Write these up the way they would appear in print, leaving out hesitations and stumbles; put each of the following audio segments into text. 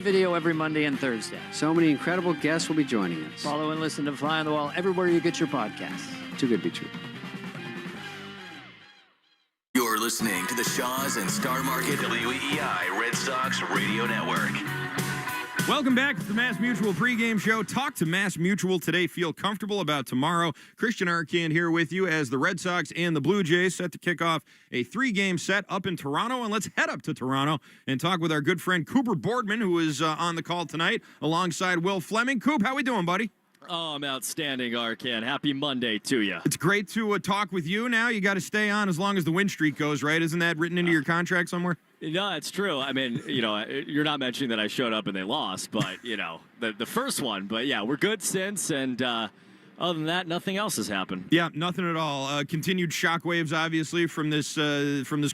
Video every Monday and Thursday. So many incredible guests will be joining us. Follow and listen to Fly on the Wall everywhere you get your podcasts. Too good to be true. You're listening to the Shaws and Star Market WEEI Red Sox Radio Network. Welcome back to the Mass Mutual pregame show. Talk to Mass Mutual today. Feel comfortable about tomorrow. Christian Arcand here with you as the Red Sox and the Blue Jays set to kick off a 3-game set up in Toronto. And let's head up to Toronto and talk with our good friend Cooper Boardman, who is on the call tonight alongside Will Fleming. Coop, how we doing, buddy? Oh, I'm outstanding, Arcand. Happy Monday to you. It's great to talk with you now. You got to stay on as long as the win streak goes, right? Isn't that written into your contract somewhere? No, it's true. I mean, you're not mentioning that I showed up and they lost, but, the first one. But, yeah, we're good since, and other than that, nothing else has happened. Yeah, nothing at all. Continued shockwaves, obviously, from this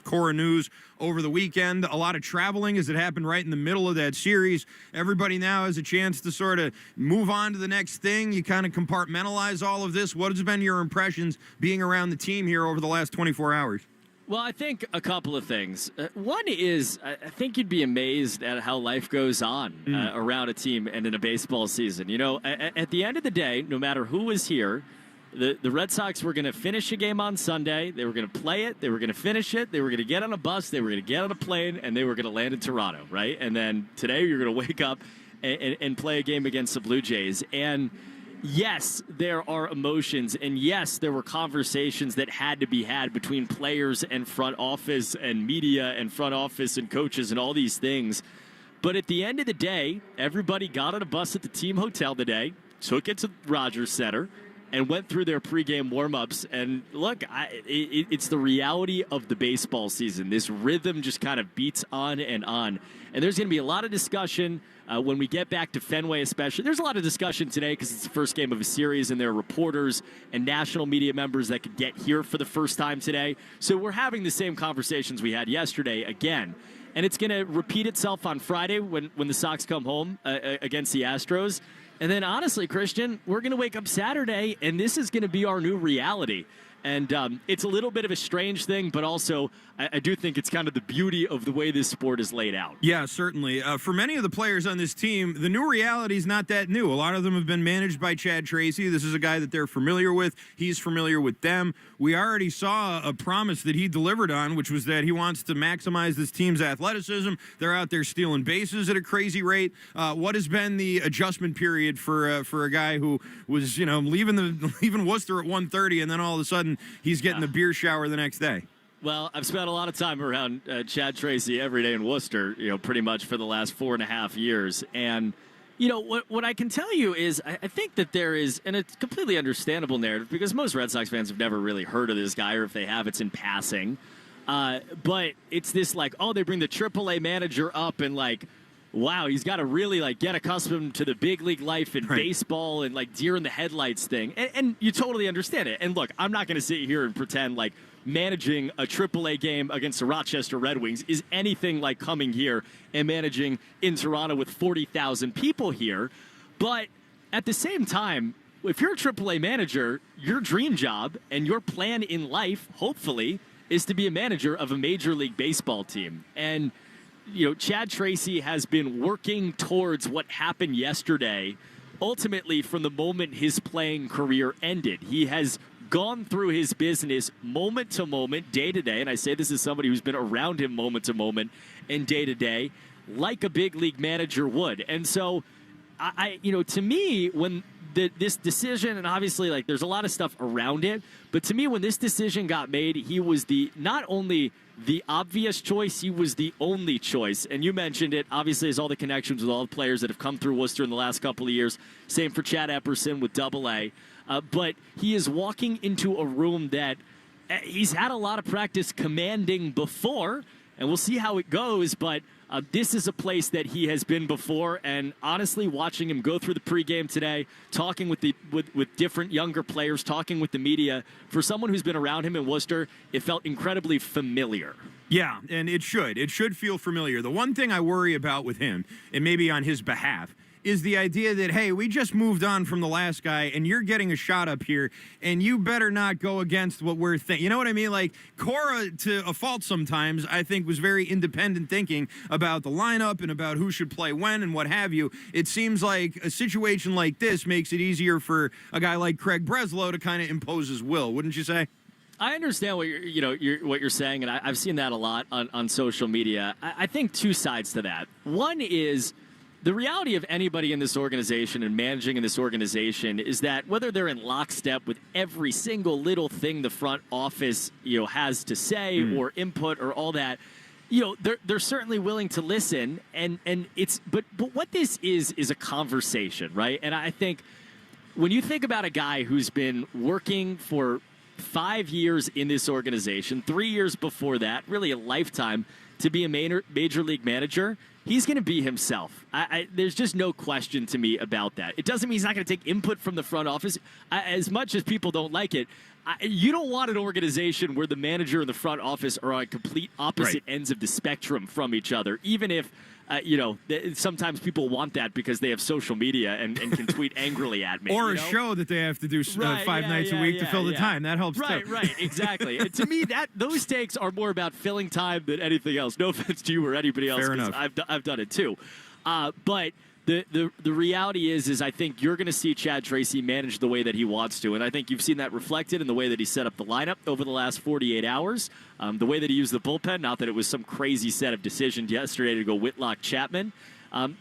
core of news over the weekend. A lot of traveling as it happened right in the middle of that series. Everybody now has a chance to sort of move on to the next thing. You kind of compartmentalize all of this. What has been your impressions being around the team here over the last 24 hours? Well, I think a couple of things. One is I think you'd be amazed at how life goes on around a team and in a baseball season. At the end of the day, no matter who was here, the Red Sox were going to finish a game on Sunday. They were going to play it. They were going to finish it. They were going to get on a bus. They were going to get on a plane, and they were going to land in Toronto, right? And then today you're going to wake up and play a game against the Blue Jays. And yes, there are emotions, and yes, there were conversations that had to be had between players and front office and media and front office and coaches and all these things. But at the end of the day, everybody got on a bus at the team hotel today, took it to Rogers Center, and went through their pregame warm-ups. And look, it's the reality of the baseball season. This rhythm just kind of beats on. And there's going to be a lot of discussion when we get back to Fenway especially. There's a lot of discussion today because it's the first game of a series, and there are reporters and national media members that could get here for the first time today. So we're having the same conversations we had yesterday again. And it's going to repeat itself on Friday when the Sox come home against the Astros. And then, honestly, Christian, we're going to wake up Saturday, and this is going to be our new reality. And it's a little bit of a strange thing, but also I do think it's kind of the beauty of the way this sport is laid out. Yeah, certainly. For many of the players on this team, the new reality is not that new. A lot of them have been managed by Chad Tracy. This is a guy that they're familiar with. He's familiar with them. We already saw a promise that he delivered on, which was that he wants to maximize this team's athleticism. They're out there stealing bases at a crazy rate. What has been the adjustment period for a guy who was, leaving Worcester at 1:30, and then all of a sudden he's getting the beer shower the next day? Well, I've spent a lot of time around Chad Tracy every day in Worcester, pretty much for the last 4.5 years. And, what I can tell you is I think that there is, and it's completely understandable narrative because most Red Sox fans have never really heard of this guy, or if they have, it's in passing. But it's this they bring the AAA manager up and wow, he's got to really get accustomed to the big league life in baseball and deer in the headlights thing. And you totally understand it. And look, I'm not going to sit here and pretend managing a AAA game against the Rochester Red Wings is anything like coming here and managing in Toronto with 40,000 people here. But at the same time, if you're a AAA manager, your dream job and your plan in life, hopefully, is to be a manager of a Major League Baseball team. And Chad Tracy has been working towards what happened yesterday, ultimately from the moment his playing career ended. He has gone through his business moment to moment, day to day, and I say this as somebody who's been around him moment to moment and day to day, like a big league manager would. And so, to me, when this decision, and obviously there's a lot of stuff around it, but to me, when this decision got made, he was not only the obvious choice, he was the only choice. And you mentioned it, obviously, as all the connections with all the players that have come through Worcester in the last couple of years. Same for Chad Epperson with AA. But he is walking into a room that he's had a lot of practice commanding before, and we'll see how it goes. But this is a place that he has been before, and honestly, watching him go through the pregame today, talking with different younger players, talking with the media, for someone who's been around him in Worcester, it felt incredibly familiar. Yeah, and it should feel familiar. The one thing I worry about with him, and maybe on his behalf, is the idea that, hey, we just moved on from the last guy, and you're getting a shot up here, and you better not go against what we're thinking. You know what I mean? Like, Cora, to a fault sometimes, I think was very independent thinking about the lineup and about who should play when and what have you. It seems like a situation like this makes it easier for a guy like Craig Breslow to kind of impose his will, wouldn't you say? I understand what you're saying, and I've seen that a lot on social media. I think two sides to that. One is the reality of anybody in this organization and managing in this organization is that whether they're in lockstep with every single little thing the front office has to say or input or all that, they're certainly willing to listen, and it's but what this is a conversation, right? And I think when you think about a guy who's been working for 5 years in this organization, 3 years before that, really a lifetime to be a major league manager, he's going to be himself. There's just no question to me about that. It doesn't mean he's not going to take input from the front office. As much as people don't like it, you don't want an organization where the manager and the front office are on complete opposite ends of the spectrum from each other, even if sometimes people want that because they have social media and can tweet angrily at me. Or a show that they have to do 5 nights a week to fill the time. That helps too. Right, exactly. And to me, those takes are more about filling time than anything else. No offense to you or anybody else. Fair enough. I've done it too. But the reality is I think you're going to see Chad Tracy manage the way that he wants to, and I think you've seen that reflected in the way that he set up the lineup over the last 48 hours, the way that he used the bullpen, not that it was some crazy set of decisions yesterday to go Whitlock-Chapman,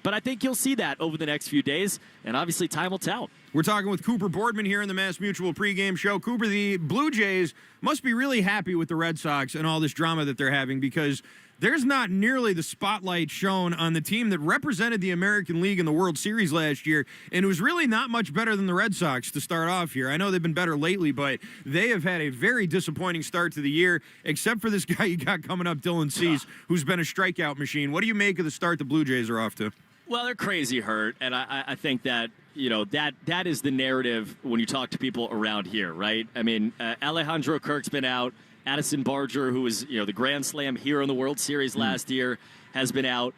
but I think you'll see that over the next few days, and obviously time will tell. We're talking with Cooper Boardman here in the Mass Mutual pregame show. Cooper, the Blue Jays must be really happy with the Red Sox and all this drama that they're having, because there's not nearly the spotlight shown on the team that represented the American League in the World Series last year, and it was really not much better than the Red Sox to start off here. I know they've been better lately, but they have had a very disappointing start to the year, except for this guy you got coming up, Dylan Cease, who's been a strikeout machine. What do you make of the start the Blue Jays are off to? Well, they're crazy hurt, and I think that that is the narrative when you talk to people around here, right? I mean, Alejandro Kirk's been out. Addison Barger, who was the Grand Slam hero in the World Series last year, has been out.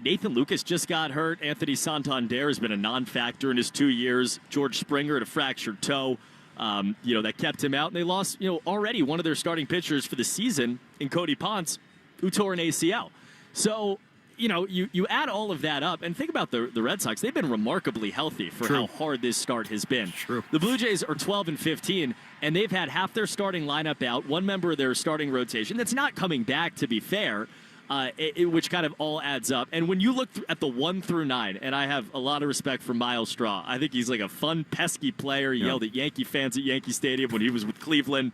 Nathan Lucas just got hurt. Anthony Santander has been a non-factor in his 2 years. George Springer had a fractured toe, that kept him out. And they lost, already one of their starting pitchers for the season in Cody Ponce, who tore an ACL. So, you add all of that up, and think about the Red Sox. They've been remarkably healthy for how hard this start has been. True. The Blue Jays are 12-15, and they've had half their starting lineup out, one member of their starting rotation that's not coming back, to be fair, which kind of all adds up. And when you look at the 1 through 9, and I have a lot of respect for Miles Straw. I think he's like a fun, pesky player. He yelled at Yankee fans at Yankee Stadium when he was with Cleveland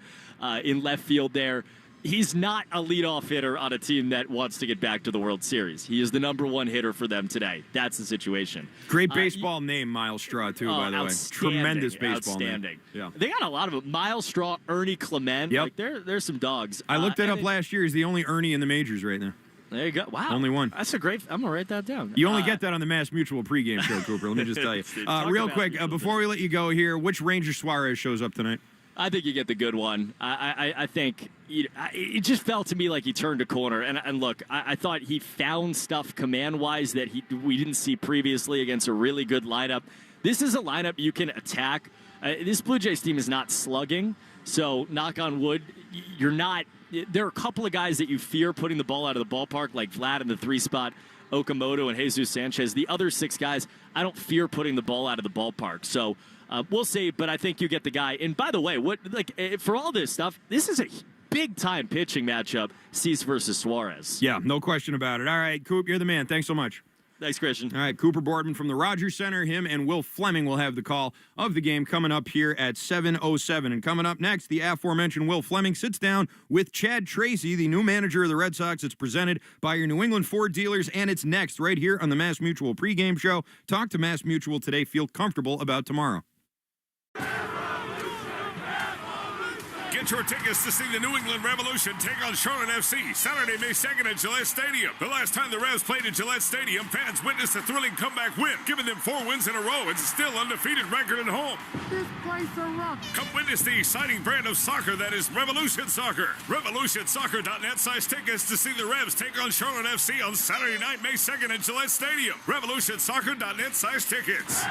in left field there. He's not a leadoff hitter on a team that wants to get back to the World Series. He is the number one hitter for them today. That's the situation. Great baseball name, Miles Straw, too, by the way. Tremendous baseball name. Yeah. They got a lot of them. Miles Straw, Ernie Clement. Yep. Like, there's some dogs. I looked it up last year. He's the only Ernie in the majors right now. There you go. Wow. Only one. That's a great. I'm going to write that down. You only get that on the Mass Mutual pregame show, Cooper. Let me just tell you. Real quick, before we let you go here, which Ranger Suarez shows up tonight? I think you get the good one. I think it just felt to me like he turned a corner. And look, I thought he found stuff command-wise that we didn't see previously against a really good lineup. This is a lineup you can attack. This Blue Jays team is not slugging, so knock on wood, you're not. There are a couple of guys that you fear putting the ball out of the ballpark, like Vlad in the 3 spot, Okamoto and Jesus Sanchez. The other 6 guys, I don't fear putting the ball out of the ballpark. So we'll see, but I think you get the guy. And by the way, for all this stuff, this is a big-time pitching matchup, Cease versus Suarez. Yeah, no question about it. All right, Coop, you're the man. Thanks so much. Thanks, Christian. All right, Cooper Boardman from the Rogers Center. Him and Will Fleming will have the call of the game coming up here at 7:07. And coming up next, the aforementioned Will Fleming sits down with Chad Tracy, the new manager of the Red Sox. It's presented by your New England Ford dealers, and it's next right here on the Mass Mutual pregame show. Talk to Mass Mutual today. Feel comfortable about tomorrow. Get Get your tickets to see the New England Revolution take on Charlotte FC Saturday, May 2nd at Gillette Stadium. The last time the Revs played at Gillette Stadium, fans witnessed a thrilling comeback win, giving them 4 wins in a row and still undefeated record at home. This place a rock. Come witness the exciting brand of soccer that is Revolution Soccer. RevolutionSoccer.net size tickets to see the Revs take on Charlotte FC on Saturday night, May 2nd at Gillette Stadium. RevolutionSoccer.net size tickets.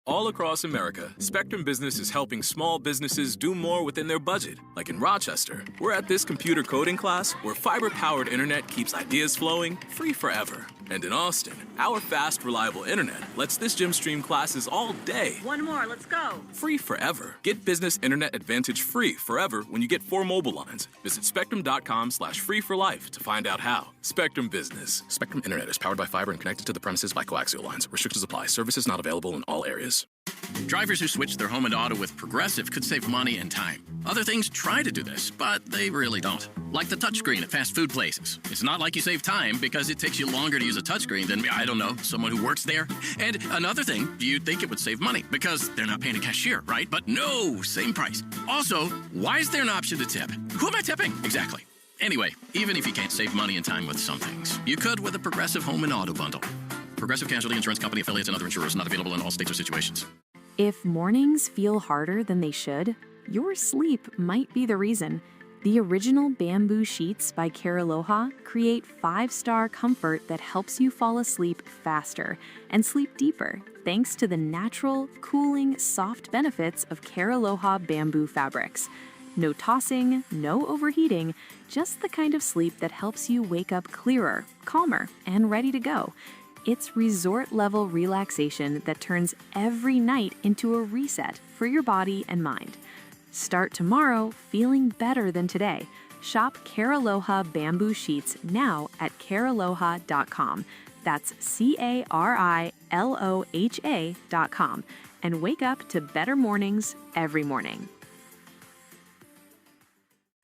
All across America, Spectrum Business is helping small businesses do more within their budget. Like in Rochester, we're at this computer coding class where fiber-powered internet keeps ideas flowing free forever. And in Austin, our fast, reliable internet lets this gym stream classes all day. One more, let's go. Free forever. Get Business Internet Advantage free forever when you get 4 mobile lines. Visit spectrum.com/free for life to find out how. Spectrum Business. Spectrum Internet is powered by fiber and connected to the premises by coaxial lines. Restrictions apply. Services not available in all areas. Drivers who switch their home and auto with Progressive could save money and time. Other things try to do this, but they really don't. Like the touchscreen at fast food places. It's not like you save time because it takes you longer to use a touchscreen than, I don't know, someone who works there. And another thing, you'd think it would save money because they're not paying a cashier, right? But no, same price. Also, why is there an option to tip? Who am I tipping? Exactly. Anyway, even if you can't save money and time with some things, you could with a Progressive home and auto bundle. Progressive Casualty Insurance Company, affiliates, and other insurers. Not available in all states or situations. If mornings feel harder than they should, your sleep might be the reason. The original bamboo sheets by Caraloha create 5-star comfort that helps you fall asleep faster and sleep deeper, thanks to the natural, cooling, soft benefits of Caraloha bamboo fabrics. No tossing, no overheating, just the kind of sleep that helps you wake up clearer, calmer, and ready to go. It's resort-level relaxation that turns every night into a reset for your body and mind. Start tomorrow feeling better than today. Shop Caraloha bamboo sheets now at caraloha.com. That's CARILOHA.com. And wake up to better mornings every morning.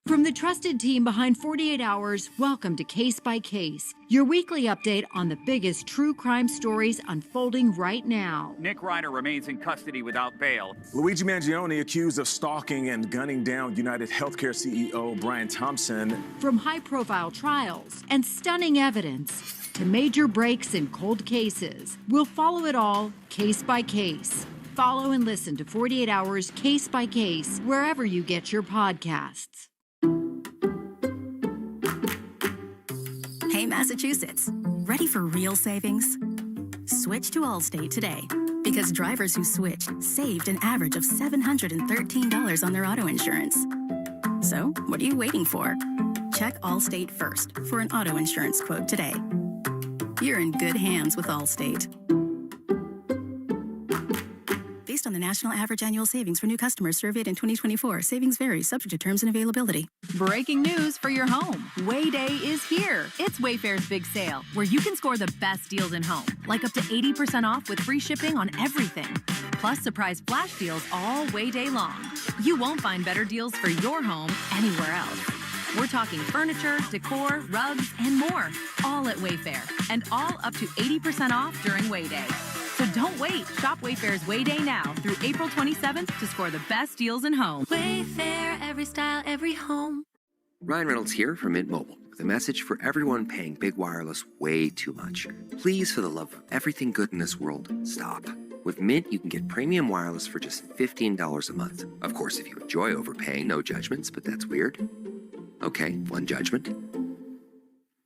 From the trusted team behind 48 Hours, welcome to Case by Case, your weekly update on the biggest true crime stories unfolding right now. Nick Reiner remains in custody without bail. Luigi Mangione accused of stalking and gunning down United Healthcare CEO Brian Thompson. From high-profile trials and stunning evidence to major breaks in cold cases, we'll follow it all case by case. Follow and listen to 48 Hours Case by Case wherever you get your podcasts. Hey, Massachusetts, ready for real savings? Switch to Allstate today, because drivers who switched saved an average of $713 on their auto insurance. So, what are you waiting for? Check Allstate first for an auto insurance quote today. You're in good hands with Allstate. Based on the national average annual savings for new customers surveyed in 2024, savings vary, subject to terms and availability. Breaking news for your home. Way Day is here. It's Wayfair's big sale, where you can score the best deals in home, like up to 80% off with free shipping on everything. Plus surprise flash deals all Way Day long. You won't find better deals for your home anywhere else. We're talking furniture, decor, rugs, and more, all at Wayfair, and all up to 80% off during Way Day. So don't wait. Shop Wayfair's Way Day now through April 27th to score the best deals in home. Wayfair, every style, every home. Ryan Reynolds here from Mint Mobile with a message for everyone paying big wireless way too much. Please, for the love of everything good in this world, stop. With Mint, you can get premium wireless for just $15 a month. Of course, if you enjoy overpaying, no judgments, but that's weird. Okay, one judgment.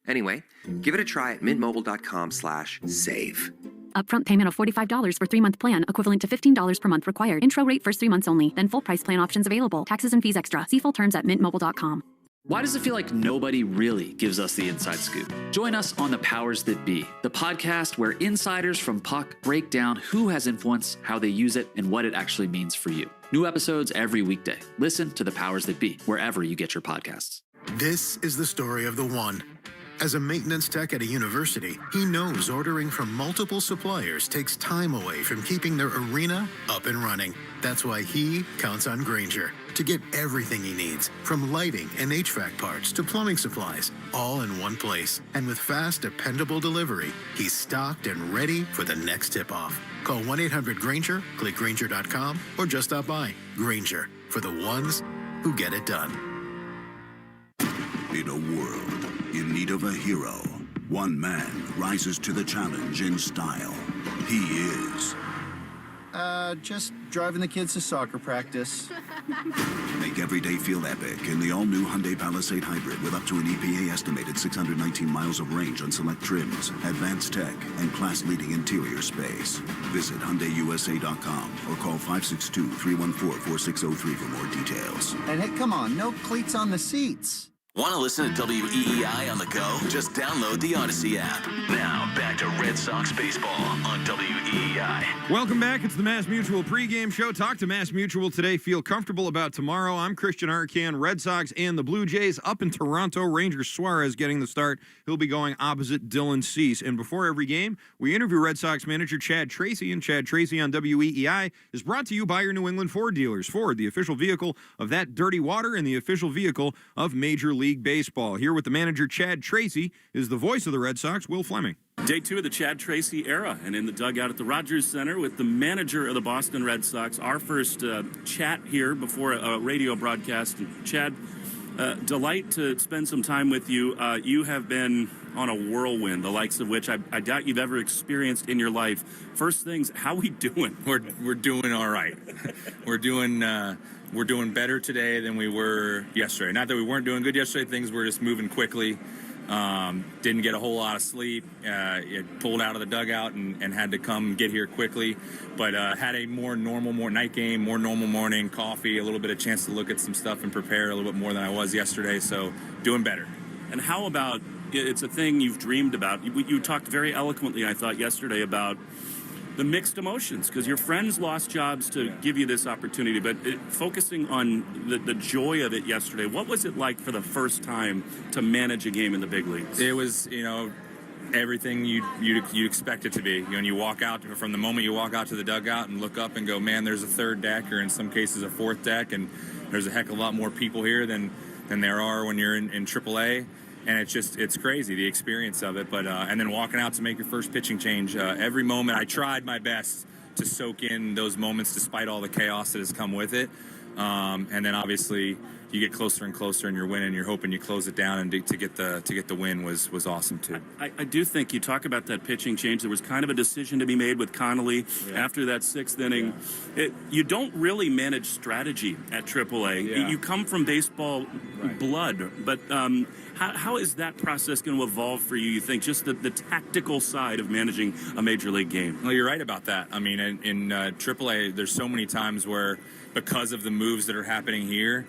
Anyway, give it a try at mintmobile.com/save. Upfront payment of $45 for 3-month plan, equivalent to $15 per month required. Intro rate first 3 months only, then full price plan options available. Taxes and fees extra. See full terms at mintmobile.com. Why does it feel like nobody really gives us the inside scoop? Join us on The Powers That Be, the podcast where insiders from Puck break down who has influence, how they use it, and what it actually means for you. New episodes every weekday. Listen to The Powers That Be wherever you get your podcasts. This is the story of the one. As a maintenance tech at a university, he knows ordering from multiple suppliers takes time away from keeping their arena up and running. That's why he counts on Grainger to get everything he needs, from lighting and HVAC parts to plumbing supplies, all in one place. And with fast, dependable delivery, he's stocked and ready for the next tip-off. Call 1-800-GRAINGER, click Grainger.com, or just stop by. Grainger, for the ones who get it done. In a world in need of a hero, one man rises to the challenge in style. He is... just driving the kids to soccer practice. Make every day feel epic in the all-new Hyundai Palisade Hybrid with up to an EPA-estimated 619 miles of range on select trims, advanced tech, and class-leading interior space. Visit HyundaiUSA.com or call 562-314-4603 for more details. And hey, come on, no cleats on the seats. Want to listen to WEEI on the go? Just download the Odyssey app. Now, back to Red Sox baseball on WEEI. Welcome back. It's the Mass Mutual pregame show. Talk to Mass Mutual today. Feel comfortable about tomorrow. I'm Christian Arcand. Red Sox and the Blue Jays up in Toronto. Ranger Suarez getting the start. He'll be going opposite Dylan Cease. And before every game, we interview Red Sox manager Chad Tracy. And Chad Tracy on WEEI is brought to you by your New England Ford dealers. Ford, the official vehicle of that dirty water and the official vehicle of Major League Baseball. Here with the manager, Chad Tracy, is the voice of the Red Sox, Will Fleming. Day 2 of the Chad Tracy era, and in the dugout at the Rogers Center with the manager of the Boston Red Sox. Our first chat here before a radio broadcast. Chad, delight to spend some time with you. You have been on a whirlwind, the likes of which I doubt you've ever experienced in your life. First things, how we doing? We're doing all right. We're doing better today than we were yesterday. Not that we weren't doing good yesterday. Things were just moving quickly. Didn't get a whole lot of sleep. It pulled out of the dugout and had to come get here quickly. But had a more normal night game, more normal morning, coffee, a little bit of chance to look at some stuff and prepare a little bit more than I was yesterday. So doing better. And how about, it's a thing you've dreamed about. You talked very eloquently, I thought, yesterday about the mixed emotions, because your friends lost jobs to give you this opportunity, but focusing on the joy of it yesterday, what was it like for the first time to manage a game in the big leagues? It was, everything you'd expect it to be. When you walk out, from the moment you walk out to the dugout and look up and go, man, there's a third deck, or in some cases a fourth deck, and there's a heck of a lot more people here than there are when you're in AAA. And it's crazy, the experience of it. But and then walking out to make your first pitching change, every moment I tried my best to soak in those moments despite all the chaos that has come with it. And then obviously you get closer and closer and you're winning, you're hoping you close it down, and to get the win was awesome too. I do think you talk about that pitching change. There was kind of a decision to be made with Connolly after that sixth inning. Yeah. You don't really manage strategy at AAA. Yeah. You come from baseball blood, but how is that process going to evolve for you, think, just the tactical side of managing a major league game? Well, you're right about that. I mean, in AAA, there's so many times where, because of the moves that are happening here,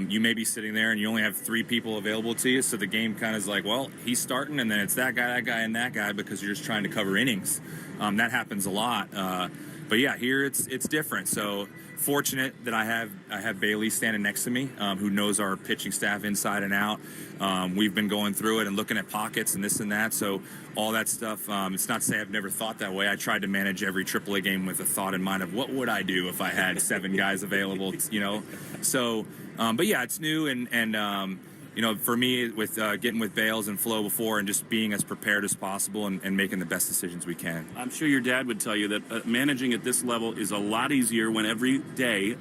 you may be sitting there and you only have 3 people available to you, so the game kind of is like, well, he's starting, and then it's that guy, and that guy, because you're just trying to cover innings. That happens a lot. But yeah, here it's different. So fortunate that I have Bailey standing next to me, who knows our pitching staff inside and out. We've been going through it and looking at pockets and this and that. So all that stuff, it's not to say I've never thought that way. I tried to manage every AAA game with a thought in mind of what would I do if I had 7 guys available, So, but yeah, it's new. And for me, with getting with Bales and Flo before and just being as prepared as possible and making the best decisions we can. I'm sure your dad would tell you that managing at this level is a lot easier when every day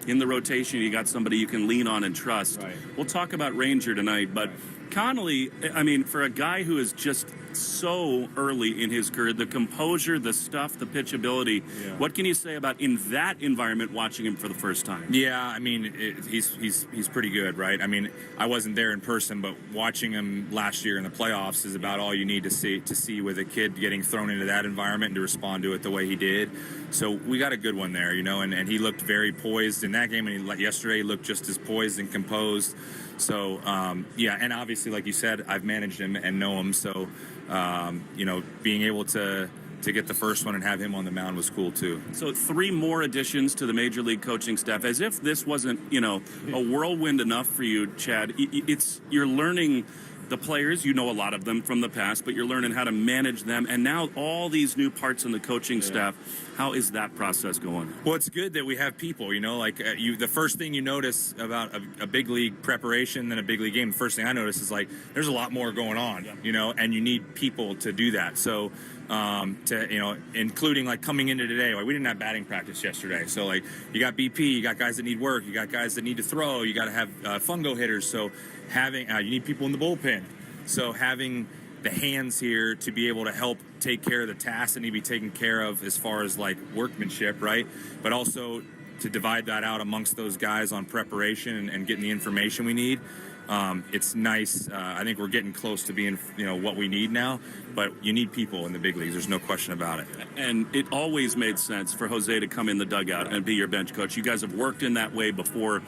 in the rotation you got somebody you can lean on and trust. Right. We'll talk about Ranger tonight, but Connolly, I mean, for a guy who is just so early in his career, the composure, the stuff, the pitchability, what can you say about in that environment watching him for the first time? Yeah, I mean, he's pretty good, right? I mean, I wasn't there in person, but watching him last year in the playoffs is about all you need to see with a kid getting thrown into that environment and to respond to it the way he did. So we got a good one there, and he looked very poised in that game, and yesterday he looked just as poised and composed. So, and obviously, like you said, I've managed him and know him. So, being able to get the first one and have him on the mound was cool, too. So 3 more additions to the Major League coaching staff. As if this wasn't, a whirlwind enough for you, Chad. You're learning the players, you know a lot of them from the past, but you're learning how to manage them. And now all these new parts in the coaching staff. How is that process going? Well, it's good that we have people, like the first thing you notice about a big league preparation than a big league game, the first thing I notice is like there's a lot more going on, and you need people to do that. So including like coming into today, like we didn't have batting practice yesterday. So like you got BP, you got guys that need work, you got guys that need to throw, you got to have fungo hitters. So having, you need people in the bullpen. So having the hands here to be able to help take care of the tasks that need to be taken care of as far as like workmanship, right? But also to divide that out amongst those guys on preparation and getting the information we need. It's nice. I think we're getting close to being, what we need now. But you need people in the big leagues. There's no question about it. And it always made sense for Jose to come in the dugout and be your bench coach. You guys have worked in that way before.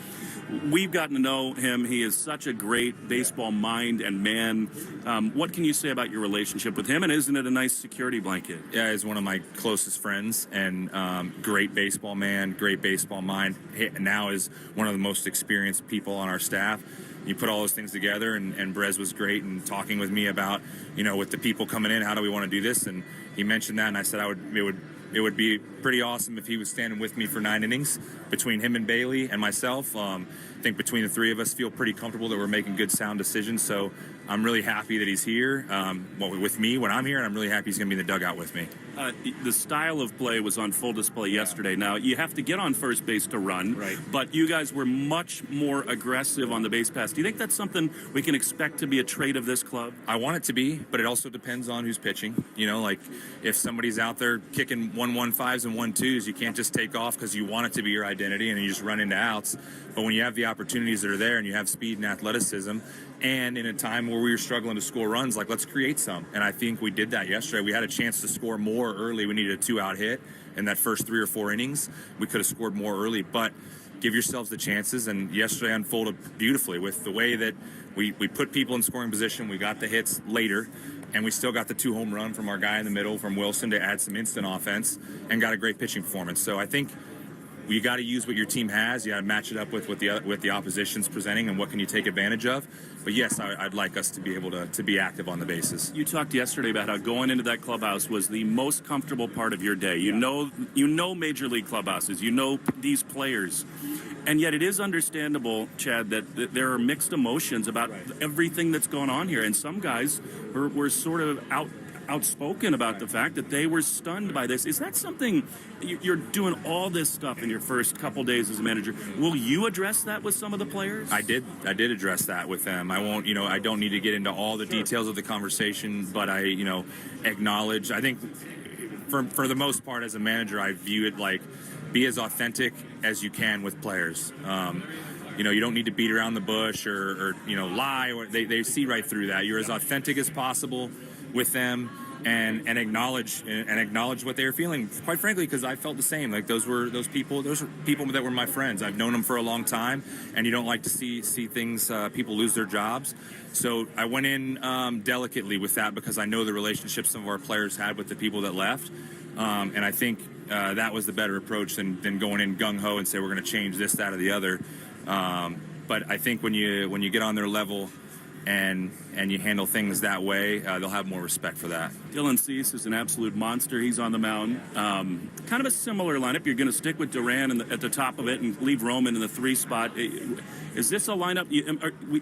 We've gotten to know him. He is such a great baseball mind and man. What can you say about your relationship with him? And isn't it a nice security blanket? Yeah, he's one of my closest friends and great baseball man, great baseball mind. He now is one of the most experienced people on our staff. You put all those things together, and Brez was great in talking with me about, with the people coming in, how do we want to do this? And he mentioned that, and I said it would be pretty awesome if he was standing with me for 9 innings between him and Bailey and myself. I think between the three of us feel pretty comfortable that we're making good, sound decisions. So I'm really happy that he's here with me when I'm here, and I'm really happy he's going to be in the dugout with me. The style of play was on full display yesterday. Now, you have to get on first base to run, right, but you guys were much more aggressive on the base pass. Do you think that's something we can expect to be a trait of this club? I want it to be, but it also depends on who's pitching. Like if somebody's out there kicking 1-1-5s and 1-2s, you can't just take off because you want it to be your identity and you just run into outs. But when you have the opportunities that are there and you have speed and athleticism, and in a time where we were struggling to score runs, like let's create some. And I think we did that yesterday. We had a chance to score more early. We needed a 2-out hit in that first 3 or 4 innings. We could have scored more early, but give yourselves the chances. And yesterday unfolded beautifully with the way that we put people in scoring position. We got the hits later, and we still got the 2 home run from our guy in the middle, from Wilson, to add some instant offense, and got a great pitching performance. So I think you got to use what your team has. You got to match it up with what the opposition's presenting, and what can you take advantage of. But yes, I'd like us to be able to be active on the bases. You talked yesterday about how going into that clubhouse was the most comfortable part of your day. You know major league clubhouses. You know these players. And yet it is understandable, Chad, that there are mixed emotions about everything that's going on here. And some guys were sort of outspoken about the fact that they were stunned by this. Is that something, you're doing all this stuff in your first couple days as a manager, will you address that with some of the players? I did address that with them. I won't, I don't need to get into all the details of the conversation, but I, acknowledge, I think for the most part as a manager, I view it like be as authentic as you can with players. You don't need to beat around the bush or lie, or they see right through that. You're as authentic as possible with them and acknowledge what they were feeling. Quite frankly, because I felt the same. Like those were people that were my friends. I've known them for a long time, and you don't like to see things people lose their jobs. So I went in delicately with that because I know the relationships some of our players had with the people that left, and I think that was the better approach than going in gung ho and say we're going to change this, that, or the other. But I think when you get on their level and you handle things that way, they'll have more respect for that. Dylan Cease is an absolute monster. He's on the mound. Kind of a similar lineup. You're going to stick with Duran at the top of it and leave Roman in the 3 spot. Is this a lineup?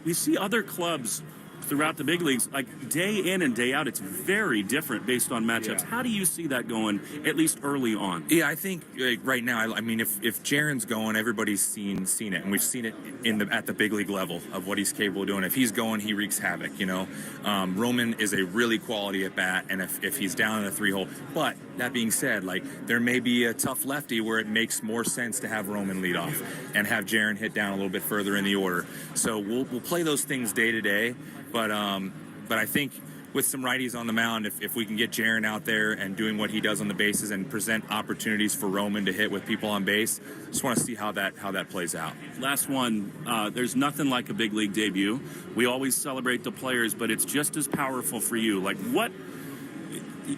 We see other clubs throughout the big leagues, like day in and day out, it's very different based on matchups. Yeah. How do you see that going, at least early on? Yeah, I think right now, I mean, if Jaron's going, everybody's seen it, and we've seen it at the big league level of what he's capable of doing. If he's going, he wreaks havoc. Roman is a really quality at bat, and if he's down in a 3-hole, but that being said, there may be a tough lefty where it makes more sense to have Roman lead off and have Jaron hit down a little bit further in the order. So we'll play those things day to day. But I think with some righties on the mound, if we can get Jaron out there and doing what he does on the bases and present opportunities for Roman to hit with people on base, just want to see how that plays out. Last one, there's nothing like a big league debut. We always celebrate the players, but it's just as powerful for you. What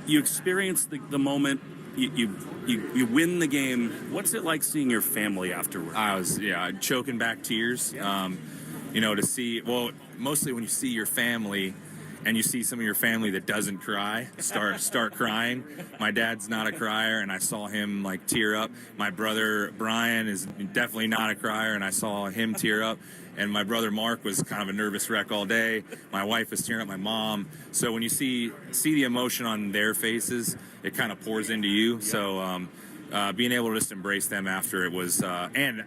you experience the moment. You win the game. What's it like seeing your family afterwards? I was choking back tears. to see, well, mostly when you see your family and you see some of your family that doesn't cry, start crying. My dad's not a crier, and I saw him like tear up. My brother Brian is definitely not a crier, and I saw him tear up. And my brother Mark was kind of a nervous wreck all day. My wife was tearing up, my mom. So when you see the emotion on their faces, it kind of pours into you. Yeah. So being able to just embrace them after it was, and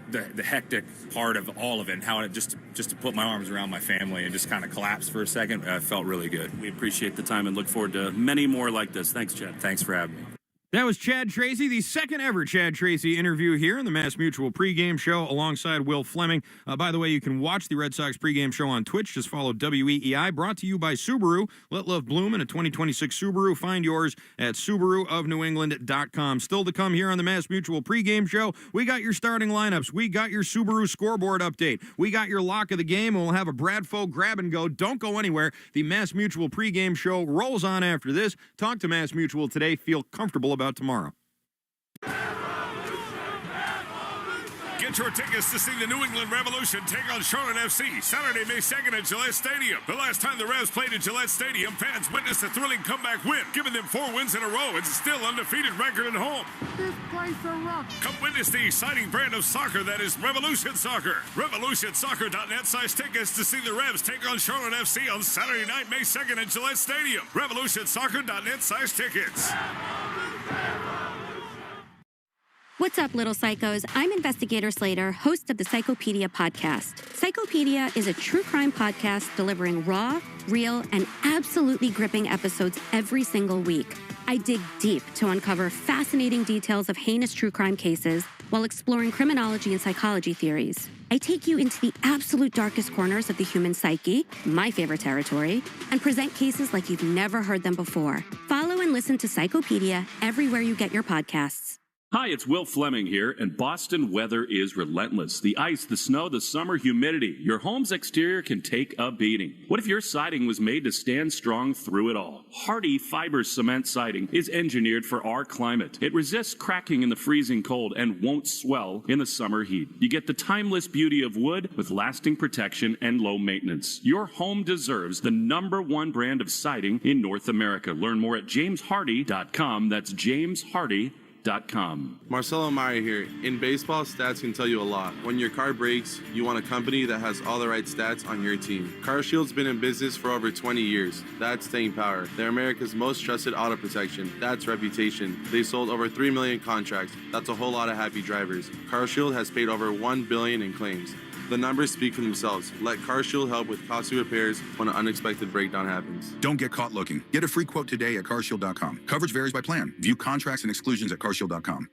the hectic part of all of it, and how it just to put my arms around my family and just kind of collapse for a second, felt really good. We appreciate the time and look forward to many more like this. Thanks, Chad. Thanks for having me. That was Chad Tracy, the second ever Chad Tracy interview here in the Mass Mutual pregame show alongside Will Fleming. By the way, you can watch the Red Sox pregame show on Twitch. Just follow WEEI, brought to you by Subaru. Let love bloom in a 2026 Subaru. Find yours at SubaruofNewEngland.com. Still to come here on the Mass Mutual pregame show, we got your starting lineups. We got your Subaru scoreboard update. We got your lock of the game, and we'll have a Bradfo grab and go. Don't go anywhere. The Mass Mutual pregame show rolls on after this. Talk to Mass Mutual today. Feel comfortable about tomorrow. Get your tickets to see the New England Revolution take on Charlotte FC Saturday, May 2nd at Gillette Stadium. The last time the Revs played at Gillette Stadium, fans witnessed a thrilling comeback win, giving them 4 wins in a row and still undefeated record at home. This place is rough. Come witness the exciting brand of soccer that is Revolution Soccer. RevolutionSoccer.net size tickets to see the Revs take on Charlotte FC on Saturday night, May 2nd at Gillette Stadium. RevolutionSoccer.net size tickets. What's up, little psychos? I'm Investigator Slater, host of the Psychopedia podcast. Psychopedia is a true crime podcast delivering raw, real, and absolutely gripping episodes every single week. I dig deep to uncover fascinating details of heinous true crime cases while exploring criminology and psychology theories. I take you into the absolute darkest corners of the human psyche, my favorite territory, and present cases like you've never heard them before. Follow and listen to Psychopedia everywhere you get your podcasts. Hi, it's Will Fleming here, and Boston weather is relentless. The ice, the snow, the summer humidity. Your home's exterior can take a beating. What if your siding was made to stand strong through it all? Hardy Fiber Cement Siding is engineered for our climate. It resists cracking in the freezing cold and won't swell in the summer heat. You get the timeless beauty of wood with lasting protection and low maintenance. Your home deserves the #1 brand of siding in North America. Learn more at jameshardy.com. That's jameshardy.com. Marcelo Meyer here. In baseball, stats can tell you a lot. When your car breaks, you want a company that has all the right stats on your team. CarShield's been in business for over 20 years. That's staying power. They're America's most trusted auto protection. That's reputation. They sold over 3 million contracts. That's a whole lot of happy drivers. CarShield has paid over $1 billion in claims. The numbers speak for themselves. Let CarShield help with costly repairs when an unexpected breakdown happens. Don't get caught looking. Get a free quote today at carshield.com. Coverage varies by plan. View contracts and exclusions at carshield.com.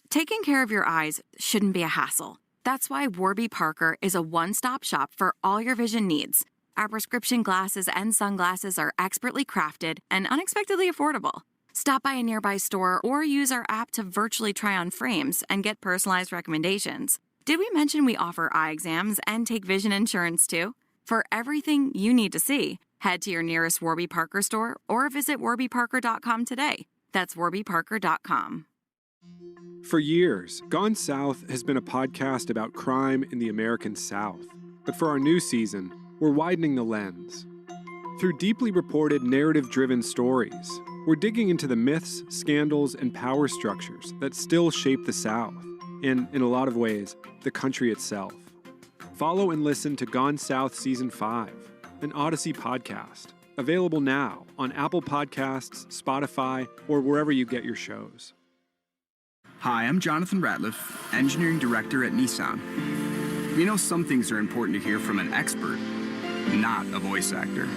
Taking care of your eyes shouldn't be a hassle. That's why Warby Parker is a one-stop shop for all your vision needs. Our prescription glasses and sunglasses are expertly crafted and unexpectedly affordable. Stop by a nearby store or use our app to virtually try on frames and get personalized recommendations. Did we mention we offer eye exams and take vision insurance too? For everything you need to see, head to your nearest Warby Parker store or visit warbyparker.com today. That's warbyparker.com. For years, Gone South has been a podcast about crime in the American South. But for our new season, we're widening the lens. Through deeply reported, narrative-driven stories, we're digging into the myths, scandals, and power structures that still shape the South. And, in a lot of ways, the country itself. Follow and listen to Gone South Season 5, an Odyssey podcast. Available now on Apple Podcasts, Spotify, or wherever you get your shows. Hi, I'm Jonathan Ratliff, Engineering Director at Nissan. We know some things are important to hear from an expert, not a voice actor.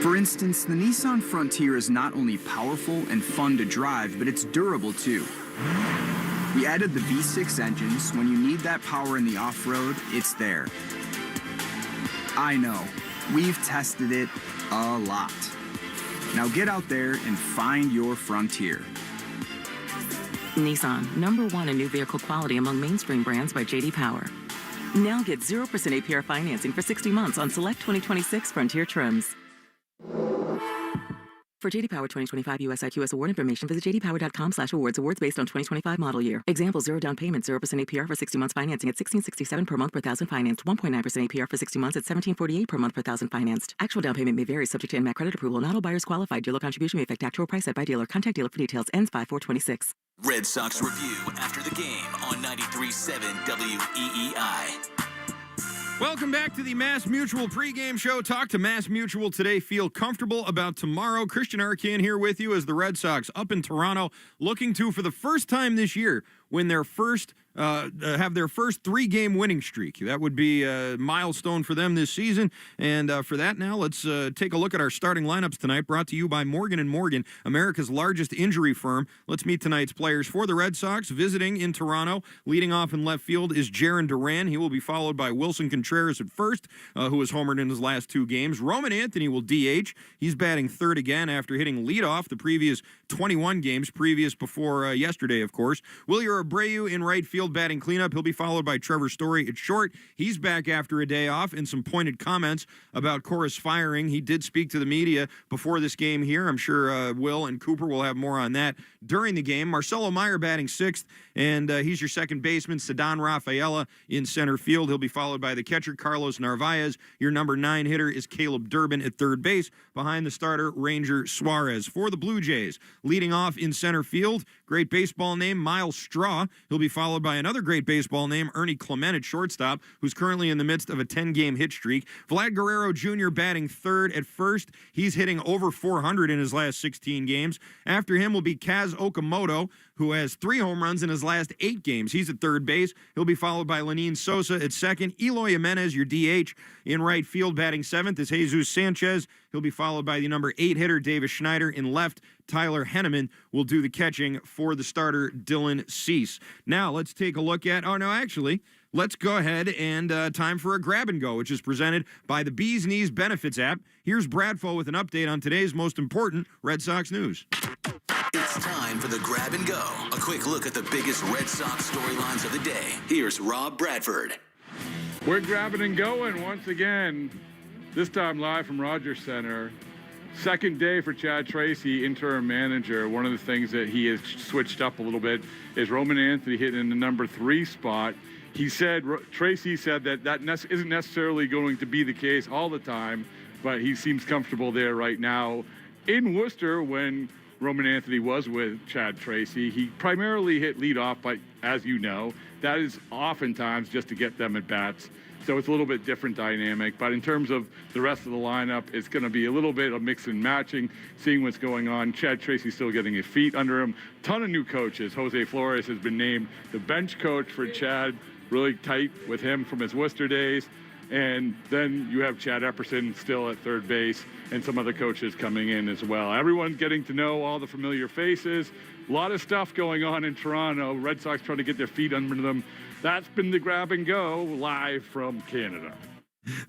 For instance, the Nissan Frontier is not only powerful and fun to drive, but it's durable too. We added the V6 engines. When you need that power in the off-road, it's there. I know. We've tested it a lot. Now get out there and find your Frontier. Nissan, #1 in new vehicle quality among mainstream brands by J.D. Power. Now get 0% APR financing for 60 months on select 2026 Frontier trims. For JD Power 2025 US IQS award information, visit jdpower.com/awards. Awards based on 2025 model year. Example: 0 down payment, 0% APR for 60 months financing at $1667 per month per thousand financed. 1.9% APR for 60 months at $1748 per month per thousand financed. Actual down payment may vary, subject to NMAC credit approval. Not all buyers qualify. Dealer contribution may affect actual price set by dealer. Contact dealer for details. Ends 5/4/26. Red Sox review after the game on 93.7 WEEI. Welcome back to the Mass Mutual pregame show. Talk to Mass Mutual today. Feel comfortable about tomorrow. Christian Arcand here with you as the Red Sox up in Toronto, looking to, for the first time this year, win their first have their first 3-game winning streak. That would be a milestone for them this season. And for that now, let's take a look at our starting lineups tonight, brought to you by Morgan & Morgan, America's largest injury firm. Let's meet tonight's players for the Red Sox. Visiting in Toronto, leading off in left field is Jarren Duran. He will be followed by Wilson Contreras at first, who has homered in his last 2 games. Roman Anthony will DH. He's batting third again after hitting leadoff the previous 21 games, before yesterday, of course. Wilyer Abreu in right field batting cleanup. He'll be followed by Trevor Story at short. He's back after a day off. In some pointed comments about Cora's firing, he did speak to the media before this game here. I'm sure Will and Cooper will have more on that during the game. Marcelo Meyer batting sixth, and he's your second baseman. Ceddanne Rafaela in center field. He'll be followed by the catcher, Carlos Narvaez. Your number 9 hitter is Caleb Durbin at third base, behind the starter, Ranger Suarez. For the Blue Jays, leading off in center field, great baseball name, Miles Straw. He'll be followed by another great baseball name, Ernie Clement at shortstop, who's currently in the midst of a 10-game hit streak. Vlad Guerrero Jr. batting third at first. He's hitting over 400 in his last 16 games. After him will be Kaz Okamoto, who has 3 home runs in his last 8 games. He's at third base. He'll be followed by Lenin Sosa at second. Eloy Jimenez, your DH, in right field batting seventh is Jesus Sanchez. He'll be followed by the number 8 hitter, Davis Schneider. In left, Tyler Henneman will do the catching for the starter, Dylan Cease. Now, let's take a look at, let's go ahead and time for a grab and go, which is presented by the Bees Knees Benefits app. Here's Bradfo with an update on today's most important Red Sox news. It's time for the grab and go. A quick look at the biggest Red Sox storylines of the day. Here's Rob Bradford. We're grabbing and going once again, this time live from Rogers Center. Second day for Chad Tracy, interim manager. One of the things that he has switched up a little bit is Roman Anthony hitting in the number 3 spot. Tracy said that isn't necessarily going to be the case all the time, but he seems comfortable there right now. In Worcester, when Roman Anthony was with Chad Tracy, he primarily hit leadoff, but as you know, that is oftentimes just to get them at bats. So it's a little bit different dynamic. But in terms of the rest of the lineup, it's going to be a little bit of mix and matching, seeing what's going on. Chad Tracy still getting his feet under him. Ton of new coaches. Jose Flores has been named the bench coach for Chad. Really tight with him from his Worcester days. And then you have Chad Epperson still at third base and some other coaches coming in as well. Everyone's getting to know all the familiar faces. A lot of stuff going on in Toronto. Red Sox trying to get their feet under them. That's been the grab and go live from Canada.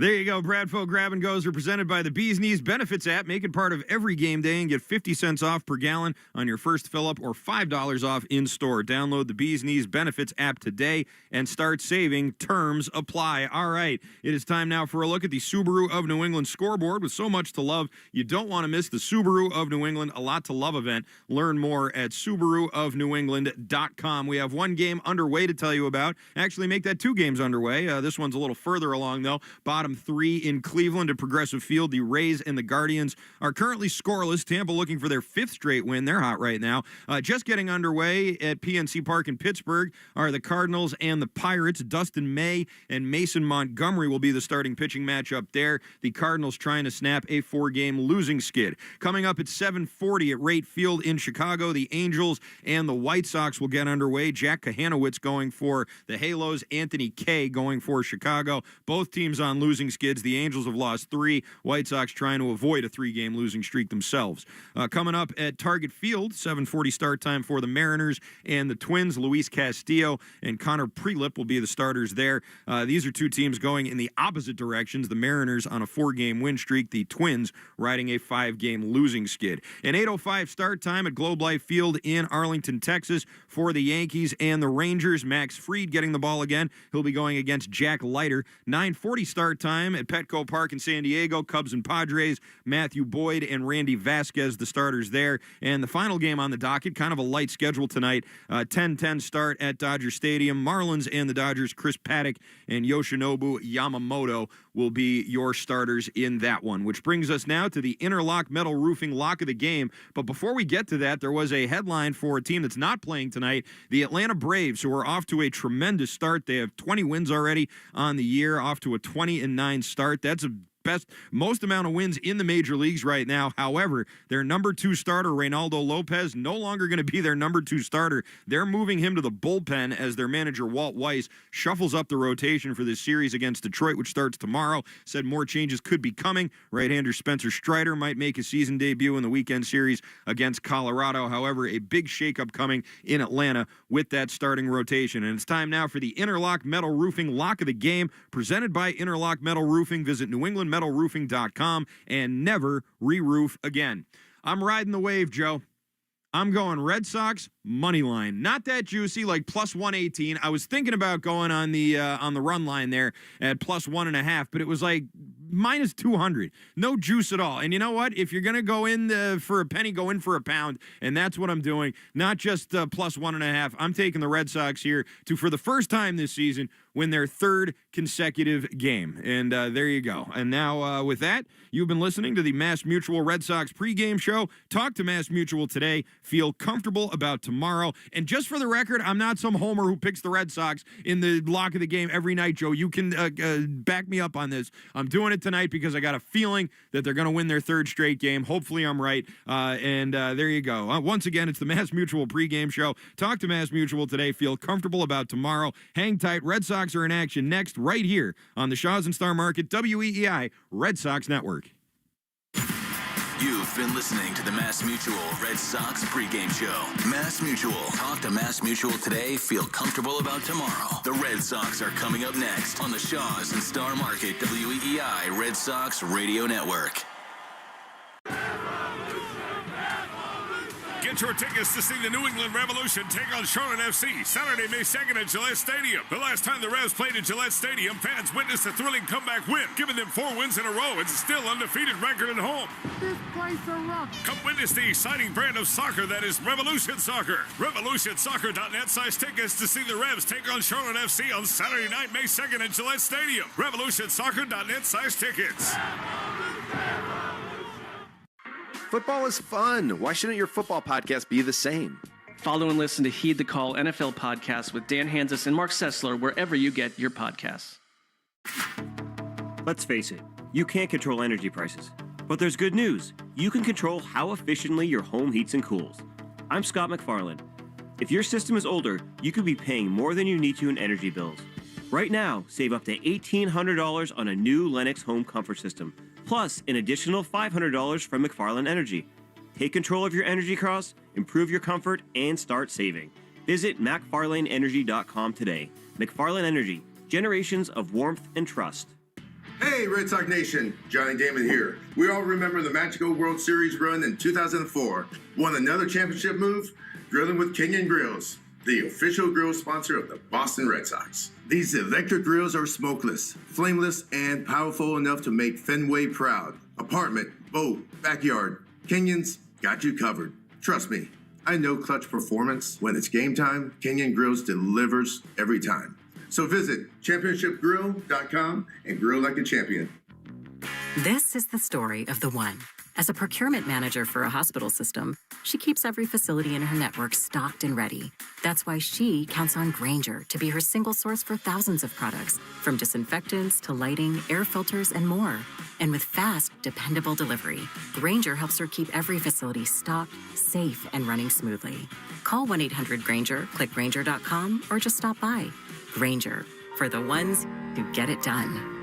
There you go. Bradfo Grab and Goes are presented by the Bees Knees Benefits app. Make it part of every game day and get 50 cents off per gallon on your first fill-up or $5 off in-store. Download the Bees Knees Benefits app today and start saving. Terms apply. All right. It is time now for a look at the Subaru of New England scoreboard. With so much to love, you don't want to miss the Subaru of New England A Lot to Love event. Learn more at SubaruofNewEngland.com. We have 1 game underway to tell you about. Actually, make that 2 games underway. This one's a little further along, though. Bottom 3 in Cleveland at Progressive Field. The Rays and the Guardians are currently scoreless. Tampa looking for their 5th straight win. They're hot right now. Just getting underway at PNC Park in Pittsburgh are the Cardinals and the Pirates. Dustin May and Mason Montgomery will be the starting pitching matchup there. The Cardinals trying to snap a 4-game losing skid. Coming up at 7:40 at Rate Field in Chicago, the Angels and the White Sox will get underway. Jack Kahanowitz going for the Halos. Anthony Kay going for Chicago. Both teams on losing skids. The Angels have lost 3. White Sox trying to avoid a 3-game losing streak themselves. Coming up at Target Field, 7:40 start time for the Mariners and the Twins. Luis Castillo and Connor Prelip will be the starters there. These are 2 teams going in the opposite directions. The Mariners on a 4-game win streak. The Twins riding a 5-game losing skid. An 8:05 start time at Globe Life Field in Arlington, Texas for the Yankees and the Rangers. Max Fried getting the ball again. He'll be going against Jack Leiter. 9:40 start start time at Petco Park in San Diego. Cubs and Padres, Matthew Boyd and Randy Vasquez, the starters there. And the final game on the docket, kind of a light schedule tonight, 10-10 start at Dodger Stadium. Marlins and the Dodgers, Chris Paddock and Yoshinobu Yamamoto will be your starters in that one, which brings us now to the Interlock Metal Roofing lock of the game. But before we get to that, there was a headline for a team that's not playing tonight, the Atlanta Braves, who are off to a tremendous start. They have 20 wins already on the year, off to a 20-9 start. That's a most amount of wins in the major leagues right now. However, their number 2 starter, Reynaldo Lopez, no longer going to be their number 2 starter. They're moving him to the bullpen as their manager, Walt Weiss, shuffles up the rotation for this series against Detroit, which starts tomorrow. Said more changes could be coming. Right-hander Spencer Strider might make his season debut in the weekend series against Colorado. However, a big shakeup coming in Atlanta with that starting rotation. And it's time now for the Interlock Metal Roofing lock of the game, presented by Interlock Metal Roofing. Visit NewEnglandMetalRoofing.com and never re-roof again. I'm riding the wave, Joe. I'm going Red Sox money line. Not that juicy, like plus 118. I was thinking about going on the run line there at plus 1.5, but it was like minus 200. No juice at all. And you know what? If you're going to go in for a penny, go in for a pound. And that's what I'm doing. Not just plus 1.5. I'm taking the Red Sox here to, for the first time this season, win their 3rd consecutive game. And there you go. And now with that, you've been listening to the Mass Mutual Red Sox pregame show. Talk to Mass Mutual today. Feel comfortable about tomorrow. And just for the record, I'm not some homer who picks the Red Sox in the lock of the game every night, Joe. You can back me up on this. I'm doing it tonight because I got a feeling that they're going to win their 3rd straight game. Hopefully I'm right. And there you go. Once again, it's the Mass Mutual pregame show. Talk to Mass Mutual today. Feel comfortable about tomorrow. Hang tight. Red Sox are in action next right here on the Shaws and Star Market WEEI Red Sox Network. You've been listening to the Mass Mutual Red Sox pregame show. Mass Mutual. Talk to Mass Mutual today. Feel comfortable about tomorrow. The Red Sox are coming up next on the Shaws and Star Market WEEI Red Sox Radio Network. Get your tickets to see the New England Revolution take on Charlotte FC Saturday, May 2nd at Gillette Stadium. The last time the Revs played at Gillette Stadium, fans witnessed a thrilling comeback win, giving them 4 wins in a row and still undefeated record at home. This place a rock. Come witness the exciting brand of soccer that is Revolution Soccer. RevolutionSoccer.net size tickets to see the Revs take on Charlotte FC on Saturday night, May 2nd at Gillette Stadium. RevolutionSoccer.net size tickets. Football is fun. Why shouldn't your football podcast be the same? Follow and listen to Heed the Call NFL podcast with Dan Hanzus and Mark Sessler wherever you get your podcasts. Let's face it, you can't control energy prices. But there's good news. You can control how efficiently your home heats and cools. I'm Scott McFarland. If your system is older, you could be paying more than you need to in energy bills. Right now, save up to $1,800 on a new Lennox home comfort system, plus an additional $500 from McFarland Energy. Take control of your energy costs, improve your comfort, and start saving. Visit McFarlaneEnergy.com today. McFarland Energy, generations of warmth and trust. Hey, Red Sox Nation, Johnny Damon here. We all remember the magical World Series run in 2004. Want another championship move? Grilling with Kenyon Grills, the official grill sponsor of the Boston Red Sox. These electric grills are smokeless, flameless, and powerful enough to make Fenway proud. Apartment, boat, backyard, Kenyon's got you covered. Trust me, I know clutch performance. When it's game time, Kenyon Grills delivers every time. So visit championshipgrill.com and grill like a champion. This is the story of the one. As a procurement manager for a hospital system, she keeps every facility in her network stocked and ready. That's why she counts on Grainger to be her single source for thousands of products, from disinfectants to lighting, air filters, and more. And with fast, dependable delivery, Grainger helps her keep every facility stocked, safe, and running smoothly. Call 1-800-GRAINGER, click Grainger.com, or just stop by. Grainger, for the ones who get it done.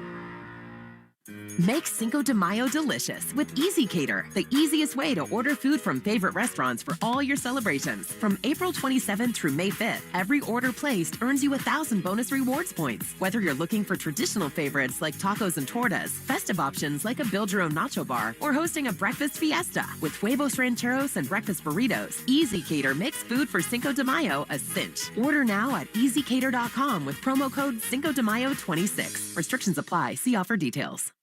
Make Cinco de Mayo delicious with Easy Cater, the easiest way to order food from favorite restaurants for all your celebrations. From April 27th through May 5th, every order placed earns you 1,000 bonus rewards points. Whether you're looking for traditional favorites like tacos and tortas, festive options like a build-your-own nacho bar, or hosting a breakfast fiesta with huevos rancheros and breakfast burritos, Easy Cater makes food for Cinco de Mayo a cinch. Order now at easycater.com with promo code Cinco de Mayo 26. Restrictions apply. See offer details.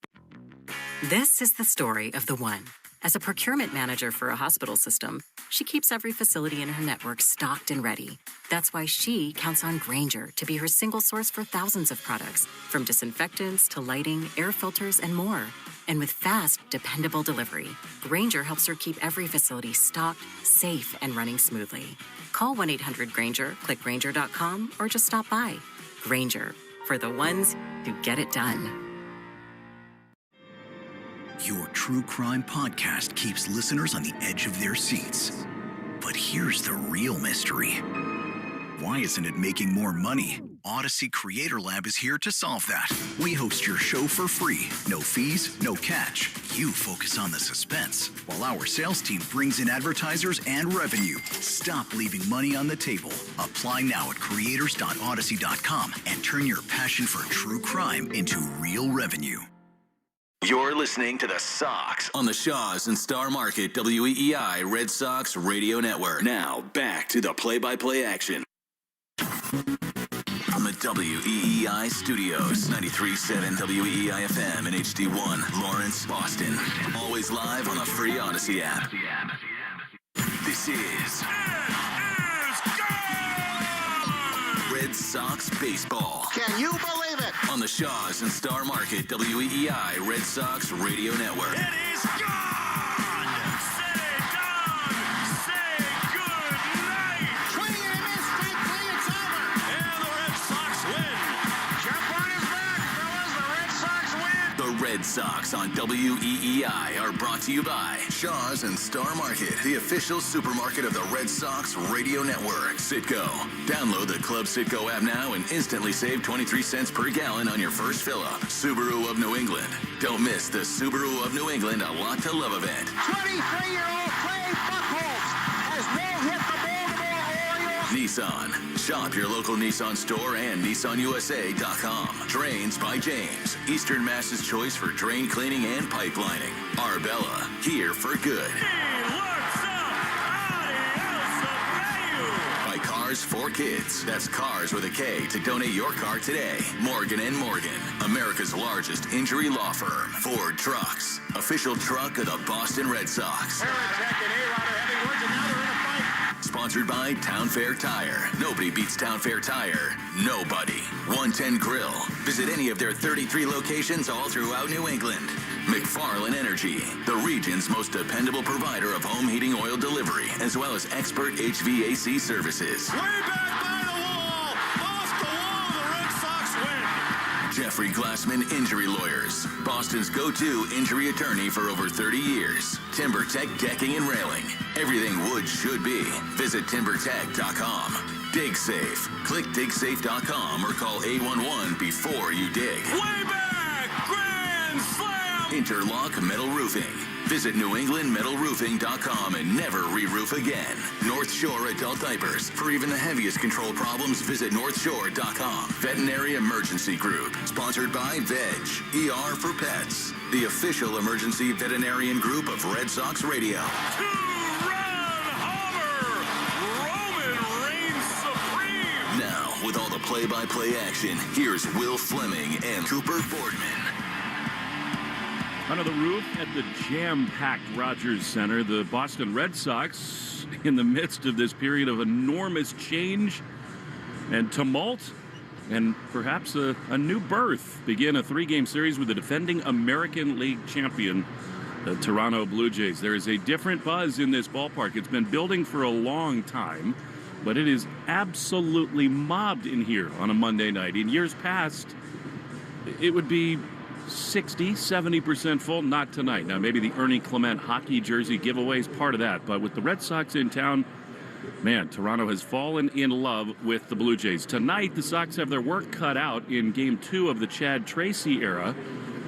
This is the story of the one. As a procurement manager for a hospital system, she keeps every facility in her network stocked and ready. That's why she counts on Grainger to be her single source for thousands of products, from disinfectants to lighting, air filters, and more. And with fast, dependable delivery, Grainger helps her keep every facility stocked, safe, and running smoothly. Call 1-800-GRAINGER, click Grainger.com, or just stop by. Grainger, for the ones who get it done. Your true crime podcast keeps listeners on the edge of their seats. But here's the real mystery. Why isn't it making more money? Odyssey Creator Lab is here to solve that. We host your show for free. No fees, no catch. You focus on the suspense, while our sales team brings in advertisers and revenue. Stop leaving money on the table. Apply now at creators.odyssey.com and turn your passion for true crime into real revenue. You're listening to the Sox on the Shaws and Star Market WEEI Red Sox Radio Network. Now, back to the play-by-play action. From the WEEI studios, 93.7 WEEI FM and HD1, Lawrence, Boston. Always live on the free Odyssey app. This is Red Sox baseball. Can you believe it? On the Shaws and Star Market WEEI Red Sox Radio Network. It is gone! Say down! Say good night! Swing and a miss, strike three, it's over! And the Red Sox win! Jump on his back, fellas, the Red Sox win! The Red Sox on WEEI are brought to you by Shaws and Star Market, the official supermarket of the Red Sox Radio Network. Citgo. Download the Club Citgo app now and instantly save 23 cents per gallon on your first fill-up. Subaru of New England. Don't miss the Subaru of New England A Lot to Love event. 23-year-old Clay Buchholz has no-hit the Baltimore Orioles. Nissan. Shop your local Nissan store and NissanUSA.com. Drains by James. Eastern Mass's choice for drain cleaning and pipelining. Arbella. Here for good. By Cars for Kids. That's Cars with a K to donate your car today. Morgan & Morgan. America's largest injury law firm. Ford Trucks. Official truck of the Boston Red Sox. Sponsored by Town Fair Tire. Nobody beats Town Fair Tire. Nobody. 110 Grill. Visit any of their 33 locations all throughout New England. McFarland Energy, the region's most dependable provider of home heating oil delivery, as well as expert HVAC services. Way back by the wall! Off the wall, the Red Sox win! Jeffrey Glassman Injury Lawyers, Boston's go-to injury attorney for over 30 years. TimberTech Decking and Railing. Everything wood should be. Visit timbertech.com. Dig Safe. Click digsafe.com or call 811 before you dig. Way back! Grand slam! Interlock Metal Roofing. Visit NewEnglandMetalRoofing.com and never re-roof again. North Shore Adult Diapers. For even the heaviest control problems, visit NorthShore.com. Veterinary Emergency Group. Sponsored by Veg. ER for Pets. The official emergency veterinarian group of Red Sox Radio. Now, with all the play-by-play action, here's Will Fleming and Cooper Boardman. Under the roof at the jam-packed Rogers Center, the Boston Red Sox, in the midst of this period of enormous change and tumult, and perhaps a new birth, begin a three-game series with the defending American League champion, the Toronto Blue Jays. There is a different buzz in this ballpark. It's been building for a long time, but it is absolutely mobbed in here on a Monday night. In years past, it would be 60, 70% full. Not tonight. Now, maybe the Ernie Clement hockey jersey giveaway is part of that, but with the Red Sox in town, man, Toronto has fallen in love with the Blue Jays. Tonight, the Sox have their work cut out in Game 2 of the Chad Tracy era.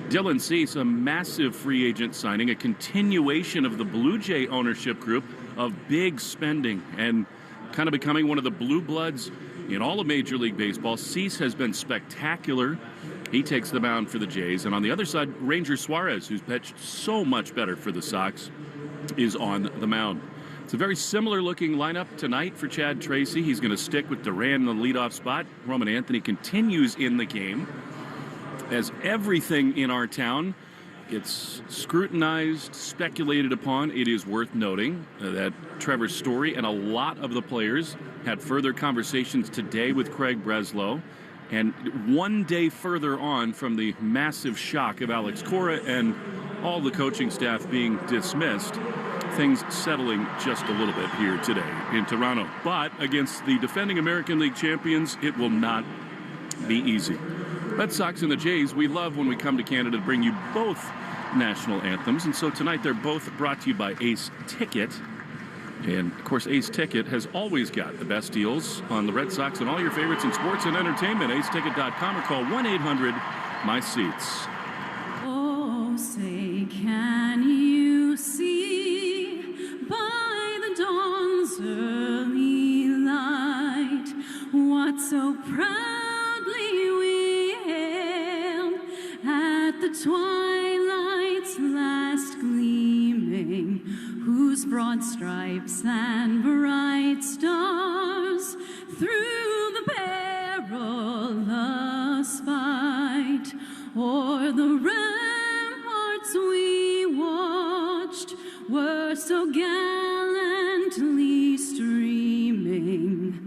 Dylan Cease, a massive free agent signing, a continuation of the Blue Jay ownership group of big spending and kind of becoming one of the blue bloods in all of Major League Baseball. Cease has been spectacular. He takes the mound for the Jays. And on the other side, Ranger Suarez, who's pitched so much better for the Sox, is on the mound. It's a very similar-looking lineup tonight for Chad Tracy. He's going to stick with Duran in the leadoff spot. Roman Anthony continues in the game. As everything in our town gets scrutinized, speculated upon, it is worth noting that Trevor Story and a lot of the players had further conversations today with Craig Breslow. And one day further on from the massive shock of Alex Cora and all the coaching staff being dismissed, things settling just a little bit here today in Toronto. But against the defending American League champions, it will not be easy. Red Sox and the Jays, we love when we come to Canada to bring you both national anthems. And so tonight they're both brought to you by Ace Ticket. And, of course, Ace Ticket has always got the best deals on the Red Sox and all your favorites in sports and entertainment. AceTicket.com or call 1-800-MY-SEATS. Oh, say, can you see by the dawn's early light what so proudly we hailed at the twilight's last gleaming, whose broad stripes and bright stars through the perilous fight o'er the ramparts we watched were so gallantly streaming,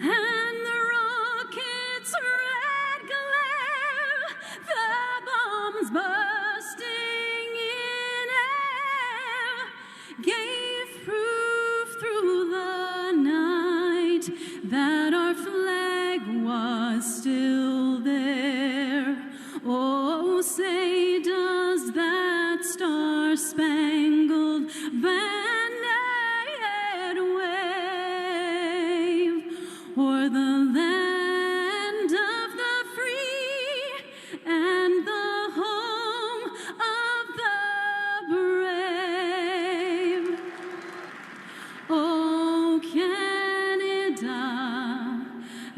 and the rocket's red glare, the bombs bursting in air, gave proof through the night that our flag was still there. Oh, say, does that star-spangled banner yet wave o'er the land of the free and the home of the brave? Oh, Canada,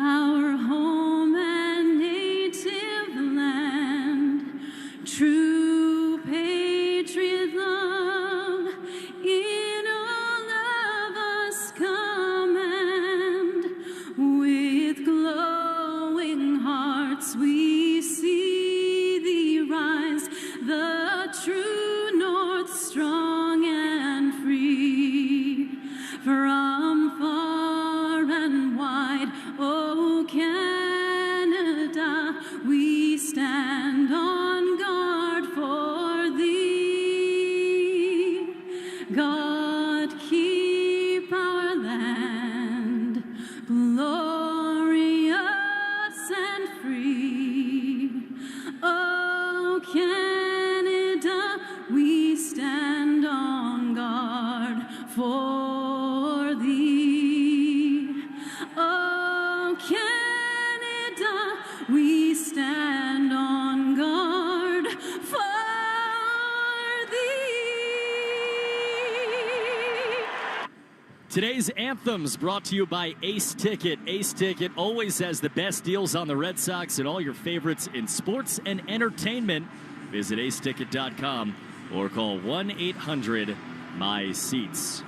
our home and native land, true patriot love in all of us command. With glowing hearts we see thee rise, the true North strong and free. From far and wide, oh Canada, we stand on guard for thee. God keep our land glorious and free. Oh Canada, we stand on guard for thee. Oh Canada, we stand on guard for thee. Today's anthems brought to you by Ace Ticket. Ace Ticket always has the best deals on the Red Sox and all your favorites in sports and entertainment. Visit aceticket.com or call 1-800-MY-SEATS.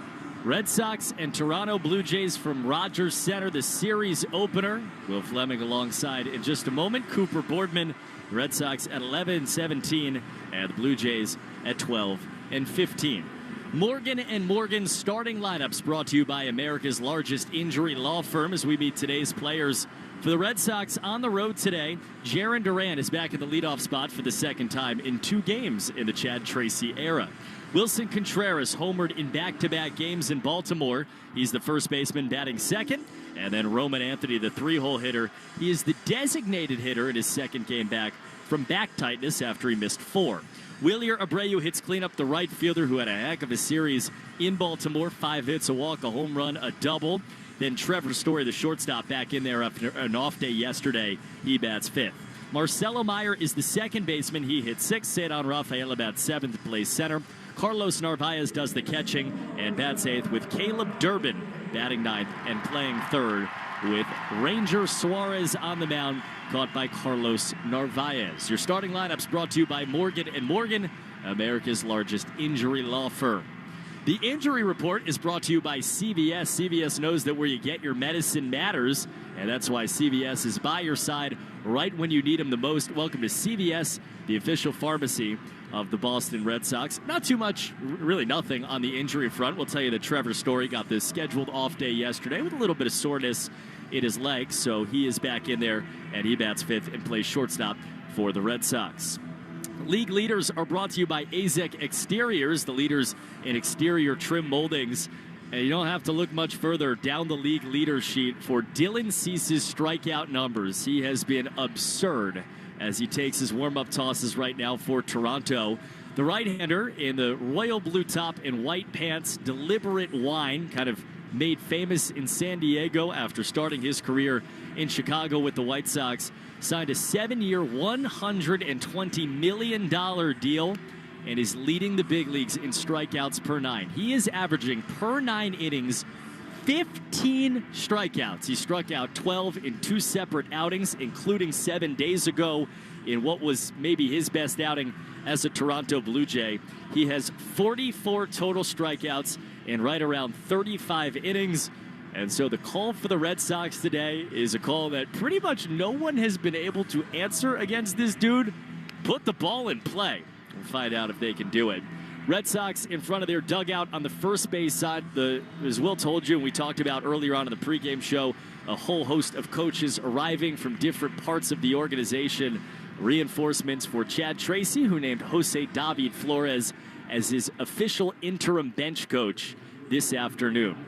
Red Sox and Toronto Blue Jays from Rogers Center, the series opener. Will Fleming alongside in just a moment. Cooper Boardman, the Red Sox at 11-17, and the Blue Jays at 12-15. Morgan & Morgan starting lineups brought to you by America's largest injury law firm as we meet today's players. For the Red Sox on the road today, Jarren Duran is back in the leadoff spot for the second time in 2 games in the Chad Tracy era. Wilson Contreras homered in back-to-back games in Baltimore. He's the first baseman batting second. And then Roman Anthony, the 3-hole hitter. He is the designated hitter in his second game back from back tightness after he missed 4. Wilyer Abreu hits cleanup, the right fielder who had a heck of a series in Baltimore. 5 hits, a walk, a home run, a double. Then Trevor Story, the shortstop, back in there after an off day yesterday. He bats 5th. Marcelo Meyer is the second baseman. He hit 6th. Cedar Rafael about 7th place center. Carlos Narvaez does the catching and bats 8th, with Caleb Durbin batting 9th and playing 3rd, with Ranger Suarez on the mound, caught by Carlos Narvaez. Your starting lineups brought to you by Morgan & Morgan, America's largest injury law firm. The injury report is brought to you by CVS. CVS knows that where you get your medicine matters, and that's why CVS is by your side right when you need them the most. Welcome to CVS, the official pharmacy of the Boston Red Sox. Not too much, really nothing on the injury front. We'll tell you that Trevor Story got this scheduled off day yesterday with a little bit of soreness in his legs, so he is back in there, and he bats 5th and plays shortstop for the Red Sox. League leaders are brought to you by AZEK Exteriors, the leaders in exterior trim moldings. And you don't have to look much further down the league leader sheet for Dylan Cease's strikeout numbers. He has been absurd as he takes his warm-up tosses right now for Toronto. The right-hander in the royal blue top and white pants, deliberate wine, kind of made famous in San Diego after starting his career in Chicago with the White Sox, signed a 7-year, $120 million deal and is leading the big leagues in strikeouts per 9. He is averaging per 9 innings 15 strikeouts. He struck out 12 in 2 separate outings, including 7 days ago in what was maybe his best outing as a Toronto Blue Jay. He has 44 total strikeouts in right around 35 innings. And so the call for the Red Sox today is a call that pretty much no one has been able to answer against this dude. Put the ball in play. We'll find out if they can do it. Red Sox in front of their dugout on the first base side. As Will told you, and we talked about earlier on in the pregame show, a whole host of coaches arriving from different parts of the organization. Reinforcements for Chad Tracy, who named Jose David Flores as his official interim bench coach this afternoon.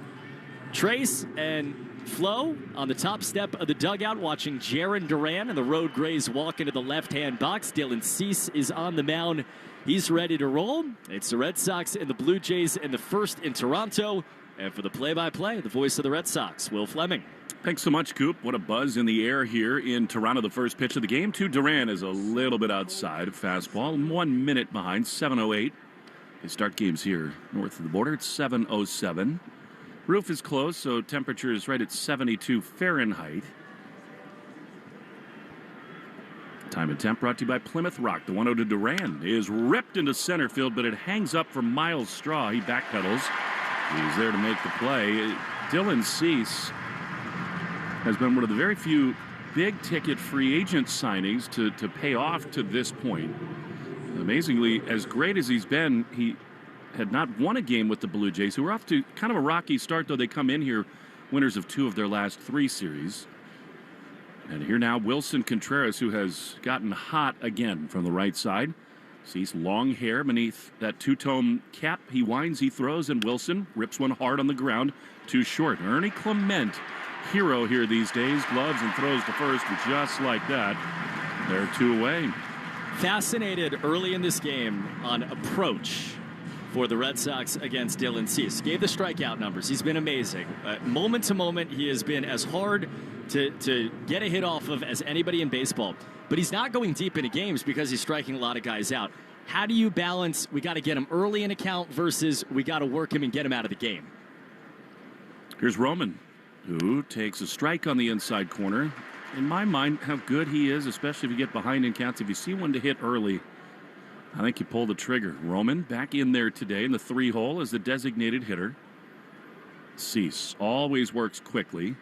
Trace and Flo on the top step of the dugout watching Jarren Duran and the Road Grays walk into the left-hand box. Dylan Cease is on the mound. He's ready to roll. It's the Red Sox and the Blue Jays in the first in Toronto. And for the play-by-play, the voice of the Red Sox, Will Fleming. Thanks so much, Coop. What a buzz in the air here in Toronto. The first pitch of the game to Duran is a little bit outside of fastball. 1 minute behind, 7:08. They start games here north of the border. It's 7:07. Roof is closed, so temperature is right at 72 Fahrenheit. Time and temp brought to you by Plymouth Rock. The 1-0 to Duran is ripped into center field, but it hangs up for Miles Straw. He backpedals. He's there to make the play. Dylan Cease has been one of the very few big-ticket free agent signings to pay off to this point. Amazingly, as great as he's been, he had not won a game with the Blue Jays, who were off to kind of a rocky start, though they come in here winners of 2 of their last 3 series. And here now, Wilson Contreras, who has gotten hot again from the right side. Sees long hair beneath that two-tone cap. He winds, he throws, and Wilson rips one hard on the ground. Too short. Ernie Clement, hero here these days, gloves and throws to first, just like that. They're 2 away. Fascinated early in this game on approach for the Red Sox against Dylan Cease. Gave the strikeout numbers. He's been amazing. Moment to moment, he has been as hard to get a hit off of as anybody in baseball. But he's not going deep into games because he's striking a lot of guys out. How do you balance, we got to get him early in a count versus we got to work him and get him out of the game? Here's Roman, who takes a strike on the inside corner. In my mind, how good he is, especially if you get behind in counts. If you see one to hit early, I think you pull the trigger. Roman back in there today in the 3-hole as the designated hitter. Cease always works quickly.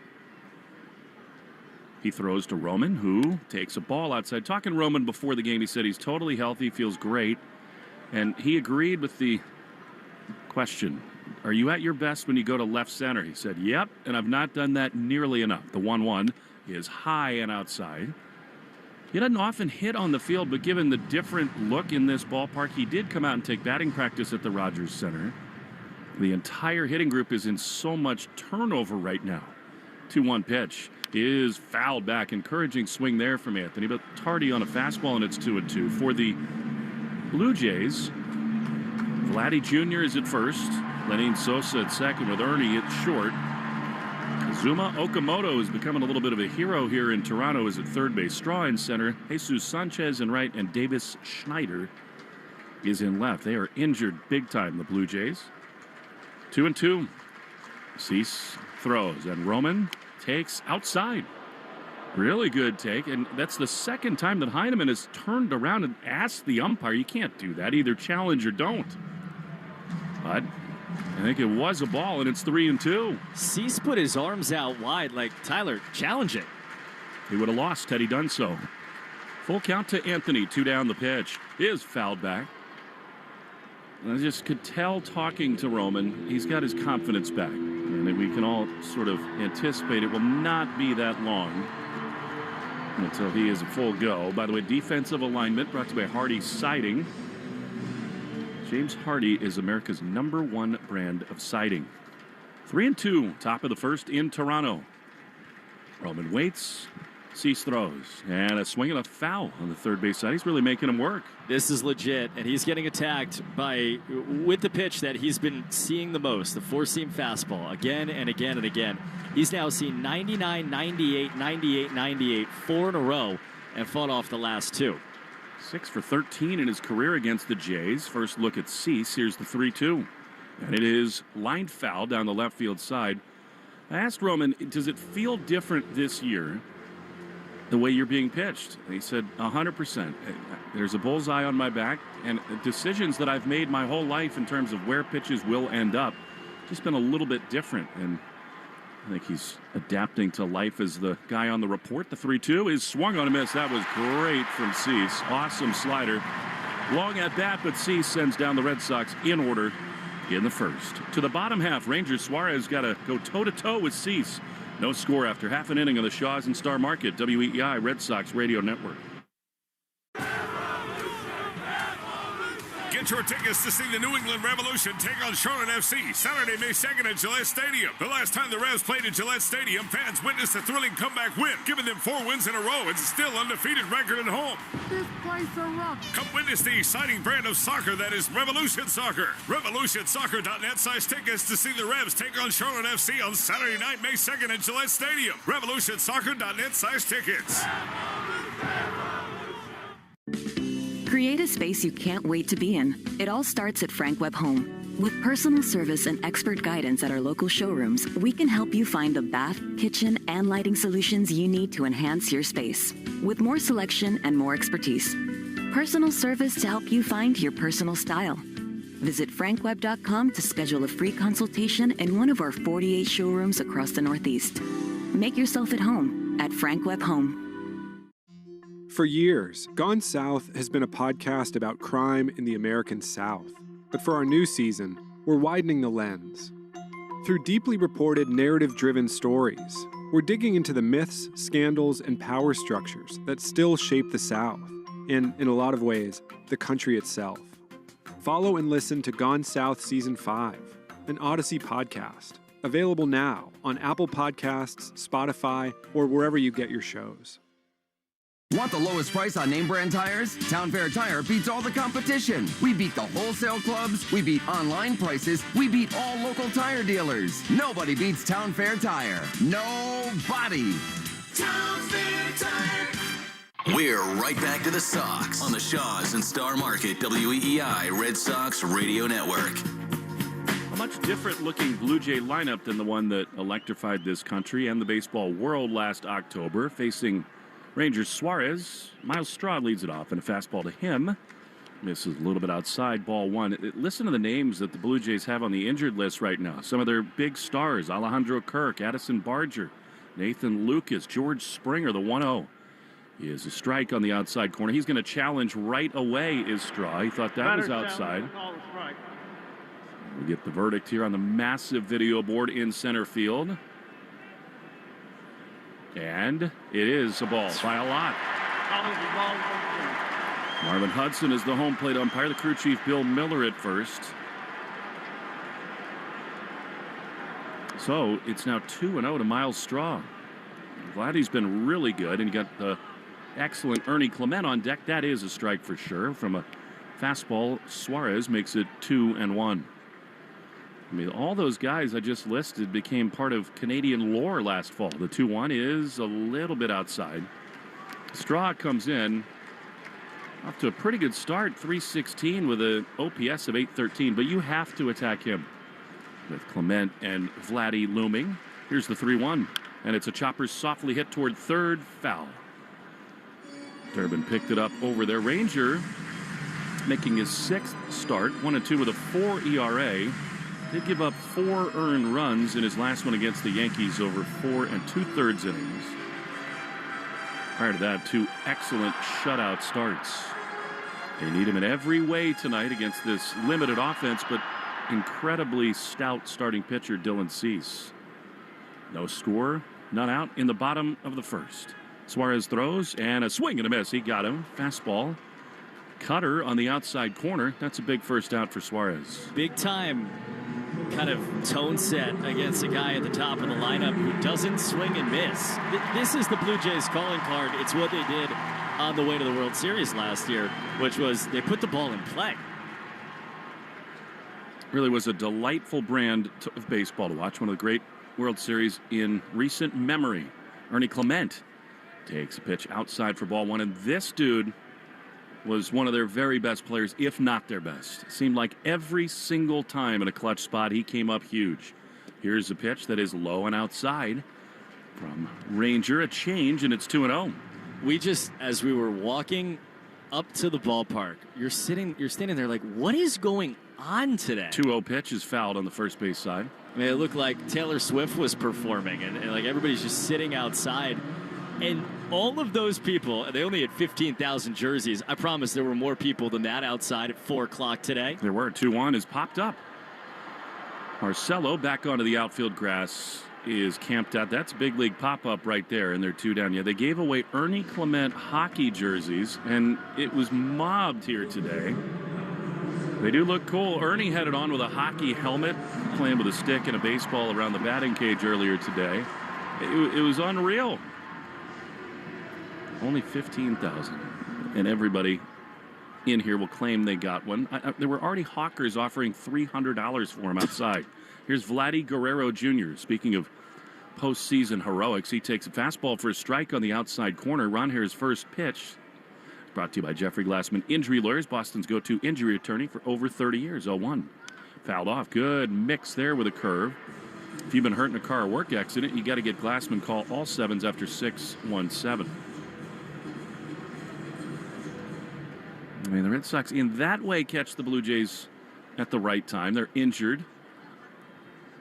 He throws to Roman, who takes a ball outside. Talking to Roman before the game, he said he's totally healthy, feels great. And he agreed with the question, are you at your best when you go to left center? He said, yep, and I've not done that nearly enough. The 1-1 is high and outside. He doesn't often hit on the field, but given the different look in this ballpark, he did come out and take batting practice at the Rogers Center. The entire hitting group is in so much turnover right now. 2-1 pitch is fouled back. Encouraging swing there from Anthony, but tardy on a fastball, and it's 2-2. For the Blue Jays, Vladdy Jr. is at first. Lenin Sosa at second with Ernie at short. As Zuma Okamoto is becoming a little bit of a hero here in Toronto. Is at third base. Straw in center. Jesus Sanchez in right, and Davis Schneider is in left. They are injured big time, the Blue Jays. 2-2. Cease throws, and Roman takes outside. Really good take, and that's the second time that Heineman has turned around and asked the umpire, you can't do that, either challenge or don't. But I think it was a ball, and it's 3-2. Cease put his arms out wide like, Tyler, challenge it. He would have lost had he done so. Full count to Anthony, 2 down the pitch. Is fouled back. And I just could tell talking to Roman, he's got his confidence back. And we can all sort of anticipate it will not be that long until he is a full go. By the way, defensive alignment brought to you by Hardy Siding. James Hardy is America's #1 brand of siding. 3-2, top of the first in Toronto. Roman waits. Cease throws, and a swing and a foul on the third base side. He's really making him work. This is legit, and he's getting attacked with the pitch that he's been seeing the most, the four-seam fastball, again and again and again. He's now seen 99, 98, 98, 98, 4 in a row, and fought off the last 2. 6 for 13 in his career against the Jays. First look at Cease. Here's the 3-2, and it is line foul down the left field side. I asked Roman, does it feel different this year, the way you're being pitched? And he said, 100%. There's a bullseye on my back, and decisions that I've made my whole life in terms of where pitches will end up, just been a little bit different. And I think he's adapting to life as the guy on the report. The 3-2 is swung on a miss. That was great from Cease. Awesome slider. Long at bat, but Cease sends down the Red Sox in order in the first. To the bottom half, Rangers Suarez got to go toe-to-toe with Cease. No score after half an inning on the Shaws and Star Market, WEEI Red Sox Radio Network. Get your tickets to see the New England Revolution take on Charlotte FC Saturday, May 2nd at Gillette Stadium. The last time the Revs played at Gillette Stadium, fans witnessed a thrilling comeback win, giving them 4 wins in a row and still undefeated record at home. This place is rough. Come witness the exciting brand of soccer that is Revolution Soccer. RevolutionSoccer.net size tickets to see the Revs take on Charlotte FC on Saturday night, May 2nd at Gillette Stadium. RevolutionSoccer.net size tickets. Create a space you can't wait to be in. It all starts at Frank Webb Home. With personal service and expert guidance at our local showrooms, we can help you find the bath, kitchen, and lighting solutions you need to enhance your space. With more selection and more expertise. Personal service to help you find your personal style. Visit frankwebb.com to schedule a free consultation in one of our 48 showrooms across the Northeast. Make yourself at home at Frank Webb Home. For years, Gone South has been a podcast about crime in the American South. But for our new season, we're widening the lens. Through deeply reported, narrative-driven stories, we're digging into the myths, scandals, and power structures that still shape the South, and, in a lot of ways, the country itself. Follow and listen to Gone South Season 5, an Odyssey podcast, available now on Apple Podcasts, Spotify, or wherever you get your shows. Want the lowest price on name brand tires? Town Fair Tire beats all the competition. We beat the wholesale clubs. We beat online prices. We beat all local tire dealers. Nobody beats Town Fair Tire. Nobody. Town Fair Tire. We're right back to the Sox on the Shaws and Star Market WEEI Red Sox Radio Network. A much different looking Blue Jay lineup than the one that electrified this country and the baseball world last October, facing Rangers Suarez. Miles Straw leads it off, and a fastball to him. Misses a little bit outside, ball 1. Listen to the names that the Blue Jays have on the injured list right now. Some of their big stars: Alejandro Kirk, Addison Barger, Nathan Lucas, George Springer, the 1-0. He is a strike on the outside corner. He's going to challenge right away, is Straw. He thought that was outside. We get the verdict here on the massive video board in center field. And it is a ball by a lot. Marvin Hudson is the home plate umpire. The crew chief, Bill Miller, at first. So it's now 2-0 to Miles Straw. I'm glad he's been really good, and you got the excellent Ernie Clement on deck. That is a strike for sure. From a fastball, Suarez makes it 2-1. I mean, all those guys I just listed became part of Canadian lore last fall. The 2-1 is a little bit outside. Straw comes in off to a pretty good start, 316 with an OPS of 813, but you have to attack him with Clement and Vladdy looming. Here's the 3-1, and it's a chopper softly hit toward third, foul. Durbin picked it up over there. Ranger making his 6th start, 1-2 with a 4 ERA. Did give up 4 earned runs in his last one against the Yankees over 4 2/3 innings. Prior to that, 2 excellent shutout starts. They need him in every way tonight against this limited offense, but incredibly stout starting pitcher Dylan Cease. No score, none out in the bottom of the first. Suarez throws and a swing and a miss. He got him. Fastball. Cutter on the outside corner. That's a big first out for Suarez. Big time kind of tone set against a guy at the top of the lineup who doesn't swing and miss. This is the Blue Jays calling card. It's what they did on the way to the World Series last year, which was they put the ball in play. Really was a delightful brand of baseball to watch. One of the great World Series in recent memory. Ernie Clement takes a pitch outside for ball 1, and this dude was one of their very best players, if not their best. It seemed like every single time in a clutch spot, he came up huge. Here's a pitch that is low and outside from Ranger, a change, and it's 2-0. We just, as we were walking up to the ballpark, you're standing there like, what is going on today? 2-0 pitch is fouled on the first base side. I mean, it looked like Taylor Swift was performing, and like everybody's just sitting outside. And all of those people, they only had 15,000 jerseys. I promise there were more people than that outside at 4 o'clock today. There were. 2-1 is popped up. Marcelo back onto the outfield grass is camped out. That's big league pop-up right there, and they're 2 down. Yeah, they gave away Ernie Clement hockey jerseys, and it was mobbed here today. They do look cool. Ernie had it on with a hockey helmet, playing with a stick and a baseball around the batting cage earlier today. It was unreal. Only 15,000, and everybody in here will claim they got one. There were already hawkers offering $300 for him outside. Here's Vladdy Guerrero Jr. Speaking of postseason heroics, he takes a fastball for a strike on the outside corner. Ron Hare's first pitch. Brought to you by Jeffrey Glassman Injury Lawyers, Boston's go-to injury attorney for over 30 years. 0-1. Fouled off. Good mix there with a curve. If you've been hurt in a car or work accident, you got to get Glassman. Call all 7s after 617. I mean, the Red Sox in that way catch the Blue Jays at the right time. They're injured.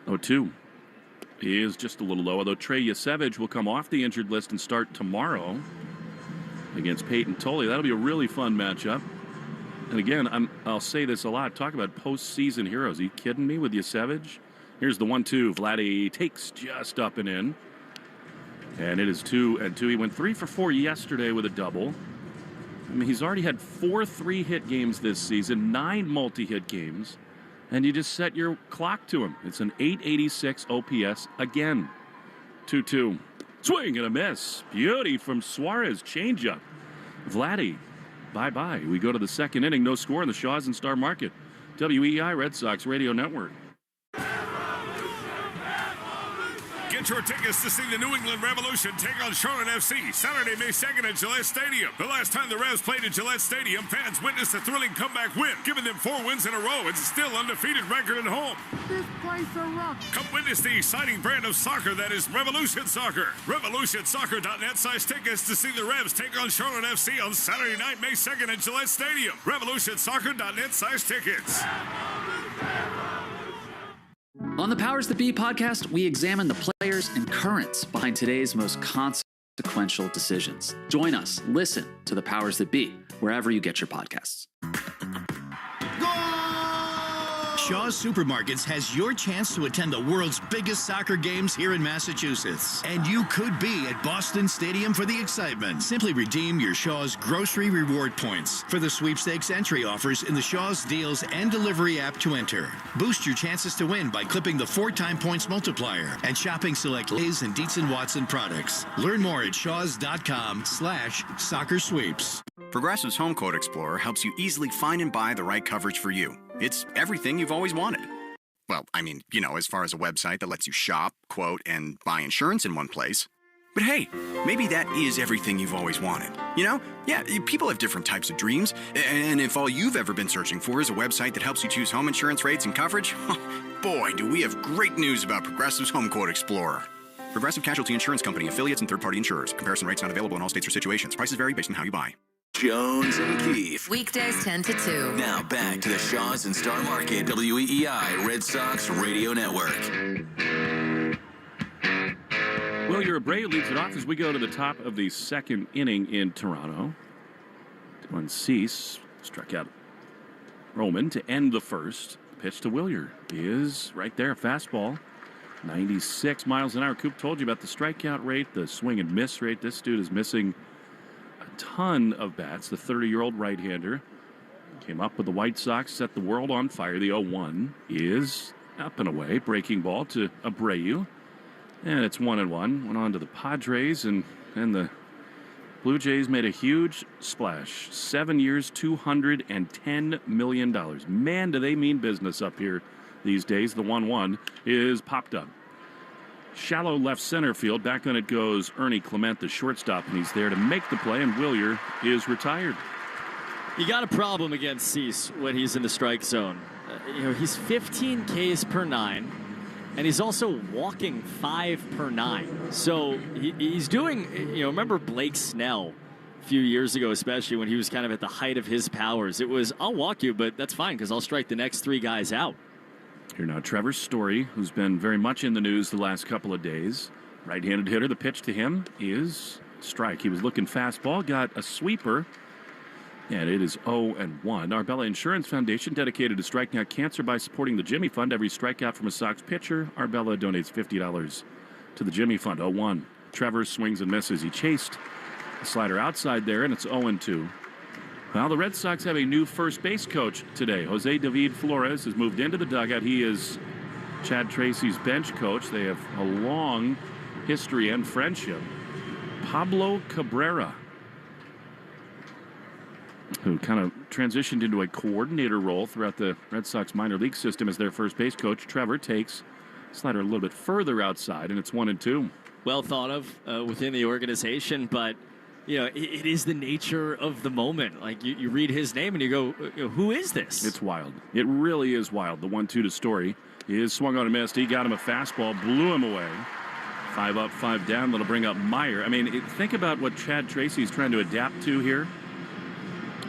0-2 is just a little low, although Trey Yasevich will come off the injured list and start tomorrow against Peyton Tolley. That'll be a really fun matchup. And again, I'll say this a lot. Talk about postseason heroes. Are you kidding me with Yasevich? Here's the 1-2. Vladdy takes just up and in. And it is 2-2. He went 3 for 4 yesterday with a double. I mean, he's already had 4 3-hit games this season, 9 multi-hit games, and you just set your clock to him. It's an 886 OPS again. 2-2. Swing and a miss. Beauty from Suarez. Changeup. Vladdy. Bye-bye. We go to the second inning. No score in the Shaws and Star Market. WEI Red Sox Radio Network. Get your tickets to see the New England Revolution take on Charlotte FC Saturday, May 2nd at Gillette Stadium. The last time the Revs played at Gillette Stadium, fans witnessed a thrilling comeback win, giving them 4 wins in a row and still undefeated record at home. This place a rock. Come witness the exciting brand of soccer that is Revolution Soccer. RevolutionSoccer.net size tickets to see the Revs take on Charlotte FC on Saturday night, May 2nd at Gillette Stadium. RevolutionSoccer.net size tickets. On the Powers That Be podcast, we examine the players and currents behind today's most consequential decisions. Join us, listen to the Powers That Be, wherever you get your podcasts. Shaw's Supermarkets has your chance to attend the world's biggest soccer games here in Massachusetts. And you could be at Boston Stadium for the excitement. Simply redeem your Shaw's grocery reward points for the sweepstakes entry offers in the Shaw's Deals and Delivery app to enter. Boost your chances to win by clipping the 4-time points multiplier and shopping select Lay's and Dietz & Watson products. Learn more at shaws.com/soccer sweeps. Progressive's Home Quote Explorer helps you easily find and buy the right coverage for you. It's everything you've always wanted. Well, I mean, as far as a website that lets you shop, quote, and buy insurance in one place. But hey, maybe that is everything you've always wanted. Yeah, people have different types of dreams. And if all you've ever been searching for is a website that helps you choose home insurance rates and coverage, boy, do we have great news about Progressive's Home Quote Explorer. Progressive Casualty Insurance Company, affiliates, and third-party insurers. Comparison rates not available in all states or situations. Prices vary based on how you buy. Jones and Keefe. Weekdays 10 to 2. Now back to the Shaws and Star Market WEEI Red Sox Radio Network. Wilyer Abreu leads it off as we go to the top of the second inning in Toronto. When Cease struck out Roman to end the first. Pitch to Wilyer is right there, fastball. 96 miles an hour. Coop told you about the strikeout rate, the swing and miss rate. This dude is missing a ton of bats. The 30-year-old right-hander came up with the White Sox, set the world on fire. The 0-1 is up and away. Breaking ball to Abreu. And it's 1-1. Went on to the Padres, and the Blue Jays made a huge splash. 7 years, $210 million. Man, do they mean business up here these days. The 1-1 is popped up. Shallow left center field. Back on it goes Ernie Clement, the shortstop, and he's there to make the play, and Wilyer is retired. You got a problem against Cease when he's in the strike zone. He's 15 Ks per 9. And he's also walking 5 per 9. So he's doing, remember Blake Snell a few years ago, especially when he was kind of at the height of his powers. It was, I'll walk you, but that's fine because I'll strike the next 3 guys out. Here now, Trevor Story, who's been very much in the news the last couple of days. Right-handed hitter. The pitch to him is strike. He was looking fastball, got a sweeper. And it is 0-1. Arbella Insurance Foundation, dedicated to striking out cancer by supporting the Jimmy Fund. Every strikeout from a Sox pitcher, Arbella donates $50 to the Jimmy Fund. 0-1. Trevor swings and misses. He chased the slider outside there, and it's 0-2. Well, the Red Sox have a new first base coach today. Jose David Flores has moved into the dugout. He is Chad Tracy's bench coach. They have a long history and friendship. Pablo Cabrera, who kind of transitioned into a coordinator role throughout the Red Sox minor league system as their first base coach. Trevor takes slider a little bit further outside, and it's 1-2. Well thought of within the organization, but it is the nature of the moment. Like you read his name and you go, who is this? It's wild. It really is wild. The 1-2 to Story. He is swung on and missed. He got him a fastball, blew him away. 5 up, 5 down. That'll bring up Meyer. I mean, think about what Chad Tracy is trying to adapt to here.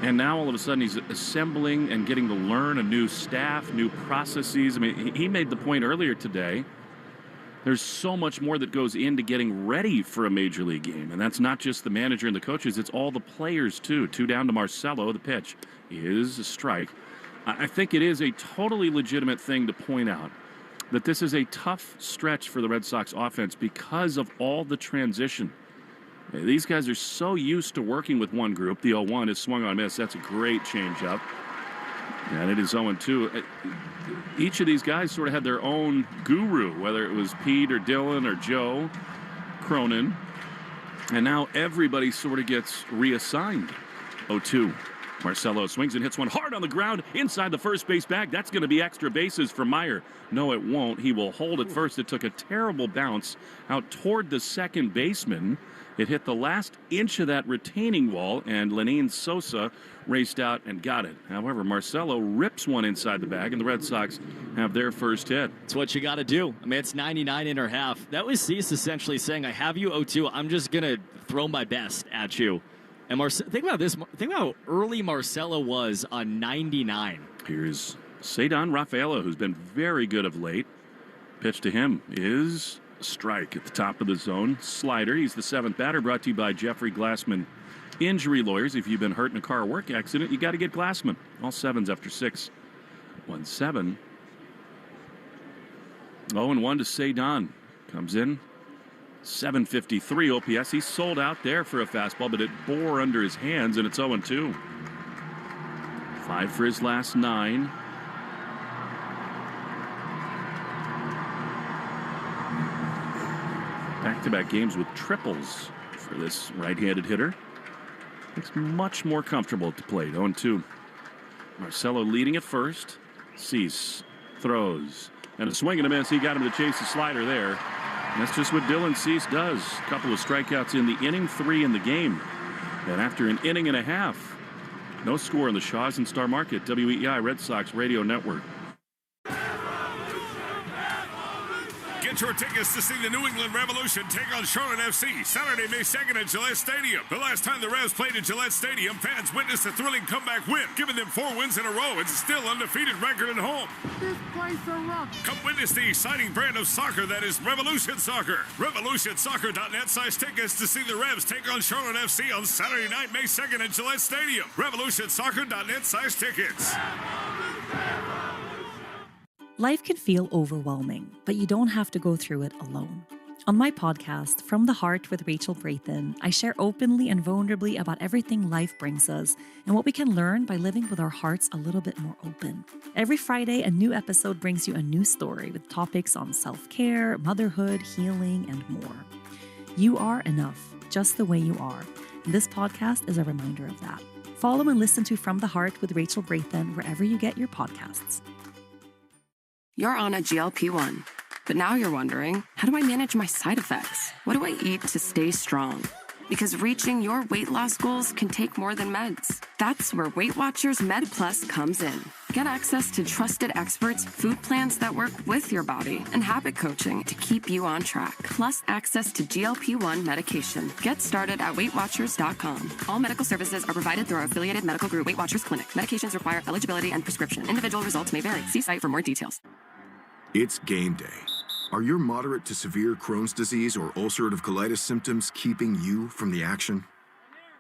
And now all of a sudden he's assembling and getting to learn a new staff, new processes. I mean, he made the point earlier today. There's so much more that goes into getting ready for a major league game. And that's not just the manager and the coaches. It's all the players, too. 2 down to Marcelo. The pitch is a strike. I think it is a totally legitimate thing to point out that this is a tough stretch for the Red Sox offense because of all the transition. These guys are so used to working with one group. The 0-1 is swung on miss. That's a great changeup. And it is 0-2. Each of these guys sort of had their own guru, whether it was Pete or Dylan or Joe Cronin. And now everybody sort of gets reassigned. 0-2. Marcelo swings and hits one hard on the ground inside the first base bag. That's going to be extra bases for Meyer. No, it won't. He will hold it first. It took a terrible bounce out toward the second baseman. It hit the last inch of that retaining wall, and Lenin Sosa raced out and got it. However, Marcelo rips one inside the bag, and the Red Sox have their first hit. It's what you got to do. I mean, it's 99 and a half. That was Cease essentially saying, I have you 0-2. I'm just going to throw my best at you. And think about this. Think about how early Marcelo was on 99. Here's Cedon Rafaela, who's been very good of late. Pitch to him is a strike at the top of the zone. Slider. He's the 7th batter, brought to you by Jeffrey Glassman Injury Lawyers. If you've been hurt in a car or work accident, you got to get Glassman. All 7s after 6. 1-7. 0-1 to Cedon. Comes in. 753 OPS. He's sold out there for a fastball, but it bore under his hands, and it's 0-2. 5 for his last 9. Back-to-back games with triples for this right-handed hitter. Looks much more comfortable at the plate. 0-2. Marcelo leading at first. Cease throws And a swing and a miss. He got him to chase the slider there. And that's just what Dylan Cease does. A couple of strikeouts in the inning, 3 in the game. And after an inning and a half, no score in the Shaws and Star Market, WEEI Red Sox Radio Network. Get your tickets to see the New England Revolution take on Charlotte FC Saturday, May 2nd at Gillette Stadium. The last time the Revs played at Gillette Stadium, fans witnessed a thrilling comeback win, giving them 4 wins in a row and still undefeated record at home. This place a rock. Come witness the exciting brand of soccer that is Revolution Soccer. RevolutionSoccer.net size tickets to see the Revs take on Charlotte FC on Saturday night, May 2nd at Gillette Stadium. RevolutionSoccer.net size tickets. Life can feel overwhelming, but you don't have to go through it alone. On my podcast, From the Heart with Rachel Braithen, I share openly and vulnerably about everything life brings us and what we can learn by living with our hearts a little bit more open. Every Friday, a new episode brings you a new story with topics on self-care, motherhood, healing, and more. You are enough, just the way you are. And this podcast is a reminder of that. Follow and listen to From the Heart with Rachel Braithen wherever you get your podcasts. You're on a GLP-1, but now you're wondering, how do I manage my side effects? What do I eat to stay strong? Because reaching your weight loss goals can take more than meds. That's where Weight Watchers Med Plus comes in. Get access to trusted experts, food plans that work with your body, and habit coaching to keep you on track. Plus access to GLP-1 medication. Get started at WeightWatchers.com. All medical services are provided through our affiliated medical group, Weight Watchers Clinic. Medications require eligibility and prescription. Individual results may vary. See site for more details. It's game day. Are your moderate to severe Crohn's disease or ulcerative colitis symptoms keeping you from the action?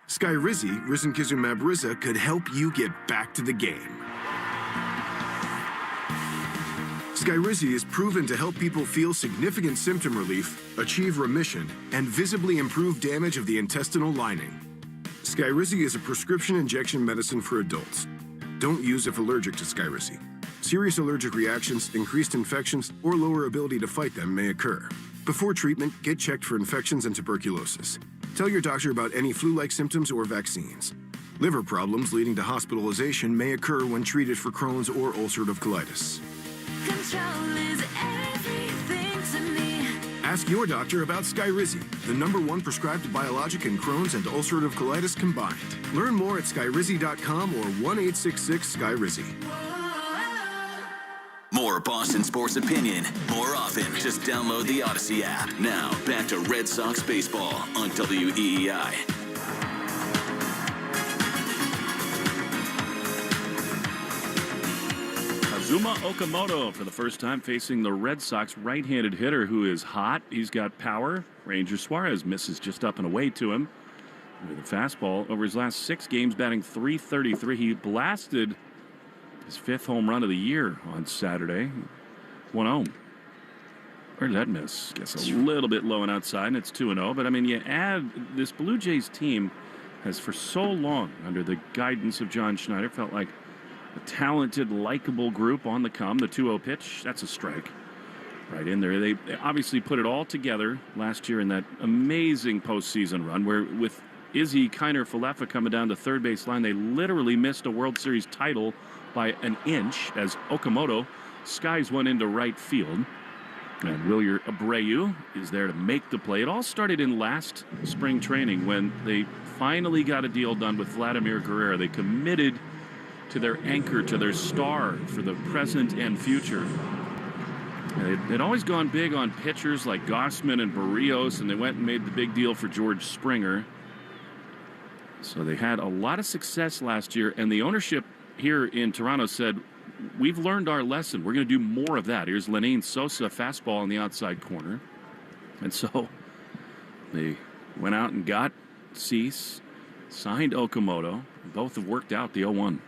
Skyrizi, risankizumab Riza, could help you get back to the game. Skyrizi is proven to help people feel significant symptom relief, achieve remission, and visibly improve damage of the intestinal lining. Skyrizi is a prescription injection medicine for adults. Don't use if allergic to Skyrizi. Serious allergic reactions, increased infections, or lower ability to fight them may occur. Before treatment, get checked for infections and tuberculosis. Tell your doctor about any flu-like symptoms or vaccines. Liver problems leading to hospitalization may occur when treated for Crohn's or ulcerative colitis. Control is everything to me. Ask your doctor about Skyrizi, the #1 prescribed biologic in Crohn's and ulcerative colitis combined. Learn more at skyrizi.com or 1-866-SKYRIZI. More Boston sports opinion, more often. Just download the Odyssey app. Now, back to Red Sox baseball on WEEI. Kazuma Okamoto for the first time facing the Red Sox right-handed hitter who is hot. He's got power. Ranger Suarez misses just up and away to him with a fastball. Over his last 6 games, batting .333. He blasted his 5th home run of the year on Saturday. 1-0. Where did that miss? Guess a little bit low and outside, and it's 2-0. But, I mean, you add this Blue Jays team has for so long, under the guidance of John Schneider, felt like a talented, likable group on the come. The 2-0 pitch, that's a strike right in there. They obviously put it all together last year in that amazing postseason run where with Izzy Kiner-Falefa coming down the third base line, they literally missed a World Series title by an inch as Okamoto skies one into right field. And Wilyer Abreu is there to make the play. It all started in last spring training when they finally got a deal done with Vladimir Guerrero. They committed to their anchor, to their star for the present and future. They'd always gone big on pitchers like Gossman and Barrios, and they went and made the big deal for George Springer. So they had a lot of success last year, and the ownership here in Toronto said, we've learned our lesson. We're going to do more of that. Here's Lenin Sosa, fastball on the outside corner. And so they went out and got Cease, signed Okamoto. Both have worked out the 0-1.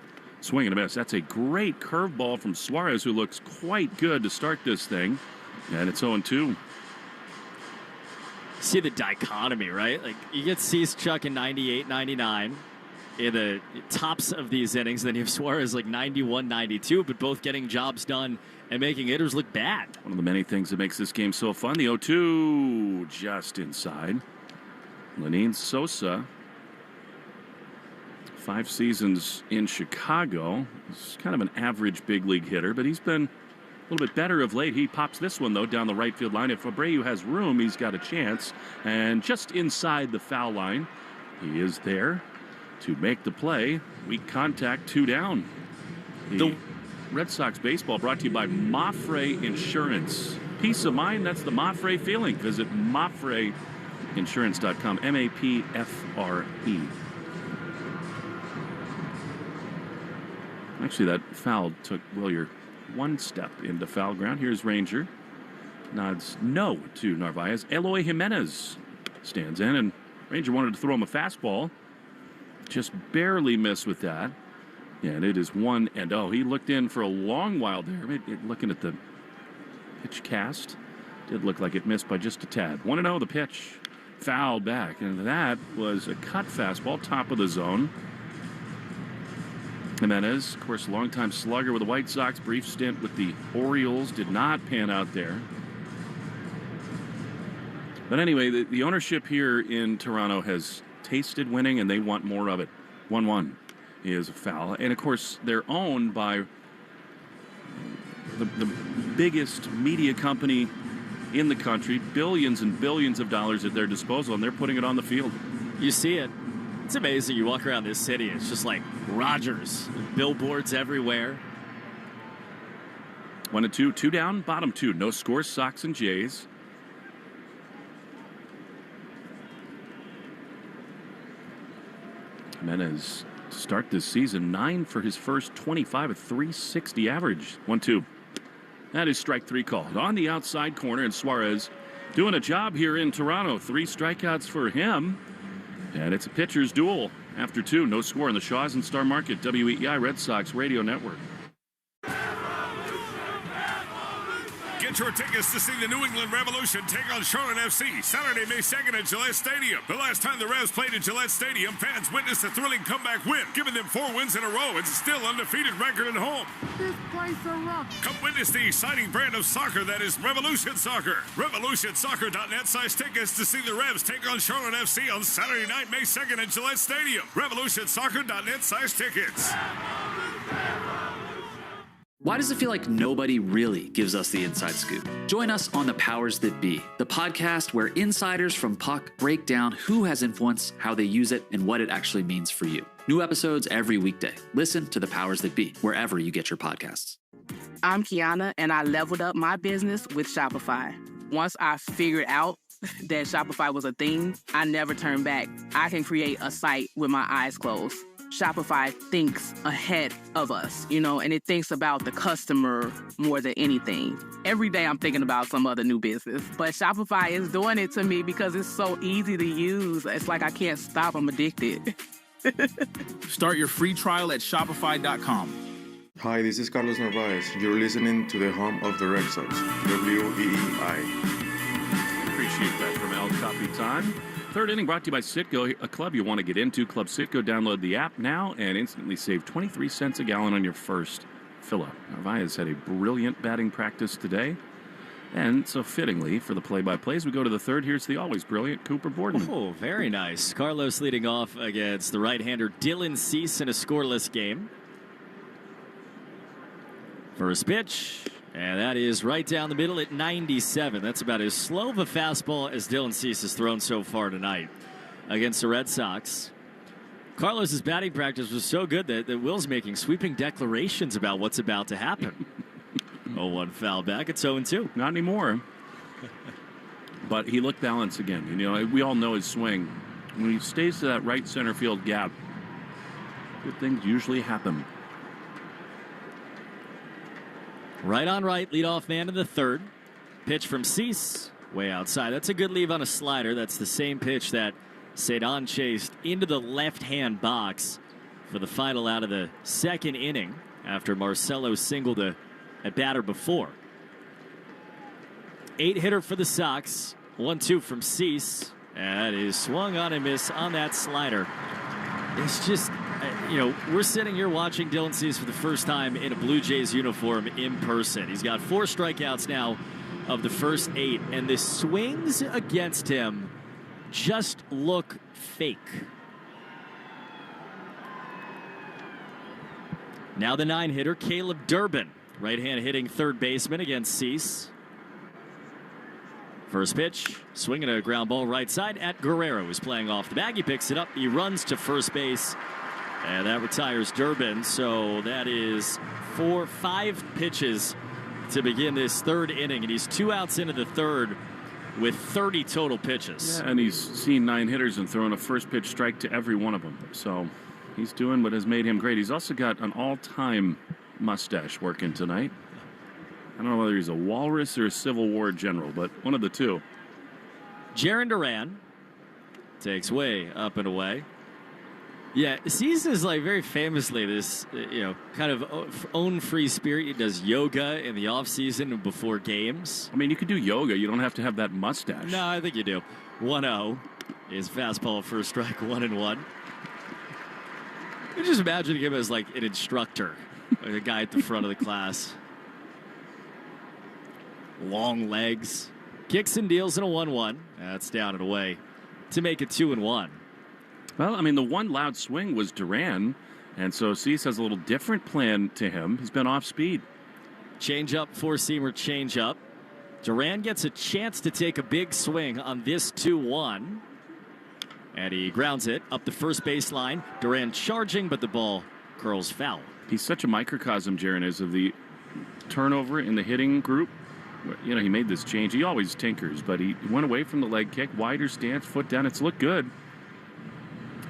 Swing and a miss. That's a great curveball from Suarez, who looks quite good to start this thing. And it's 0-2. See the dichotomy, right? Like, you get Cease Chuck in 98, 99 in the tops of these innings. Then you have Suarez like 91, 92, but both getting jobs done and making hitters look bad. One of the many things that makes this game so fun. The 0-2 just inside. Lenin Sosa, 5 seasons in Chicago. He's kind of an average big league hitter, but he's been little bit better of late. He pops this one, though, down the right field line. If Abreu has room, he's got a chance. And just inside the foul line, he is there to make the play. Weak contact, 2 down. The Red Sox baseball brought to you by Mafre Insurance. Peace of mind, that's the Mafre feeling. Visit mafreinsurance.com, MAPFRE. Actually, that foul took Willier one step into foul ground. Here's Ranger. Nods no to Narvaez. Eloy Jimenez stands in, and Ranger wanted to throw him a fastball. Just barely missed with that. And it is 1-0. He looked in for a long while there. Looking at the pitch cast, did look like it missed by just a tad. 1-0, the pitch. Fouled back. And that was a cut fastball, top of the zone. Jimenez, of course, longtime slugger with the White Sox. Brief stint with the Orioles. Did not pan out there. But anyway, the ownership here in Toronto has tasted winning, and they want more of it. 1-1 is a foul. And, of course, they're owned by the biggest media company in the country. Billions and billions of dollars at their disposal, and they're putting it on the field. You see it. It's amazing. You walk around this city, it's just like Rogers. Billboards everywhere. 1-2, 2 down, bottom 2. No score, Sox and Jays. Jimenez to start this season, 9 for his first 25, a 360 average. 1-2. That is strike 3 called. On the outside corner, and Suarez doing a job here in Toronto. 3 strikeouts for him. And it's a pitcher's duel after 2. No score in the Shaws and Star Market, WEEI Red Sox Radio Network. Get your tickets to see the New England Revolution take on Charlotte FC Saturday, May 2nd at Gillette Stadium. The last time the Revs played at Gillette Stadium, fans witnessed a thrilling comeback win, giving them 4 wins in a row and still undefeated record at home. This place is rough. Come witness the exciting brand of soccer that is Revolution Soccer. RevolutionSoccer.net size tickets to see the Revs take on Charlotte FC on Saturday night, May 2nd at Gillette Stadium. RevolutionSoccer.net size tickets. Why does it feel like nobody really gives us the inside scoop? Join us on The Powers That Be, the podcast where insiders from Puck break down who has influence, how they use it, and what it actually means for you. New episodes every weekday. Listen to The Powers That Be wherever you get your podcasts. I'm Kiana, and I leveled up my business with Shopify. Once I figured out that Shopify was a thing, I never turned back. I can create a site with my eyes closed. Shopify thinks ahead of us, and it thinks about the customer more than anything. Every day I'm thinking about some other new business, but Shopify is doing it to me because it's so easy to use. It's like I can't stop. I'm addicted. Start your free trial at Shopify.com. Hi, this is Carlos Narvaez. You're listening to the home of the Red Sox, WEEI. Appreciate that from El Capitan. Third inning brought to you by Citgo, a club you want to get into. Club Citgo. Download the app now and instantly save 23 cents a gallon on your first fill-up. Narvaez had a brilliant batting practice today. And so fittingly, for the play-by-plays, we go to the third. Here's the always brilliant Cooper Boardman. Oh, very nice. Carlos leading off against the right-hander Dylan Cease in a scoreless game. First pitch. And that is right down the middle at 97. That's about as slow of a fastball as Dylan Cease has thrown so far tonight against the Red Sox. Carlos's batting practice was so good that Will's making sweeping declarations about what's about to happen. 0-1 foul back. It's 0-2. Not anymore. But he looked balanced again. We all know his swing. When he stays to that right center field gap, good things usually happen. Right on right, leadoff man in the third. Pitch from Cease, way outside. That's a good leave on a slider. That's the same pitch that Cedon chased into the left-hand box for the final out of the second inning after Marcelo singled a batter before. 8-hitter for the Sox. 1-2 from Cease. And that is swung on and miss on that slider. It's just... we're sitting here watching Dylan Cease for the first time in a Blue Jays uniform in person. He's got 4 strikeouts now of the first 8, and the swings against him just look fake. Now the 9-hitter, Caleb Durbin. right-hand hitting third baseman against Cease. First pitch, swinging a ground ball right side at Guerrero, who's playing off the bag. He picks it up, he runs to first base, and that retires Durbin. So that is 5 pitches to begin this third inning, and he's 2 outs into the third with 30 total pitches. Yeah, and he's seen 9 hitters and thrown a first pitch strike to every one of them. So he's doing what has made him great. He's also got an all-time mustache working tonight. I don't know whether he's a walrus or a Civil War general, but one of the two. Jarren Duran takes way up and away. Yeah, Cease is like very famously this, kind of own free spirit. He does yoga in the off season and before games. I mean, you could do yoga. You don't have to have that mustache. No, I think you do. 1-0 is fastball for a strike, 1-1. You just imagine him as like an instructor, like a guy at the front of the class. Long legs. Kicks and deals in a 1-1. That's down and away to make it 2-1. Well, I mean, the one loud swing was Duran, and so Cease has a little different plan to him. He's been off speed. Change-up, four-seamer, change-up. Duran gets a chance to take a big swing on this 2-1. And he grounds it up the first baseline. Duran charging, but the ball curls foul. He's such a microcosm, Jarren is, of the turnover in the hitting group. You know, he made this change. He always tinkers, but he went away from the leg kick, wider stance, foot down. It's looked good.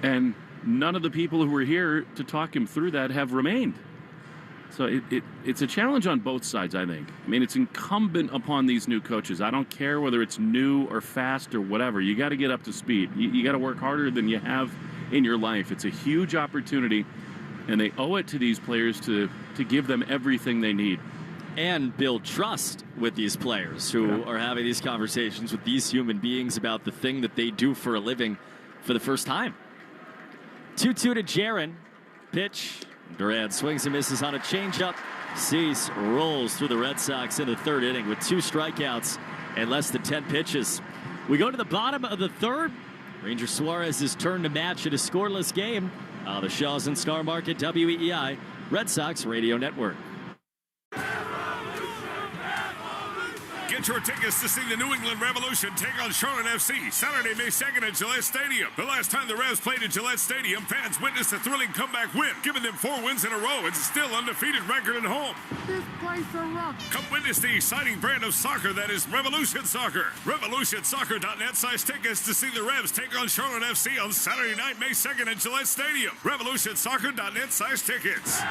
And none of the people who were here to talk him through that have remained. So it's a challenge on both sides, I think. I mean, it's incumbent upon these new coaches. I don't care whether it's new or fast or whatever. You got to get up to speed. You got to work harder than you have in your life. It's a huge opportunity, and they owe it to these players to give them everything they need. And build trust with these players who are having these conversations with these human beings about the thing that they do for a living for the first time. 2-2 to Jarren. Pitch. Duran swings and misses on a changeup. Cease rolls through the Red Sox in the third inning with 2 strikeouts and less than 10 pitches. We go to the bottom of the third. Ranger Suarez's turn to match in a scoreless game. The Shaws and Star Market, WEEI, Red Sox Radio Network. Get your tickets to see the New England Revolution take on Charlotte FC Saturday, May 2nd at Gillette Stadium. The last time the Revs played at Gillette Stadium, fans witnessed a thrilling comeback win, giving them 4 wins in a row and still undefeated record at home. This place is rough. Come witness the exciting brand of soccer that is Revolution Soccer. RevolutionSoccer.net size tickets to see the Revs take on Charlotte FC on Saturday night, May 2nd at Gillette Stadium. RevolutionSoccer.net size tickets.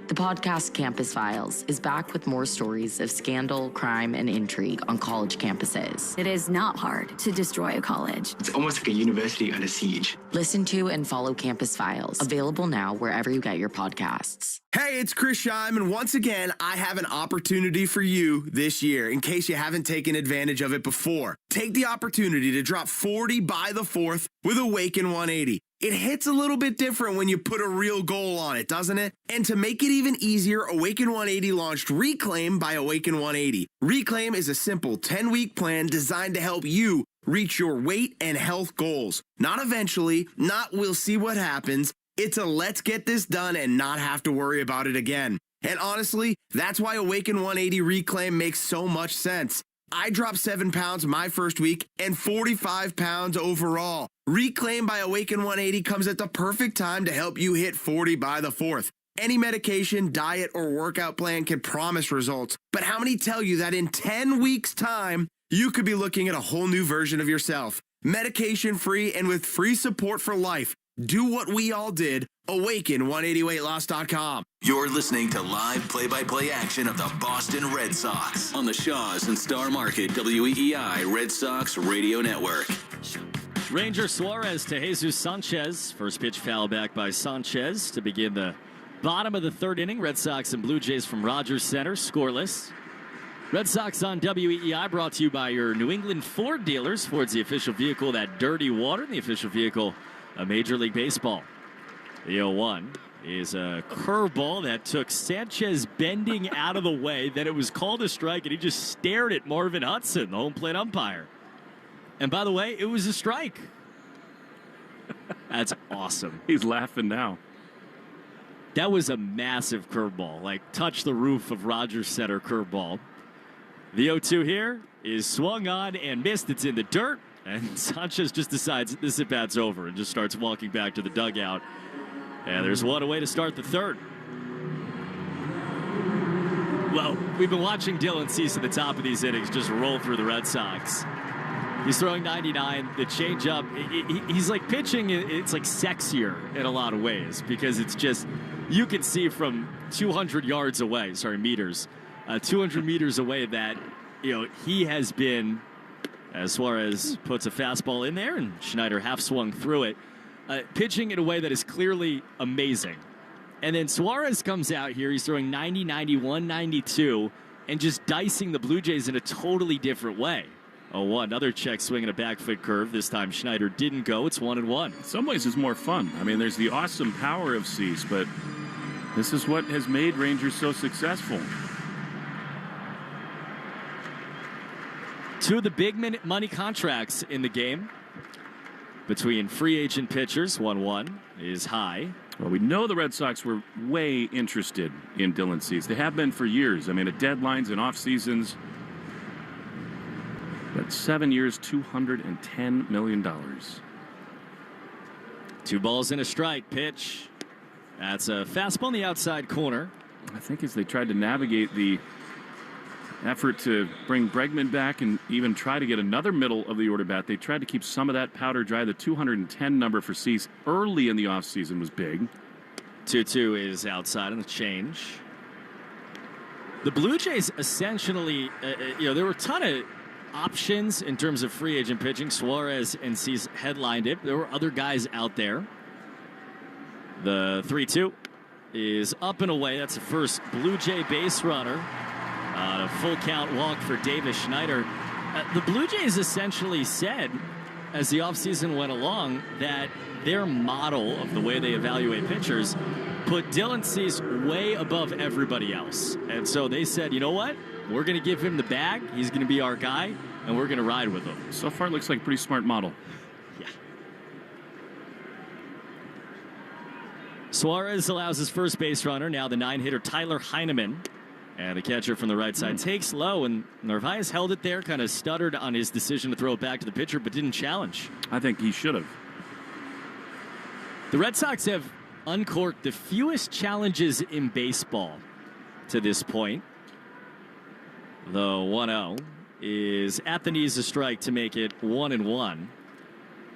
The podcast Campus Files is back with more stories of scandal, crime, and intrigue on college campuses. It is not hard to destroy a college. It's almost like a university under siege. Listen to and follow Campus Files, available now wherever you get your podcasts. Hey, it's Chris Scheim, and once again, I have an opportunity for you this year, in case you haven't taken advantage of it before. Take the opportunity to drop 40 by the 4th with Awaken 180. It hits a little bit different when you put a real goal on it, doesn't it? And to make it even easier, Awaken 180 launched Reclaim by Awaken 180. Reclaim is a simple 10-week plan designed to help you reach your weight and health goals. Not eventually, not we'll see what happens. It's a let's get this done and not have to worry about it again. And honestly, that's why Awaken 180 Reclaim makes so much sense. I dropped 7 pounds my first week and 45 pounds overall. Reclaim by Awaken 180 comes at the perfect time to help you hit 40 by the 4th. Any medication, diet, or workout plan can promise results, but how many tell you that in 10 weeks' time, you could be looking at a whole new version of yourself? Medication-free and with free support for life. Do what we all did. Awaken180weightloss.com. You're listening to live play-by-play action of the Boston Red Sox on the Shaws and Star Market WEEI Red Sox Radio Network. Ranger Suarez to Jesus Sanchez. First pitch foul back by Sanchez to begin the bottom of the third inning. Red Sox and Blue Jays from Rogers Center, scoreless. Red Sox on WEEI brought to you by your New England Ford dealers. Ford's the official vehicle of that dirty water, the official vehicle of Major League Baseball. The 0-1 is a curveball that took Sanchez bending out of the way. Then it was called a strike, and he just stared at Marvin Hudson, the home plate umpire. And by the way, it was a strike. That's awesome. He's laughing now. That was a massive curveball, like touch the roof of Rogers Center curveball. The 0-2 here is swung on and missed. It's in the dirt, and Sanchez just decides this at-bat's over and just starts walking back to the dugout. And there's one away to start the third. Well, we've been watching Dylan Cease at the top of these innings just roll through the Red Sox. He's throwing 99. The changeup, he's like pitching, it's like sexier in a lot of ways because it's just, you can see from 200 yards away, meters, 200 meters away that, he has been, as Suarez puts a fastball in there and Schneider half swung through it, pitching in a way that is clearly amazing. And then Suarez comes out here, he's throwing 90, 91, 92, and just dicing the Blue Jays in a totally different way. 0-1, another check swing and a back foot curve. This time Schneider didn't go. It's 1-1. In some ways it's more fun. I mean, there's the awesome power of Cease, but this is what has made Rangers so successful. Two of the big money contracts in the game between free agent pitchers, 1-1 is high. Well, we know the Red Sox were way interested in Dylan Cease. They have been for years. I mean, at deadlines and off seasons. But 7 years, $210 million. 2 balls and a strike. Pitch. That's a fastball in the outside corner. I think as they tried to navigate the effort to bring Bregman back and even try to get another middle of the order bat, they tried to keep some of that powder dry. The 210 number for Cease early in the offseason was big. 2-2 is outside on the change. The Blue Jays essentially, there were a ton of options in terms of free agent pitching. Suarez and Cease headlined it. There were other guys out there. The 3-2 is up and away. That's the first Blue Jay base runner. On a full count walk for Davis Schneider. The Blue Jays essentially said, as the offseason went along, that their model of the way they evaluate pitchers put Dylan Cease way above everybody else. And so they said, you know what? We're going to give him the bag. He's going to be our guy, and we're going to ride with him. So far, it looks like a pretty smart model. Yeah. Suarez allows his first base runner, now the 9-hitter Tyler Heineman. And the catcher from the right side takes low, and Narvaez held it there, kind of stuttered on his decision to throw it back to the pitcher, but didn't challenge. I think he should have. The Red Sox have uncorked the fewest challenges in baseball to this point. The 1-0 is at the knees a strike to make it 1-1.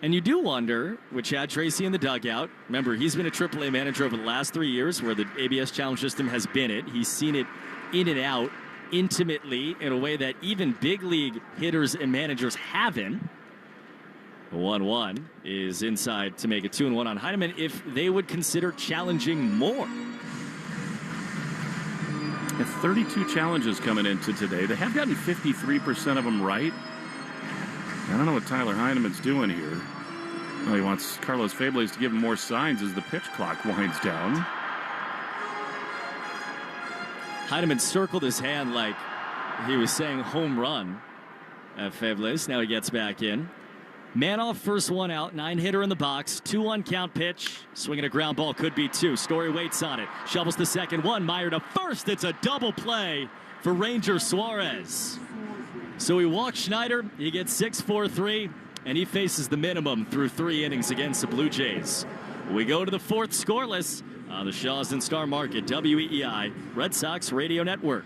And you do wonder, with Chad Tracy in the dugout, remember, he's been a AAA manager over the last 3 years where the ABS challenge system has been it. He's seen it in and out intimately in a way that even big league hitters and managers haven't. The 1-1 is inside to make it 2-1 on Heineman if they would consider challenging more. 32 challenges coming into today. They have gotten 53% of them right. I don't know what Tyler Heineman's doing here. Well, he wants Carlos Fables to give him more signs as the pitch clock winds down. Heineman circled his hand like he was saying home run at Fables. Now he gets back in. Man off, first one out, 9-hitter in the box, 2-1 count pitch. Swinging a ground ball, could be 2. Story waits on it. Shovels the second one. Meyer to first. It's a double play for Ranger Suarez. So he walks Schneider. He gets 6-4-3, and he faces the minimum through 3 innings against the Blue Jays. We go to the 4th scoreless on the Shaws and Star Market, WEEI, Red Sox Radio Network.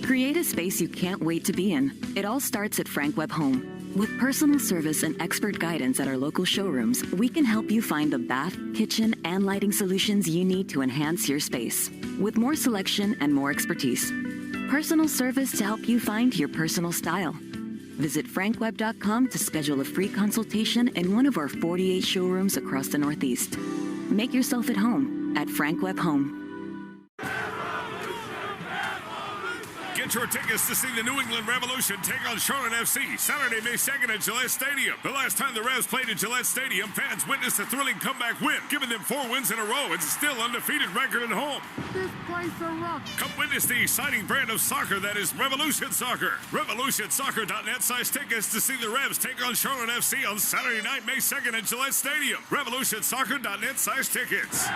Create a space you can't wait to be in. It all starts at Frank Webb Home. With personal service and expert guidance at our local showrooms, we can help you find the bath, kitchen, and lighting solutions you need to enhance your space. With more selection and more expertise. Personal service to help you find your personal style. Visit frankwebb.com to schedule a free consultation in one of our 48 showrooms across the Northeast. Make yourself at home at Frank Webb Home. Get your tickets to see the New England Revolution take on Charlotte FC Saturday, May 2nd at Gillette Stadium. The last time the Revs played at Gillette Stadium, fans witnessed a thrilling comeback win, giving them 4 wins in a row and still undefeated record at home. This place a rock. Come witness the exciting brand of soccer that is Revolution Soccer. RevolutionSoccer.net size tickets to see the Revs take on Charlotte FC on Saturday night, May 2nd at Gillette Stadium. RevolutionSoccer.net size tickets.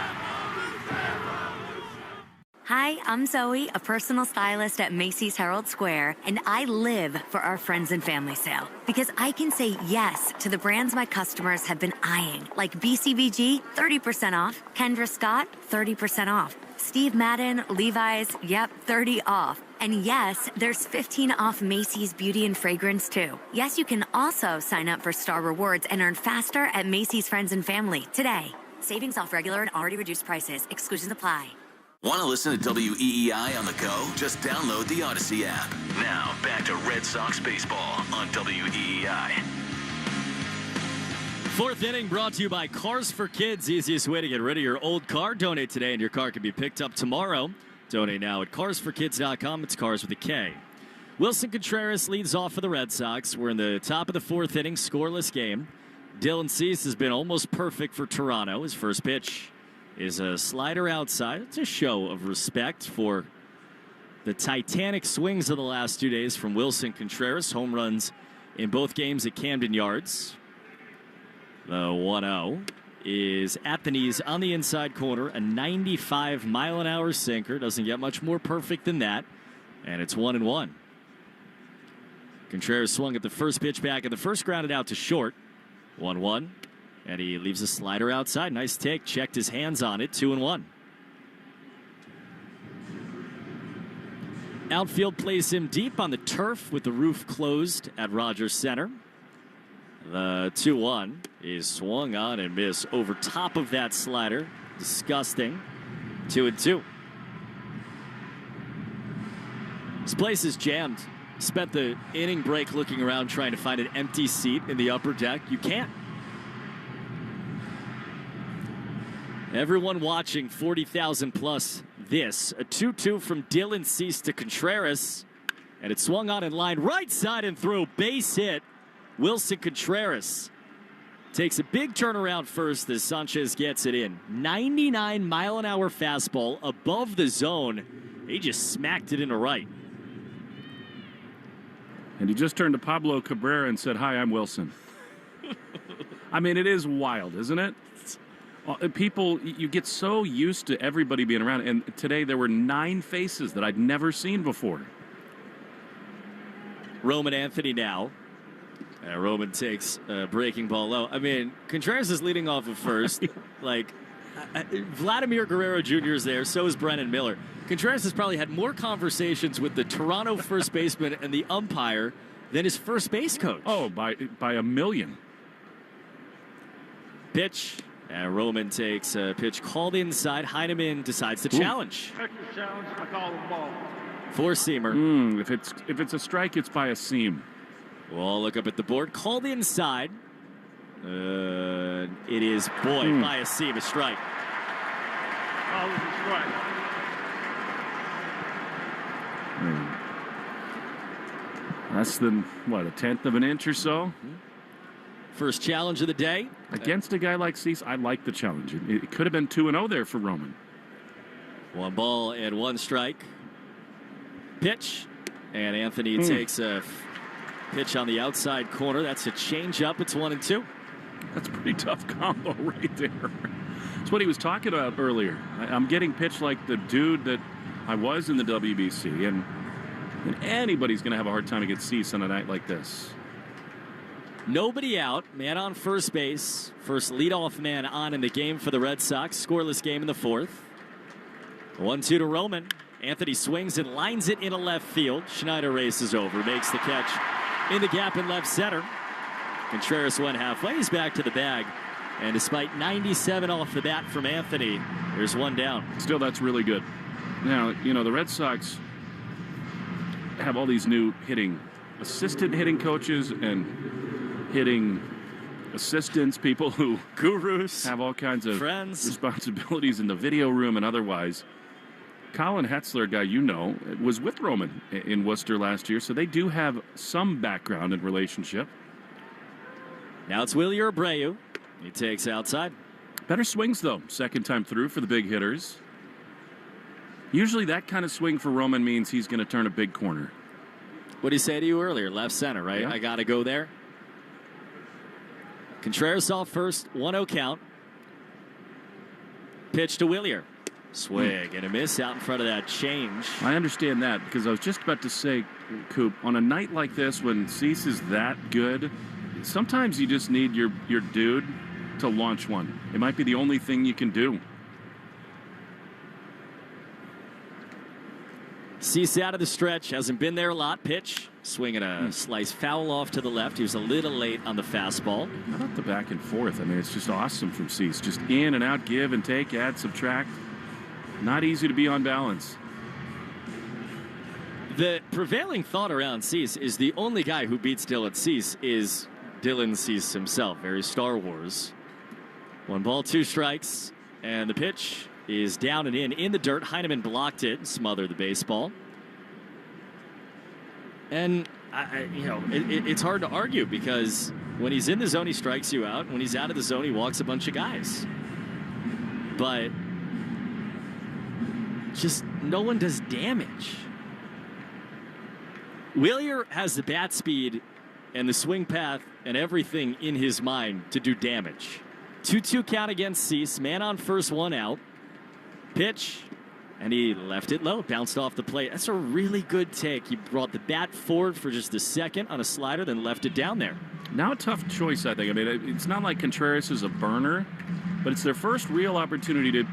Hi, I'm Zoe, a personal stylist at Macy's Herald Square, and I live for our friends and family sale because I can say yes to the brands my customers have been eyeing, like BCBG, 30% off, Kendra Scott, 30% off, Steve Madden, Levi's, yep, 30 off. And yes, there's 15 off Macy's Beauty and Fragrance too. Yes, you can also sign up for Star Rewards and earn faster at Macy's Friends and Family today. Savings off regular and already reduced prices. Exclusions apply. Want to listen to WEEI on the go? Just download the Odyssey app. Now, back to Red Sox baseball on WEEI. Fourth inning brought to you by Cars for Kids. Easiest way to get rid of your old car. Donate today and your car can be picked up tomorrow. Donate now at carsforkids.com. It's cars with a K. Wilson Contreras leads off for the Red Sox. We're in the top of the fourth inning, scoreless game. Dylan Cease has been almost perfect for Toronto. His first pitch is a slider outside. It's a show of respect for the titanic swings of the last 2 days from Wilson Contreras. Home runs in both games at Camden Yards. The 1-0 is at the knees on the inside corner. A 95-mile-an-hour sinker. Doesn't get much more perfect than that. And it's 1-1. Contreras swung at the first pitch back in the first, grounded out to short. 1-1. And he leaves a slider outside. Nice take. Checked his hands on it. 2-1. Outfield plays him deep on the turf with the roof closed at Rogers Center. The 2-1 is swung on and missed over top of that slider. Disgusting. 2-2. This place is jammed. Spent the inning break looking around trying to find an empty seat in the upper deck. You can't. Everyone watching 40,000 plus this. A 2-2 from Dylan Cease to Contreras. And it swung on in line right side and through. Base hit. Wilson Contreras takes a big turnaround first as Sanchez gets it in. 99-mile-an-hour fastball above the zone. He just smacked it into right. And he just turned to Pablo Cabrera and said, "Hi, I'm Wilson." I mean, it is wild, isn't it? People, you get so used to everybody being around. And today there were 9 faces that I'd never seen before. Roman Anthony now. Roman takes a breaking ball low. I mean, Contreras is leading off at first. Vladimir Guerrero Jr. is there. So is Brennan Miller. Contreras has probably had more conversations with the Toronto first baseman and the umpire than his first base coach. Oh, by a million. Pitch. And Roman takes a pitch called inside. Heineman decides to challenge. Challenge, I call the ball. Four-seamer. If it's a strike, it's by a seam. We'll look up at the board. Called inside. It is, by a seam, a strike. Oh, it's a strike. That's a 10th of an inch or so? First challenge of the day. Against a guy like Cease, I like the challenge. It could have been 2-0 there for Roman. 1 ball and 1 strike. Pitch. And Anthony takes a pitch on the outside corner. That's a changeup. It's 1-2. That's a pretty tough combo right there. That's what he was talking about earlier. I'm getting pitched like the dude that I was in the WBC. And anybody's going to have a hard time against Cease on a night like this. Nobody out. Man on first base. First leadoff man on in the game for the Red Sox. Scoreless game in the fourth. 1-2 to Roman. Anthony swings and lines it into left field. Schneider races over. Makes the catch in the gap in left center. Contreras went halfway. He's back to the bag. And despite 97 off the bat from Anthony, there's 1 down. Still, that's really good. Now, the Red Sox have all these new assistant hitting coaches and hitting assistants, people who gurus, have all kinds of friends, responsibilities in the video room and otherwise. Colin Hetzler, a guy was with Roman in Worcester last year, so they do have some background and relationship. Now it's Willie Abreu. He takes outside. Better swings, though, second time through for the big hitters. Usually that kind of swing for Roman means he's going to turn a big corner. What did he say to you earlier? Left center, right? Yeah. I got to go there. Contreras off first, 1-0 count. Pitch to Willier. Swing and a miss out in front of that change. I understand that because I was just about to say, Coop, on a night like this when Cease is that good, sometimes you just need your dude to launch one. It might be the only thing you can do. Cease out of the stretch, hasn't been there a lot. Pitch, swinging a slice foul off to the left. He was a little late on the fastball. How about the back and forth? I mean, it's just awesome from Cease. Just in and out, give and take, add, subtract. Not easy to be on balance. The prevailing thought around Cease is the only guy who beats Dylan Cease is Dylan Cease himself. Very Star Wars. 1 ball, 2 strikes, and the pitch is down and in the dirt. Heineman blocked it, smothered the baseball. And, it's hard to argue because when he's in the zone, he strikes you out. When he's out of the zone, he walks a bunch of guys. But just no one does damage. Wheeler has the bat speed and the swing path and everything in his mind to do damage. 2-2 count against Cease. Man on first, 1 out. Pitch, and he left it low, bounced off the plate. That's a really good take. He brought the bat forward for just a second on a slider, then left it down there. Now a tough choice, I think. I mean, it's not like Contreras is a burner, but it's their first real opportunity to,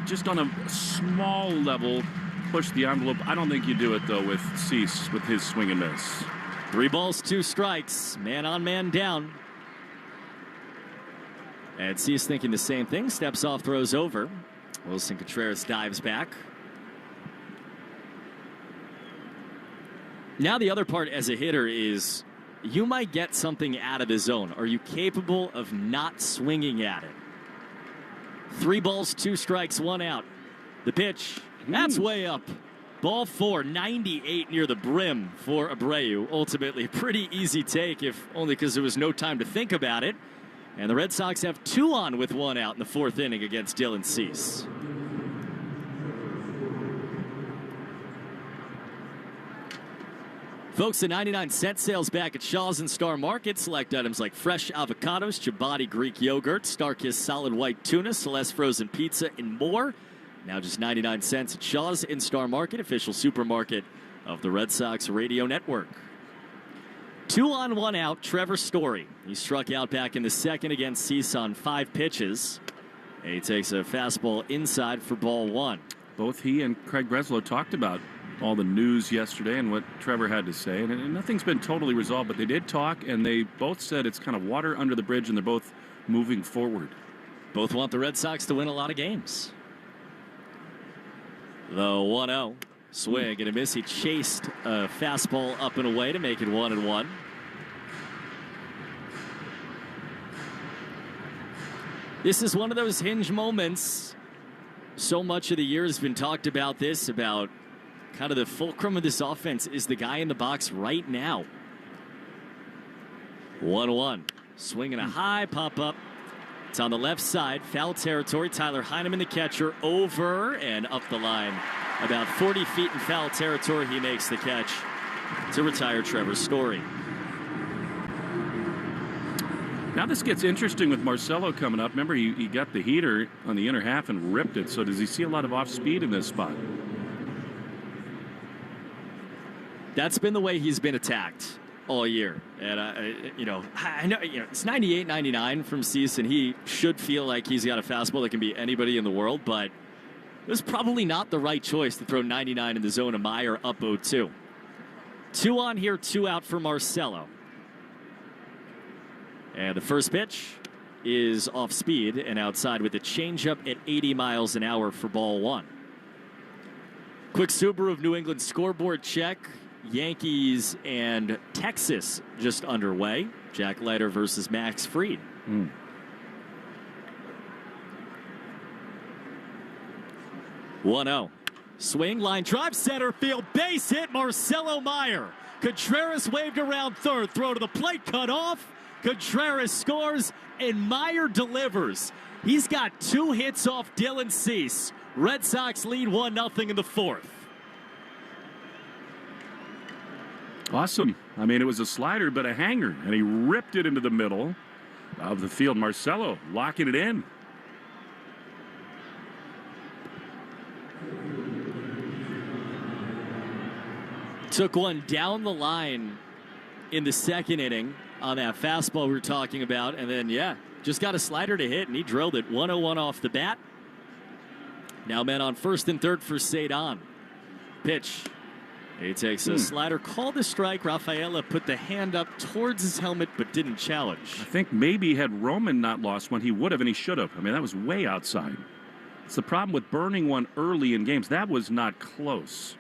just on a small level, push the envelope. I don't think you do it, though, with Cease, with his swing and miss. 3 balls, 2 strikes. Man on, man down. And Cease thinking the same thing. Steps off, throws over. Wilson Contreras dives back. Now the other part as a hitter is you might get something out of the zone. Are you capable of not swinging at it? 3 balls, 2 strikes, 1 out. The pitch, that's way up. Ball 4, 98 near the brim for Abreu. Ultimately, pretty easy take, if only because there was no time to think about it. And the Red Sox have 2 on with 1 out in the 4th inning against Dylan Cease. Folks, the 99-cent sales back at Shaw's and Star Market. Select items like fresh avocados, Chobani Greek yogurt, Starkist solid white tuna, Celeste frozen pizza, and more. Now just 99 cents at Shaw's and Star Market, official supermarket of the Red Sox radio network. 2 on, 1 out, Trevor Story. He struck out back in the 2nd against Cease on 5 pitches. And he takes a fastball inside for ball 1. Both he and Craig Breslow talked about all the news yesterday and what Trevor had to say. And nothing's been totally resolved, but they did talk, and they both said it's kind of water under the bridge, and they're both moving forward. Both want the Red Sox to win a lot of games. The 1-0. Swing and a miss. He chased a fastball up and away to make it 1-1. This is one of those hinge moments. So much of the year has been talked about this, about kind of the fulcrum of this offense is the guy in the box right now. 1-1. Swinging a high pop up. It's on the left side, foul territory. Tyler Heineman, the catcher, over and up the line. About 40 feet in foul territory, he makes the catch to retire Trevor Story. Now this gets interesting with Marcelo coming up. Remember, he got the heater on the inner half and ripped it. So does he see a lot of off speed in this spot? That's been the way he's been attacked all year. And, I know, it's 98, 99 from Cease, and he should feel like he's got a fastball that can be anybody in the world, but it was probably not the right choice to throw 99 in the zone of Meyer up 0-2. 2 on here, 2 out for Marcelo. And the first pitch is off speed and outside with a changeup at 80 miles an hour for ball 1. Quick Subaru of New England scoreboard check. Yankees and Texas just underway. Jack Leiter versus Max Fried. 1-0. Swing, line drive, center field, base hit, Marcelo Meyer. Contreras waved around third, throw to the plate, cut off. Contreras scores, and Meyer delivers. He's got 2 hits off Dylan Cease. Red Sox lead 1-0 in the 4th. Awesome. I mean, it was a slider, but a hanger, and he ripped it into the middle of the field. Marcelo locking it in. Took one down the line in the second inning on that fastball we were talking about. And then, just got a slider to hit, and he drilled it 1-0-1 off the bat. Now men on first and third for Cedon. Pitch. He takes a slider, called a strike. Rafaela put the hand up towards his helmet, but didn't challenge. I think maybe had Roman not lost one, he would have, and he should have. I mean, that was way outside. It's the problem with burning one early in games. That was not close.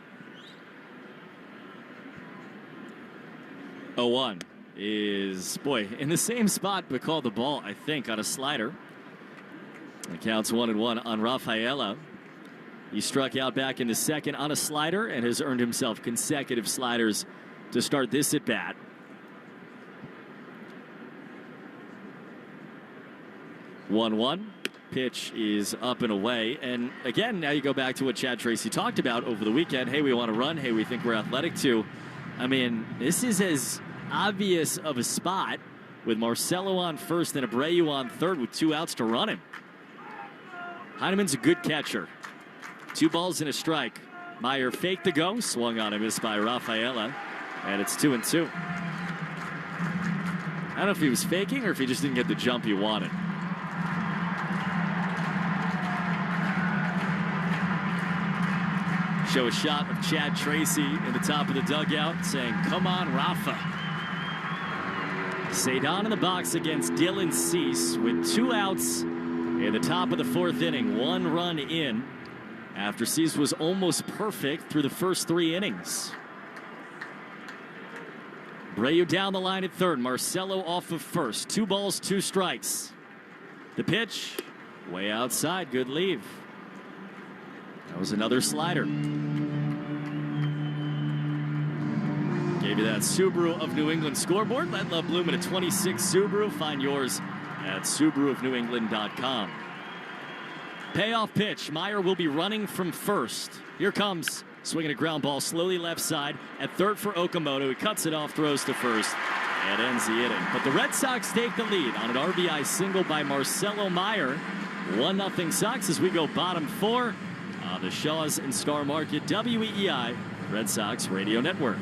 0-1 is, in the same spot, but called the ball, I think, on a slider. It counts 1-1 on Rafaela. He struck out back in the second on a slider and has earned himself consecutive sliders to start this at bat. One. Pitch is up and away. And again, now you go back to what Chad Tracy talked about over the weekend. Hey, we want to run. Hey, we think we're athletic too. I mean, this is as obvious of a spot with Marcelo on first and Abreu on third with 2 outs to run him. Heineman's a good catcher. 2 balls and a strike. Meyer faked the go, swung on a miss by Rafaela, and it's 2-2. I don't know if he was faking or if he just didn't get the jump he wanted. Show a shot of Chad Tracy in the top of the dugout saying, "Come on, Rafa." Cedon in the box against Dylan Cease with 2 outs in the top of the 4th inning. 1 run in after Cease was almost perfect through the first 3 innings. Abreu down the line at third. Marcelo off of first. 2 balls, 2 strikes. The pitch way outside. Good leave. That was another slider. Gave you that Subaru of New England scoreboard. Let Love Bloom at a 26 Subaru. Find yours at SubaruofNewEngland.com. Payoff pitch. Meyer will be running from first. Here comes. Swinging a ground ball slowly left side. At third for Okamoto. He cuts it off, throws to first, and ends the inning. But the Red Sox take the lead on an RBI single by Marcelo Meyer. 1-0 Sox as we go bottom 4 on the Shaws and Star Market WEEI Red Sox Radio Network.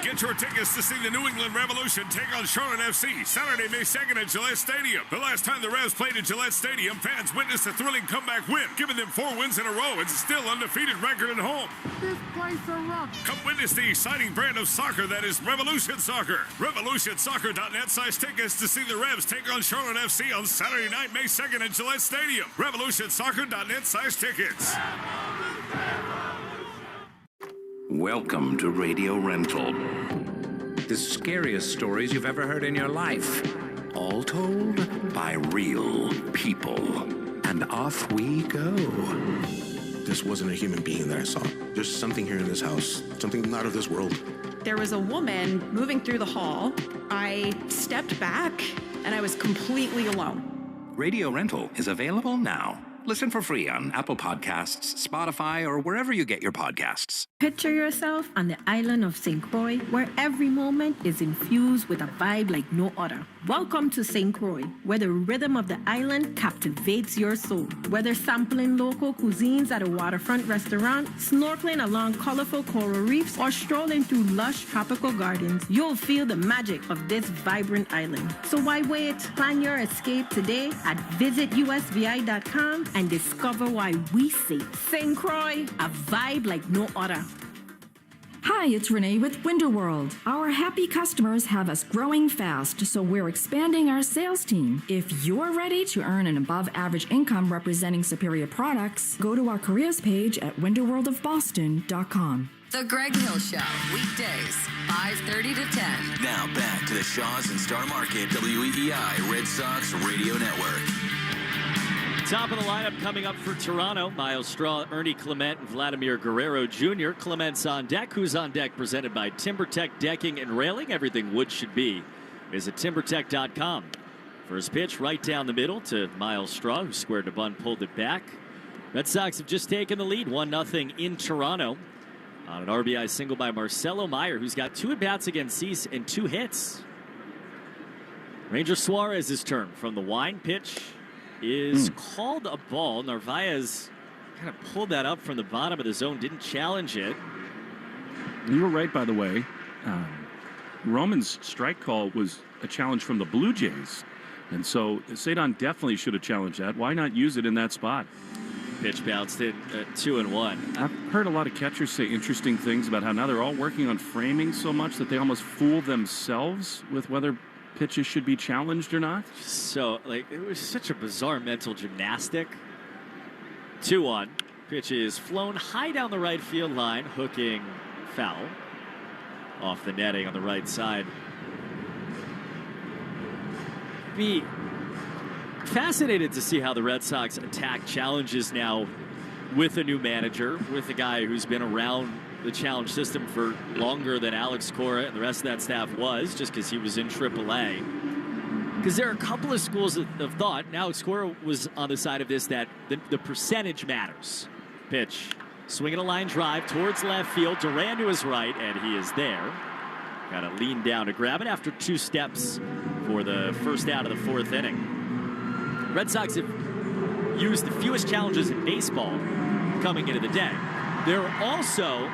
Get your tickets to see the New England Revolution take on Charlotte FC Saturday, May 2nd at Gillette Stadium. The last time the Revs played at Gillette Stadium, fans witnessed a thrilling comeback win, giving them 4 wins in a row and still undefeated record at home. This place a rock. Come witness the exciting brand of soccer that is Revolution Soccer. RevolutionSoccer.net size tickets to see the Revs take on Charlotte FC on Saturday night, May 2nd at Gillette Stadium. RevolutionSoccer.net size tickets. Welcome to Radio Rental. The scariest stories you've ever heard in your life. All told by real people. And off we go. This wasn't a human being that I saw. There's something here in this house. Something not of this world. There was a woman moving through the hall. I stepped back and I was completely alone. Radio Rental is available now. Listen for free on Apple Podcasts, Spotify, or wherever you get your podcasts. Picture yourself on the island of St. Croix, where every moment is infused with a vibe like no other. Welcome to St. Croix, where the rhythm of the island captivates your soul. Whether sampling local cuisines at a waterfront restaurant, snorkeling along colorful coral reefs, or strolling through lush tropical gardens, you'll feel the magic of this vibrant island. So why wait? Plan your escape today at visitusvi.com and discover why we say St. Croix, a vibe like no other. Hi, it's Renee with Window World. Our happy customers have us growing fast, so we're expanding our sales team. If you're ready to earn an above-average income representing superior products, go to our careers page at windowworldofboston.com. The Greg Hill Show, weekdays, 5:30 to 10. Now back to the Shaws and Star Market WEEI Red Sox Radio Network. Top of the lineup coming up for Toronto. Miles Straw, Ernie Clement, and Vladimir Guerrero Jr. Clement's on deck. Who's on deck? Presented by TimberTech Decking and Railing. Everything wood should be. Visit TimberTech.com. First pitch right down the middle to Miles Straw, who squared a bunt, pulled it back. Red Sox have just taken the lead, 1-0 in Toronto. On an RBI single by Marcelo Meyer, who's got 2 at-bats against Cease and 2 hits. Ranger Suarez's turn from the wind. Pitch is called a ball. Narvaez kind of pulled that up from the bottom of the zone, didn't challenge it. You were right, by the way. Roman's strike call was a challenge from the Blue Jays. And so Cedon definitely should have challenged that. Why not use it in that spot? Pitch bounced in 2-1. I've heard a lot of catchers say interesting things about how now they're all working on framing so much that they almost fool themselves with whether pitches should be challenged or not. So, it was such a bizarre mental gymnastic. 2-1. Pitch is flown high down the right field line, hooking foul off the netting on the right side. Be fascinated to see how the Red Sox attack challenges now with a new manager, with a guy who's been around the challenge system for longer than Alex Cora and the rest of that staff was, just because he was in AAA. Because there are a couple of schools of thought, and Alex Cora was on the side of this, that the percentage matters. Pitch, swinging a line drive towards left field, Duran to his right, and he is there. Got to lean down to grab it after 2 steps for the first out of the 4th inning. Red Sox have used the fewest challenges in baseball coming into the day. There are also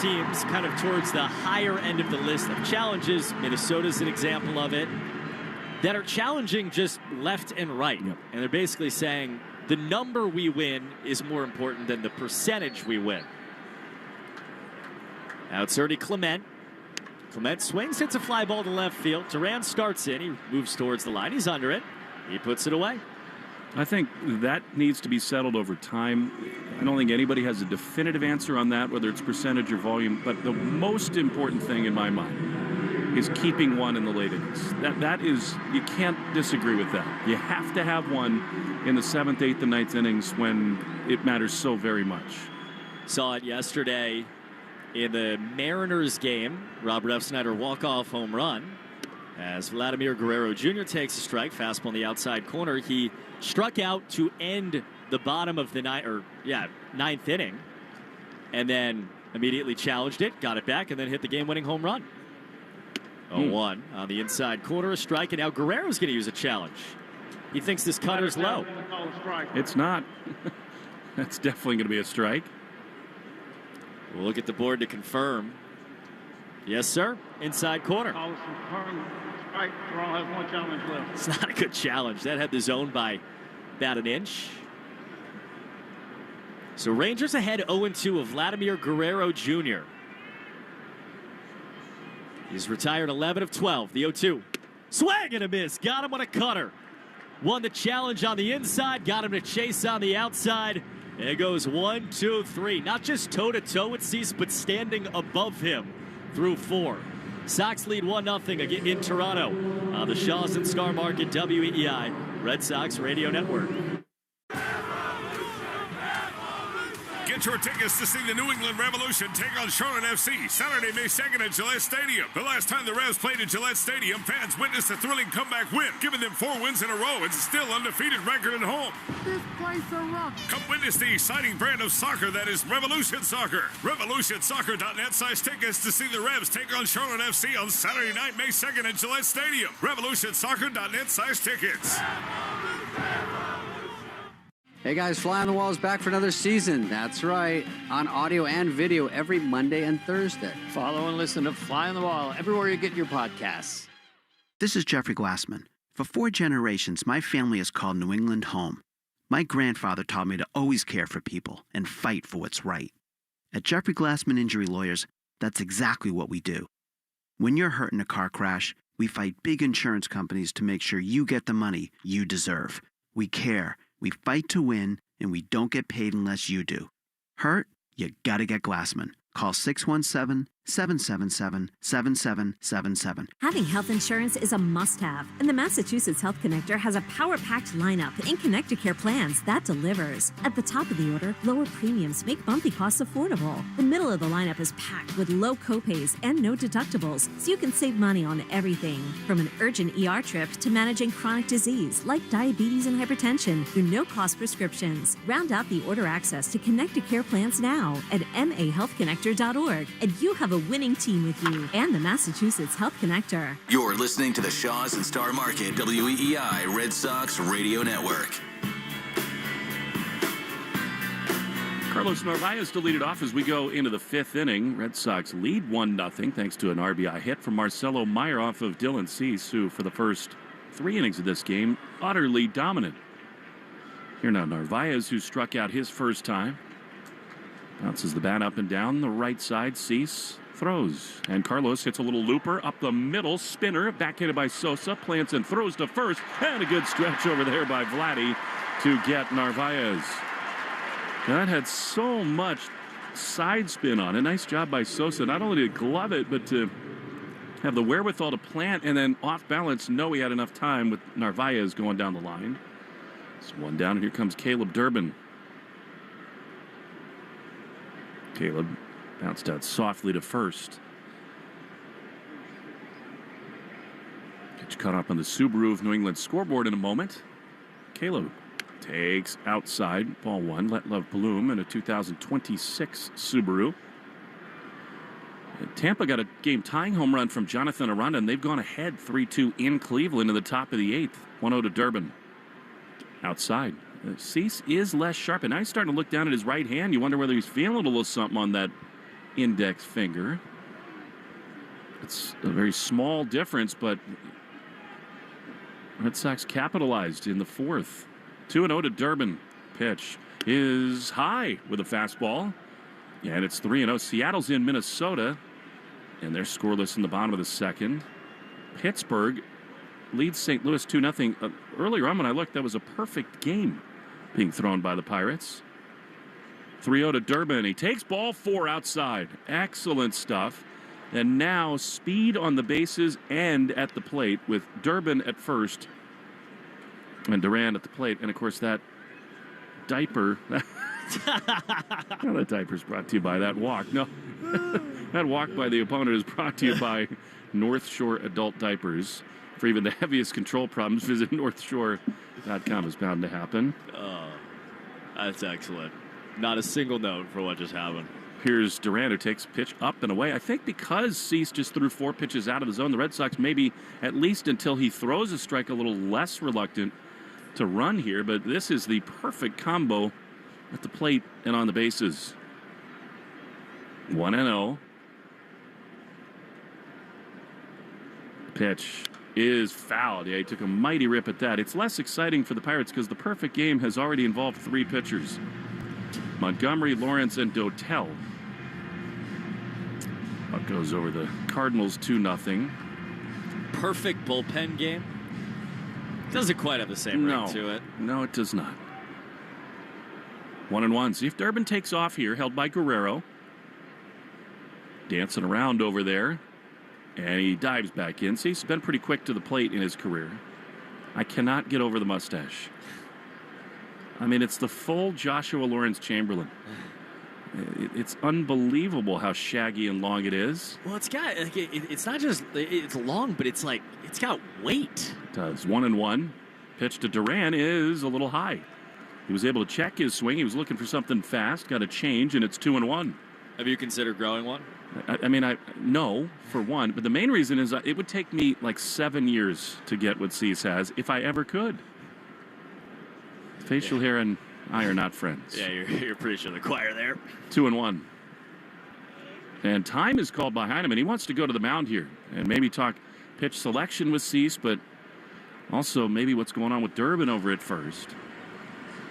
teams kind of towards the higher end of the list of challenges. Minnesota's an example of it, that are challenging just left and right. Yep. And they're basically saying the number we win is more important than the percentage we win. Now it's Ernie Clement. Clement swings, hits a fly ball to left field. Duran starts in. He moves towards the line. He's under it. He puts it away. I think that needs to be settled over time. I don't think anybody has a definitive answer on that, whether it's percentage or volume. But the most important thing in my mind is keeping one in the late innings. That is, you can't disagree with that. You have to have one in the 7th, 8th, and 9th innings when it matters so very much. Saw it yesterday in the Mariners game. Rob Refsnyder walk-off home run. As Vladimir Guerrero Jr. takes a strike, fastball in the outside corner. He struck out to end the bottom of the 9th inning, and then immediately challenged it, got it back, and then hit the game-winning home run. 0-1 on the inside corner, a strike, and now Guerrero's going to use a challenge. He thinks this cutter's low. It's not. That's definitely going to be a strike. We'll look at the board to confirm. Yes, sir. Inside corner. Strike. Toronto has 1 challenge left. It's not a good challenge. That had the zone by about an inch. So Rangers ahead 0-2 of Vladimir Guerrero Jr. He's retired 11 of 12. The 0-2. Swing and a miss. Got him on a cutter. Won the challenge on the inside. Got him to chase on the outside. And it goes 1, 2, 3. Not just toe-to-toe with Cease, but standing above him through 4. Sox lead 1-0 in Toronto on the Shaws and Star Market WEEI Red Sox Radio Network. Get your tickets to see the New England Revolution take on Charlotte FC Saturday, May 2nd at Gillette Stadium. The last time the Revs played at Gillette Stadium, fans witnessed a thrilling comeback win, giving them 4 wins in a row and still undefeated record at home. This place a rock. Come witness the exciting brand of soccer that is Revolution Soccer. RevolutionSoccer.net size tickets to see the Revs take on Charlotte FC on Saturday night, May 2nd at Gillette Stadium. RevolutionSoccer.net size tickets. Hey guys, Fly on the Wall is back for another season. That's right, on audio and video every Monday and Thursday. Follow and listen to Fly on the Wall everywhere you get your podcasts. This is Jeffrey Glassman. For 4 generations, my family has called New England home. My grandfather taught me to always care for people and fight for what's right. At Jeffrey Glassman Injury Lawyers, that's exactly what we do. When you're hurt in a car crash, we fight big insurance companies to make sure you get the money you deserve. We care. We fight to win, and we don't get paid unless you do. Hurt? You gotta get Glassman. Call 617-777-7777. Having health insurance is a must-have, and the Massachusetts Health Connector has a power-packed lineup in Connecticare plans that delivers. At the top of the order, lower premiums make monthly costs affordable. The middle of the lineup is packed with low copays and no deductibles, so you can save money on everything, from an urgent ER trip to managing chronic disease like diabetes and hypertension through no-cost prescriptions. Round out the order access to Connecticare plans now at mahealthconnector.org, and you have a winning team with you and the Massachusetts Health Connector. You're listening to the Shaws and Star Market WEEI Red Sox Radio Network. Carlos Narvaez to lead it off as we go into the fifth inning. Red Sox lead 1-0 thanks to an RBI hit from Marcelo Meyer off of Dylan Cease, who for the first 3 innings of this game, utterly dominant. Here now Narvaez, who struck out his first time. Bounces the bat up and down the right side. Cease throws. And Carlos hits a little looper up the middle. Spinner, backhanded by Sosa. Plants and throws to first. And a good stretch over there by Vladdy to get Narvaez. That had so much side spin on it. Nice job by Sosa. Not only to glove it, but to have the wherewithal to plant and then off balance. Know he had enough time with Narvaez going down the line. It's one down, and here comes Caleb Durbin. Caleb bounced out softly to first. Pitch caught up on the Subaru of New England scoreboard in a moment. Caleb takes outside, ball one. Let Love Bloom in a 2026 Subaru. And Tampa got a game-tying home run from Jonathan Aranda, and they've gone ahead 3-2 in Cleveland in the top of the 8th. 1-0 to Durbin. Outside. Cease is less sharp, and now he's starting to look down at his right hand. You wonder whether he's feeling a little something on that index finger. It's a very small difference, but Red Sox capitalized in the 4th. 2-0 to Durbin. Pitch is high with a fastball. Yeah, and it's 3-0. Seattle's in Minnesota, and they're scoreless in the bottom of the 2nd. Pittsburgh leads St. Louis 2-0. Earlier on when I looked, that was a perfect game being thrown by the Pirates. 3-0 to Durbin. He takes ball 4 outside. Excellent stuff. And now speed on the bases and at the plate with Durbin at first and Duran at the plate. And, of course, that diaper. Well, that diaper's brought to you by that walk. No, that walk by the opponent is brought to you by North Shore Adult Diapers. For even the heaviest control problems, visit northshore.com. Is bound to happen. Oh, that's excellent. Not a single note for what just happened. Here's Duran, who takes a pitch up and away. I think because Cease just threw 4 pitches out of the zone, the Red Sox maybe, at least until he throws a strike, a little less reluctant to run here. But this is the perfect combo at the plate and on the bases. 1-0. Pitch is fouled. Yeah, he took a mighty rip at that. It's less exciting for the Pirates because the perfect game has already involved 3 pitchers. Montgomery, Lawrence, and Dotel. Up goes over the Cardinals 2-0. Perfect bullpen game. Doesn't quite have the same ring to it. No, it does not. 1-1. See if Durbin takes off here, held by Guerrero. Dancing around over there. And he dives back in. See, he's been pretty quick to the plate in his career. I cannot get over the mustache. I mean, it's the full Joshua Lawrence Chamberlain. It's unbelievable how shaggy and long it is. Well, it's got, it's not just, it's long, but it's like, it's got weight. It does. 1-1. Pitch to Duran is a little high. He was able to check his swing. He was looking for something fast, got a change, and it's 2-1. Have you considered growing one? I mean, no, for one. But the main reason is it would take me like 7 years to get what Cease has, if I ever could. Facial hair and I are not friends. Yeah, you're preaching the choir there. 2-1. And time is called by Heineman. He wants to go to the mound here and maybe talk pitch selection with Cease, but also maybe what's going on with Durbin over at first.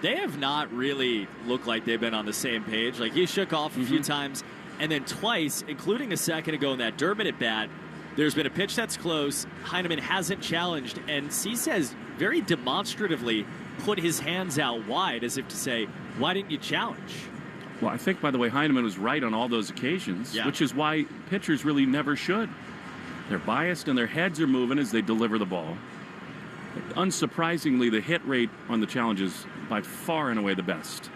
They have not really looked like they've been on the same page. Like, he shook off a few times, and then twice, including a second ago in that Durbin at bat, there's been a pitch that's close. Heineman hasn't challenged, and Cease has very demonstratively put his hands out wide as if to say, why didn't you challenge? Well, I think, by the way, Heineman was right on all those occasions, which is why pitchers really never should. They're biased and their heads are moving as they deliver the ball. Unsurprisingly, the hit rate on the challenge is by far and away the best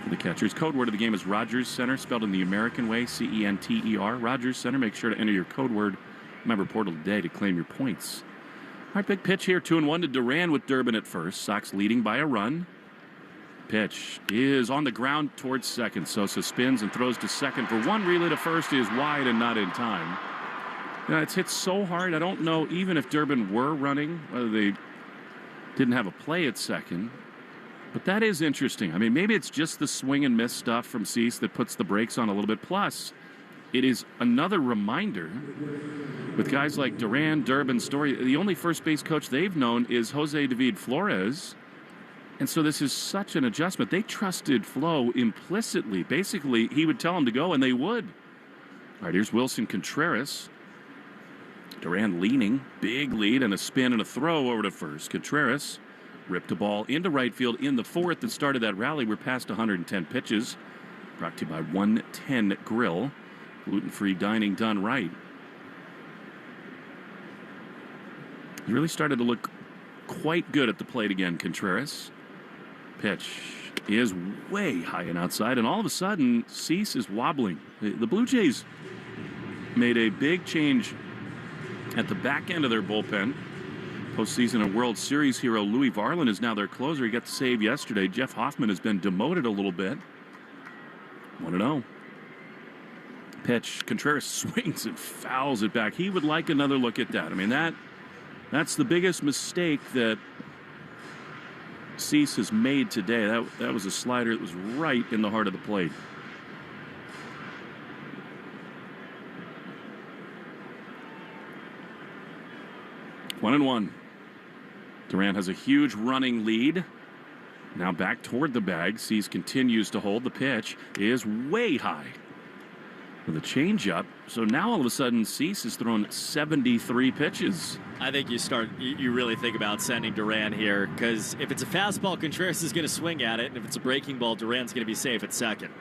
for the catchers. Code word of the game is Rogers Center, spelled in the American way, C-E-N-T-E-R. Rogers Center. Make sure to enter your code word member portal today to claim your points. All right, big pitch here, 2-1 to Duran with Durbin at first. Sox leading by a run. Pitch is on the ground towards second. Sosa spins and throws to second for one. Relay to first is wide and not in time. You know, it's hit so hard. I don't know even if Durbin were running, whether they didn't have a play at second. But that is interesting. I mean, maybe it's just the swing and miss stuff from Cease that puts the brakes on a little bit. Plus, it is another reminder with guys like Duran, Durbin, Story. The only first base coach they've known is Jose David Flores. And so this is such an adjustment. They trusted Flo implicitly. Basically, he would tell them to go, and they would. All right, here's Wilson Contreras. Duran leaning, big lead, and a spin and a throw over to first. Contreras ripped a ball into right field in the fourth that started that rally. We're past 110 pitches. Brought to you by 110 Grill. Gluten-free dining done right. He really started to look quite good at the plate again, Contreras. Pitch is way high and outside, and all of a sudden, Cease is wobbling. The Blue Jays made a big change at the back end of their bullpen. Postseason and World Series hero Louis Varland is now their closer. He got the save yesterday. Jeff Hoffman has been demoted a little bit. 1-0. Pitch. Contreras swings and fouls it back. He would like another look at that. I mean, that's the biggest mistake that Cease has made today. That was a slider that was right in the heart of the plate. One and one. Durant has a huge running lead. Now back toward the bag. Cease continues to hold. The pitch is way high with a changeup. So now all of a sudden Cease has thrown 73 pitches. I think you really think about sending Duran here, because if it's a fastball, Contreras is going to swing at it, and if it's a breaking ball, Duran's going to be safe at second.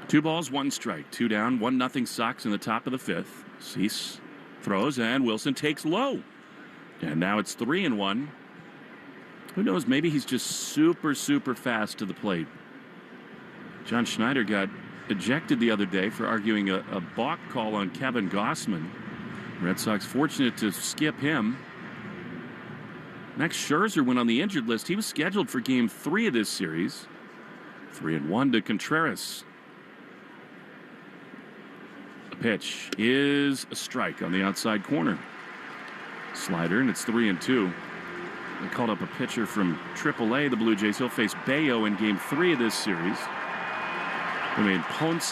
2 balls, 1 strike, 2 down, 1-0 Sox in the top of the 5th. Cease throws, and Wilson takes low. And now it's 3-1. Who knows? Maybe he's just super, super fast to the plate. John Schneider got ejected the other day for arguing a balk call on Kevin Gossman. Red Sox fortunate to skip him. Max Scherzer went on the injured list. He was scheduled for Game 3 of this series. 3-1 to Contreras. The pitch is a strike on the outside corner. Slider, and it's 3-2. They called up a pitcher from AAA, the Blue Jays. He'll face Bayo in Game 3 of this series. I mean, Ponce,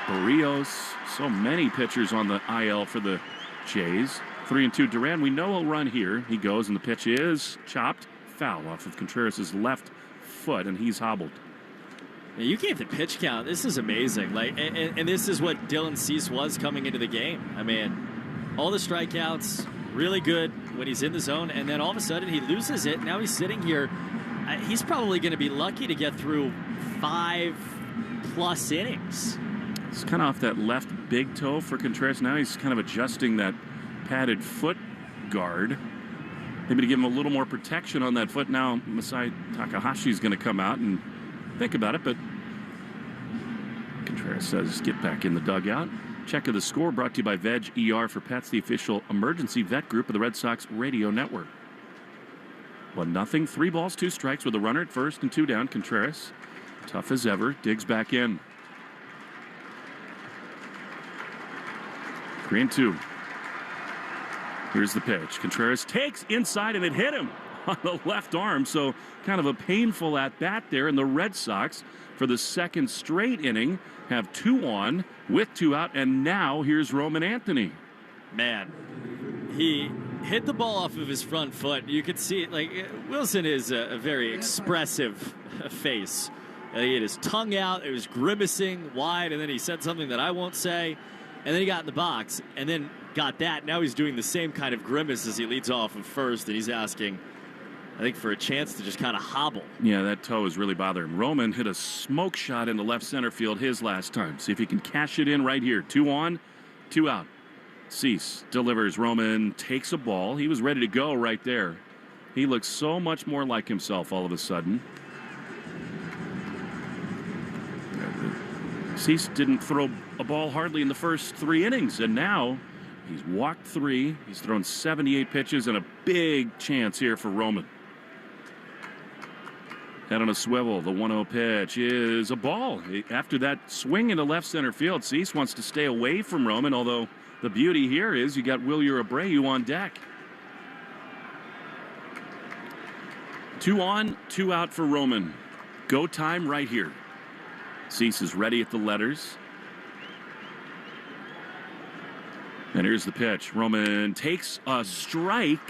Barrios, so many pitchers on the IL for the Jays. 3-2. Duran, we know he'll run here. He goes, and the pitch is chopped. Foul off of Contreras' left foot, and he's hobbled. Yeah, you gave the pitch count. This is amazing. And this is what Dylan Cease was coming into the game. I mean, all the strikeouts, really good when he's in the zone, and then all of a sudden he loses it. Now he's sitting here. He's probably going to be lucky to get through 5+ innings. It's kind of off that left big toe for Contreras. Now he's kind of adjusting that padded foot guard. Maybe to give him a little more protection on that foot. Now Masai Takahashi is going to come out and think about it, but Contreras says get back in the dugout. Check of the score brought to you by Veg ER for Pets, the official emergency vet group of the Red Sox radio network. 1-0, 3 balls, 2 strikes with a runner at first and 2 down. Contreras, tough as ever, digs back in. 3-2. Here's the pitch. Contreras takes inside, and it hit him on the left arm. So kind of a painful at bat there. And the Red Sox, for the second straight inning, have 2 on with 2 out. And now here's Roman Anthony. Man, he hit the ball off of his front foot. You could see it. Like, Wilson is a very expressive face. He had his tongue out. It was grimacing wide, and then he said something that I won't say. And then he got in the box, and then got that. Now he's doing the same kind of grimace as he leads off of first, and he's asking, I think, for a chance to just kind of hobble. Yeah, that toe is really bothering him. Roman hit a smoke shot into left center field his last time. See if he can cash it in right here. 2 on, 2 out. Cease delivers. Roman takes a ball. He was ready to go right there. He looks so much more like himself all of a sudden. Cease didn't throw a ball hardly in the first 3 innings, and now he's walked 3. He's thrown 78 pitches, and a big chance here for Roman. Head on a swivel. The 1-0 pitch is a ball. After that swing into left center field, Cease wants to stay away from Roman, although the beauty here is you got Wilyer Abreu on deck. 2 on, 2 out for Roman. Go time right here. Cease is ready at the letters. And here's the pitch. Roman takes a strike.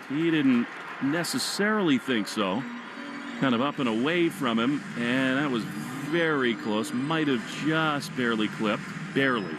He didn't necessarily think so. Kind of up and away from him, and that was very close. Might have just barely clipped. Barely.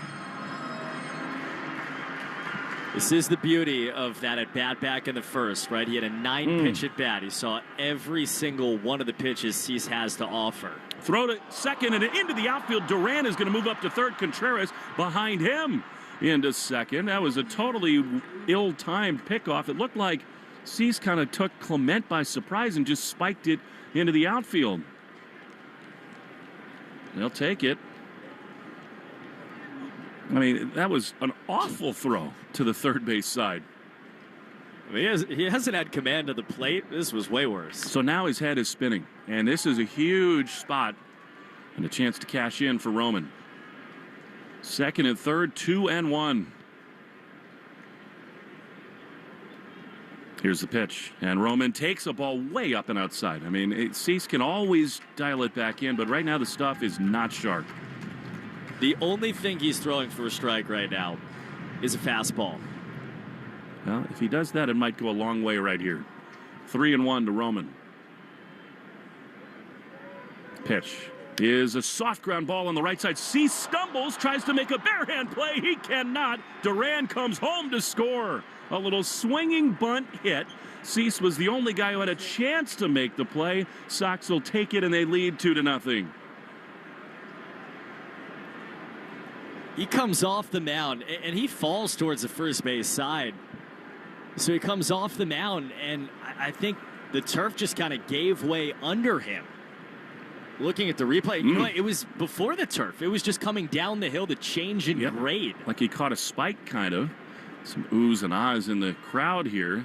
This is the beauty of that at bat back in the first, right? He had a 9-pitch at bat. He saw every single one of the pitches Cease has to offer. Throw to second and into the outfield. Duran is going to move up to third. Contreras behind him into second. That was a totally ill-timed pickoff. It looked like Cease kind of took Clement by surprise and just spiked it into the outfield. They'll take it. I mean, that was an awful throw to the third base side. I mean, he hasn't had command of the plate. This was way worse. So now his head is spinning, and this is a huge spot and a chance to cash in for Roman. Second and third, 2 and 1. Here's the pitch, and Roman takes a ball way up and outside. I mean, Cease can always dial it back in, but right now the stuff is not sharp. The only thing he's throwing for a strike right now is a fastball. Well, if he does that, it might go a long way right here. 3 and 1 to Roman. Pitch is a soft ground ball on the right side. Cease stumbles, tries to make a bare hand play. He cannot. Duran comes home to score. A little swinging bunt hit. Cease was the only guy who had a chance to make the play. Sox will take it, and they lead 2-0. He comes off the mound, and he falls towards the first base side. So he comes off the mound, and I think the turf just kind of gave way under him. Looking at the replay, you know, it was before the turf. It was just coming down the hill, the change in grade. Like he caught a spike, kind of. Some oohs and ahs in the crowd here.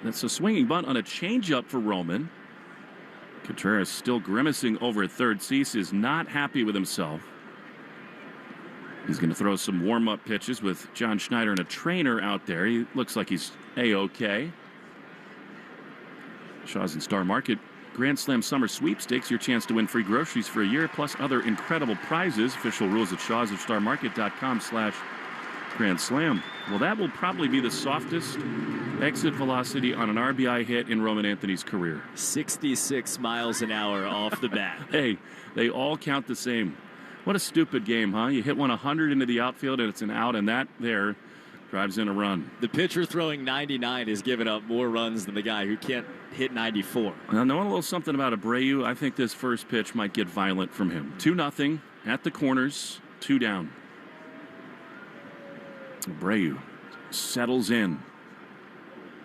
That's a swinging bunt on a changeup for Roman. Contreras still grimacing over at third. Cease is not happy with himself. He's going to throw some warm-up pitches with John Schneider and a trainer out there. He looks like he's A-OK. Shaw's and Star Market Grand Slam Summer Sweepstakes, your chance to win free groceries for a year, plus other incredible prizes. Official rules at shawsofstarmarket.com/Grand Slam. Well, that will probably be the softest exit velocity on an RBI hit in Roman Anthony's career. 66 miles an hour off the bat. Hey, they all count the same. What a stupid game, huh? You hit 100 into the outfield, and it's an out, and that there drives in a run. The pitcher throwing 99 is giving up more runs than the guy who can't hit 94. Now, knowing a little something about Abreu, I think this first pitch might get violent from him. 2-0 at the corners, 2 down. Abreu settles in.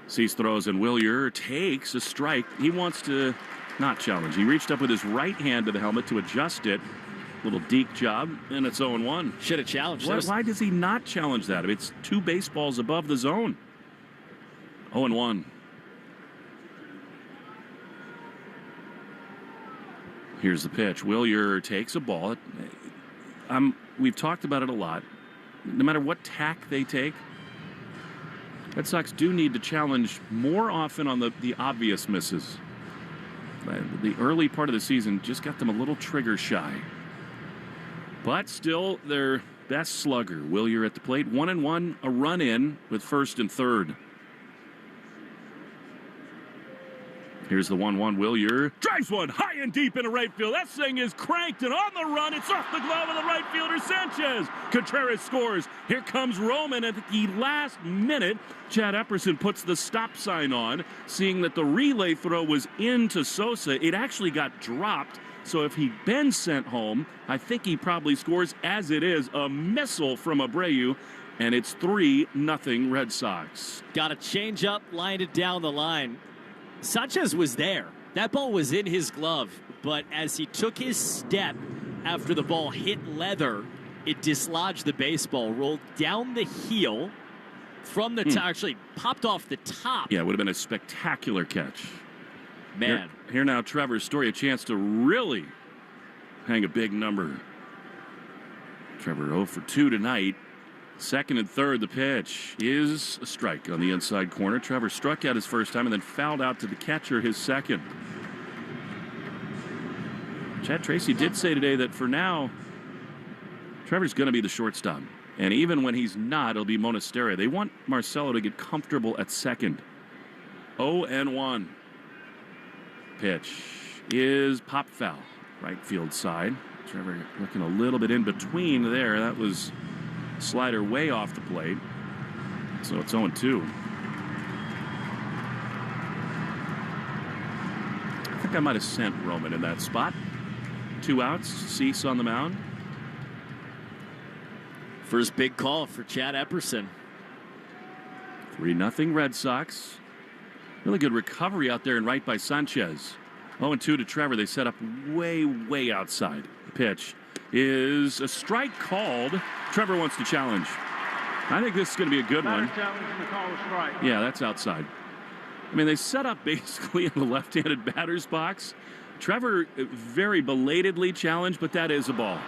Cease throws, and Willier takes a strike. He wants to not challenge. He reached up with his right hand to the helmet to adjust it. Little deke job, and it's 0-1. Should have challenged. Why does he not challenge that? I mean, it's 2 baseballs above the zone. 0-1. Here's the pitch. Willier takes a ball. We've talked about it a lot. No matter what tack they take, Red Sox do need to challenge more often on the obvious misses. The early part of the season just got them a little trigger shy. But still their best slugger. Willier at the plate. 1-1, a run in with first and third. Here's the 1-1. Willier drives one high and deep into right field. That thing is cranked, and on the run, it's off the glove of the right fielder, Sanchez. Contreras scores. Here comes Roman at the last minute. Chad Epperson puts the stop sign on, seeing that the relay throw was into Sosa. It actually got dropped. So if he'd been sent home, I think he probably scores. As it is, a missile from Abreu, and it's 3-0 Red Sox. Got a change up, lined it down the line. Sanchez was there. That ball was in his glove, but as he took his step after the ball hit leather, it dislodged the baseball, rolled down the heel from the top, actually popped off the top. Yeah, it would have been a spectacular catch. Man. Here now, Trevor's Story, a chance to really hang a big number. Trevor 0 for 2 tonight. Second and third, the pitch is a strike on the inside corner. Trevor struck out his first time and then fouled out to the catcher his second. Chad Tracy did say today that for now, Trevor's going to be the shortstop. And even when he's not, it'll be Monasterio. They want Marcelo to get comfortable at second. 0-1. Pitch is pop foul. Right field side. Trevor looking a little bit in between there. That was slider way off the plate. So it's 0-2. I think I might have sent Roman in that spot. 2 outs. Cease on the mound. First big call for Chad Epperson. 3-0 Red Sox. Really good recovery out there and right by Sanchez. 0-2 to Trevor. They set up way outside. The pitch is a strike called. Trevor wants to challenge. I think this is going to be a good one. Yeah, that's outside. I mean, they set up basically in the left-handed batter's box. Trevor very belatedly challenged, but that is a ball.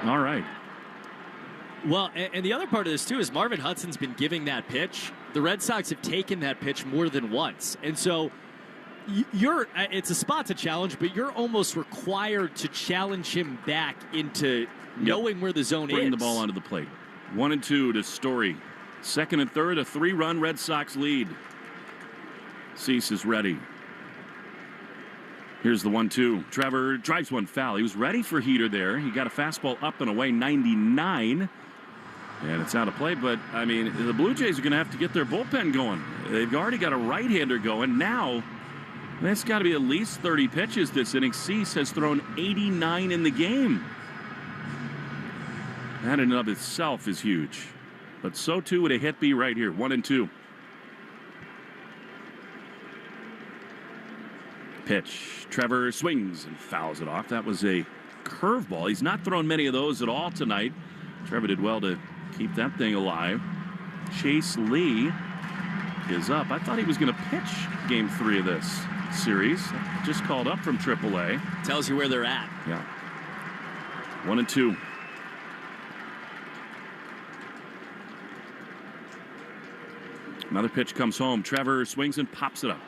All right. Well, and the other part of this, too, is Marvin Hudson's been giving that pitch. The Red Sox have taken that pitch more than once. And so it's a spot to challenge, but you're almost required to challenge him back into knowing where the zone is. Bring the ball onto the plate. 1-2 to Story. Second and third, a 3-run Red Sox lead. Cease is ready. Here's the 1-2. Trevor drives one foul. He was ready for heater there. He got a fastball up and away, 99. And it's out of play, but, I mean, the Blue Jays are going to have to get their bullpen going. They've already got a right-hander going. Now, that's got to be at least 30 pitches this inning. Cease has thrown 89 in the game. That in and of itself is huge. But so, too, would a hit be right here. 1-2. Pitch. Trevor swings and fouls it off. That was a curveball. He's not thrown many of those at all tonight. Trevor did well to keep that thing alive. Chase Lee is up. I thought he was going to pitch game 3 of this series. Just called up from AAA. Tells you where they're at. Yeah. 1-2. Another pitch comes home. Trevor swings and pops it up.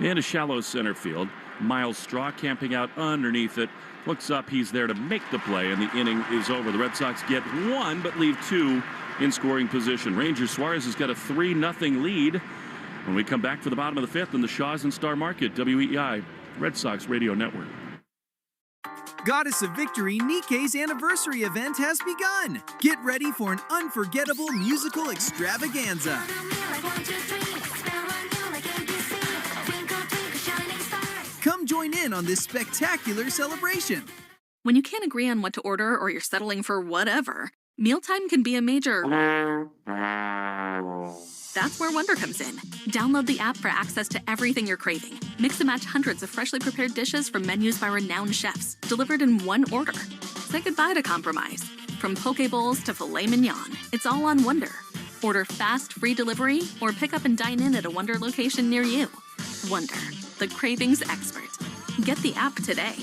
In a shallow center field. Miles Straw camping out underneath it. Looks up. He's there to make the play, and the inning is over. The Red Sox get 1, but leave 2 in scoring position. Ranger Suarez has got a 3-0 lead. When we come back for the bottom of the 5th in the Shaws and Star Market, WEEI, Red Sox Radio Network. Goddess of Victory Nikke's anniversary event has begun. Get ready for an unforgettable musical extravaganza. Come join in on this spectacular celebration. When you can't agree on what to order or you're settling for whatever, mealtime can be a major... That's where Wonder comes in. Download the app for access to everything you're craving. Mix and match hundreds of freshly prepared dishes from menus by renowned chefs, delivered in one order. Say goodbye to compromise. From poke bowls to filet mignon, it's all on Wonder. Order fast, free delivery, or pick up and dine in at a Wonder location near you. Wonder, the cravings expert. Get the app today.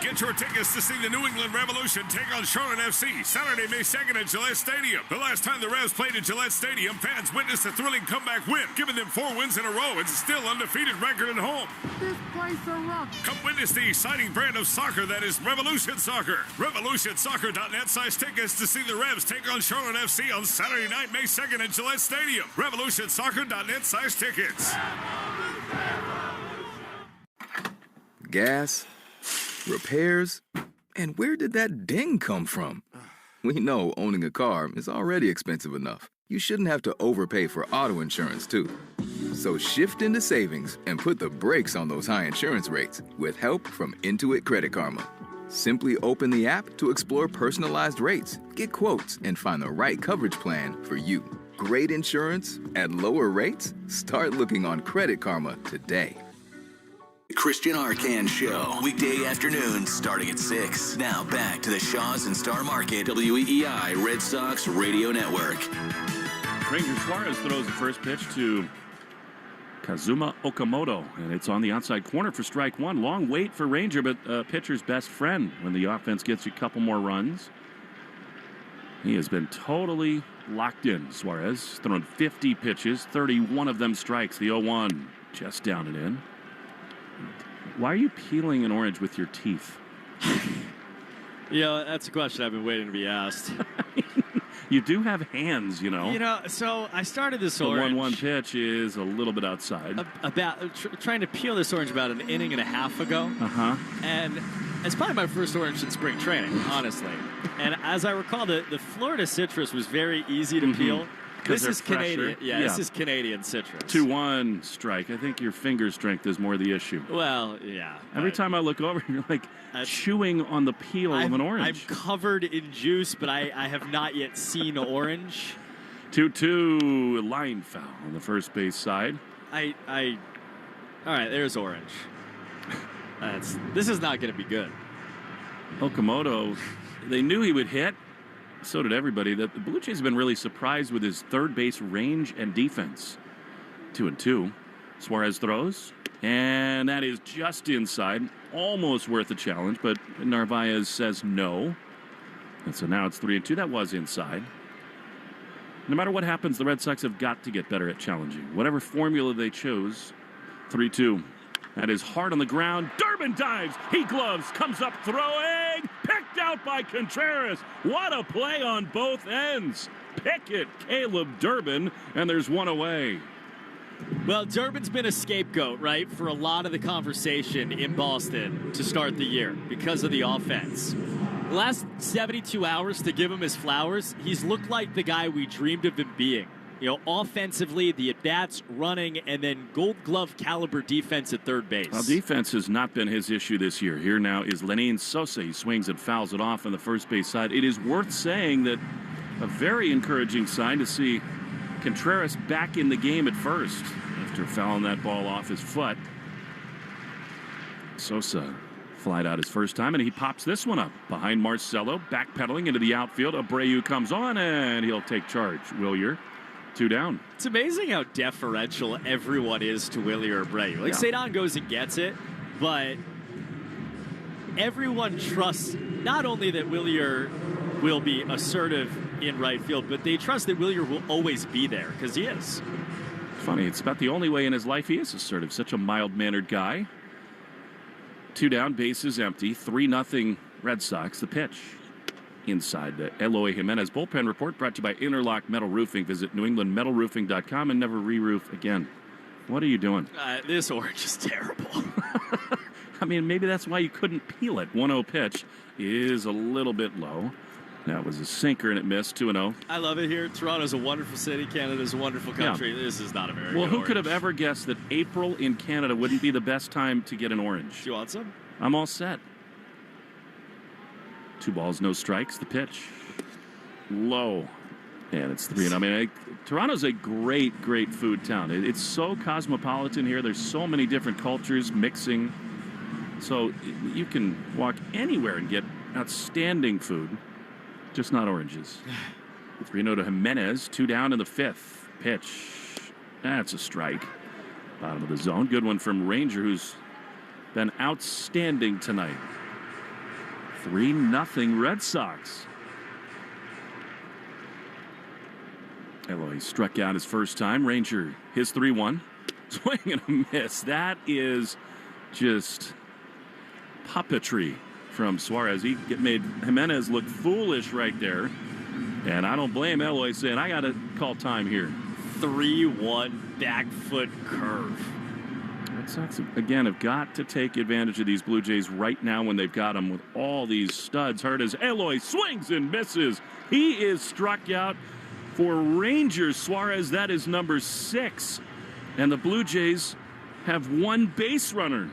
Get your tickets to see the New England Revolution take on Charlotte FC Saturday, May 2nd at Gillette Stadium. The last time the Revs played at Gillette Stadium, fans witnessed a thrilling comeback win, giving them 4 wins in a row and still undefeated record at home. This place is rough. Come witness the exciting brand of soccer that is Revolution Soccer. RevolutionSoccer.net size tickets to see the Revs take on Charlotte FC on Saturday night, May 2nd at Gillette Stadium. RevolutionSoccer.net size tickets. Gas, repairs, and where did that ding come from? We know owning a car is already expensive enough. You shouldn't have to overpay for auto insurance, too. So shift into savings and put the brakes on those high insurance rates with help from Intuit Credit Karma. Simply open the app to explore personalized rates, get quotes, and find the right coverage plan for you. Great insurance at lower rates? Start looking on Credit Karma today. Christian Arcand Show, weekday afternoons starting at 6. Now back to the Shaws and Star Market, WEEI Red Sox Radio Network. Ranger Suarez throws the first pitch to Kazuma Okamoto, and it's on the outside corner for strike one. Long wait for Ranger, but pitcher's best friend when the offense gets you a couple more runs. He has been totally locked in. Suarez thrown 50 pitches, 31 of them strikes. The 0-1 just down and in. Why are you peeling an orange with your teeth? Yeah, that's a question I've been waiting to be asked. You do have hands, you know. You know, so I started this the orange. The 1-1 pitch is a little bit outside. Trying to peel this orange about an inning and a half ago. Uh-huh. And it's probably my first orange in spring training, honestly. And as I recall, the Florida citrus was very easy to peel. This is Canadian. Yeah, this is Canadian citrus. 2-1 strike. I think your finger strength is more the issue. Well, yeah. Every time I look over, you're like chewing on the peel of an orange. I'm covered in juice, but I have not yet seen orange. 2-2 line foul on the first base side. All right, there's orange. This is not going to be good. Okamoto, they knew he would hit. So did everybody. The Blue Jays have been really surprised with his third base range and defense. 2-2. Suarez throws, and that is just inside. Almost worth a challenge, but Narvaez says no. And so now it's 3-2. That was inside. No matter what happens, the Red Sox have got to get better at challenging. Whatever formula they chose, 3-2. That is hard on the ground. Durbin dives. He gloves. Comes up throwing. Picked out by Contreras. What a play on both ends. Pickett, Caleb Durbin, and there's one away. Well, Durbin's been a scapegoat, right, for a lot of the conversation in Boston to start the year because of the offense. The last 72 hours, to give him his flowers, he's looked like the guy we dreamed of him being. You know, offensively, the at-bats, running, and then gold glove caliber defense at third base. Well, defense has not been his issue this year. Here now is Lenin Sosa. He swings and fouls it off on the first base side. It is worth saying that a very encouraging sign to see Contreras back in the game at first after fouling that ball off his foot. Sosa flied out his first time, and he pops this one up behind Marcelo, backpedaling into the outfield. Abreu comes on, and he'll take charge. Willier. 2 down. It's amazing how deferential everyone is to Willier Abreu. Like, Cedon goes and gets it, but everyone trusts not only that Willier will be assertive in right field, but they trust that Willier will always be there, because he is. Funny, it's about the only way in his life he is assertive. Such a mild-mannered guy. 2 down, bases empty. 3-0 Red Sox. The pitch. Inside the Eloy Jimenez bullpen report brought to you by Interlock Metal Roofing. Visit NewEnglandMetalRoofing.com and never re-roof again. What are you doing? This orange is terrible. I mean, maybe that's why you couldn't peel it. 1-0 pitch is a little bit low. That was a sinker and it missed. 2-0. I love it here. Toronto's a wonderful city. Canada's a wonderful country. Yeah. This is not a very good who orange. could have ever guessed that April in Canada wouldn't be the best time to get an orange? Do you want some? I'm all set. 2 balls, no strikes. The pitch. Low. And it's 3-0. I mean, Toronto's a great, great food town. It's so cosmopolitan here. There's so many different cultures mixing. So you can walk anywhere and get outstanding food, just not oranges. 3-0 to Jimenez. 2 down in the 5th. Pitch. That's a strike. Bottom of the zone. Good one from Ranger, who's been outstanding tonight. 3-0 Red Sox. Eloy struck out his first time. Ranger, his 3-1. Swing and a miss. That is just puppetry from Suarez. He made Jimenez look foolish right there. And I don't blame Eloy saying, I got to call time here. 3-1 back foot curve. Red Sox, again, have got to take advantage of these Blue Jays right now when they've got them with all these studs. Hurt as Eloy swings and misses. He is struck out for Rangers. Suarez, that is number 6. And the Blue Jays have 1 base runner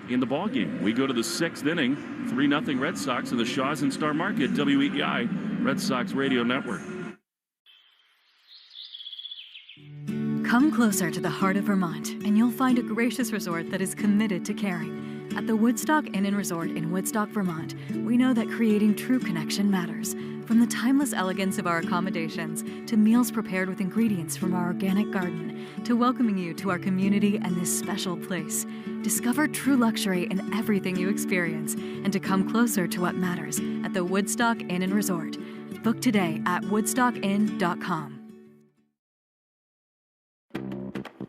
in the ballgame. We go to the 6th inning. 3-0 Red Sox in the Shaws and Star Market, WEEI, Red Sox Radio Network. Come closer to the heart of Vermont, and you'll find a gracious resort that is committed to caring. At the Woodstock Inn and Resort in Woodstock, Vermont, we know that creating true connection matters. From the timeless elegance of our accommodations to meals prepared with ingredients from our organic garden to welcoming you to our community and this special place. Discover true luxury in everything you experience and to come closer to what matters at the Woodstock Inn and Resort. Book today at woodstockinn.com.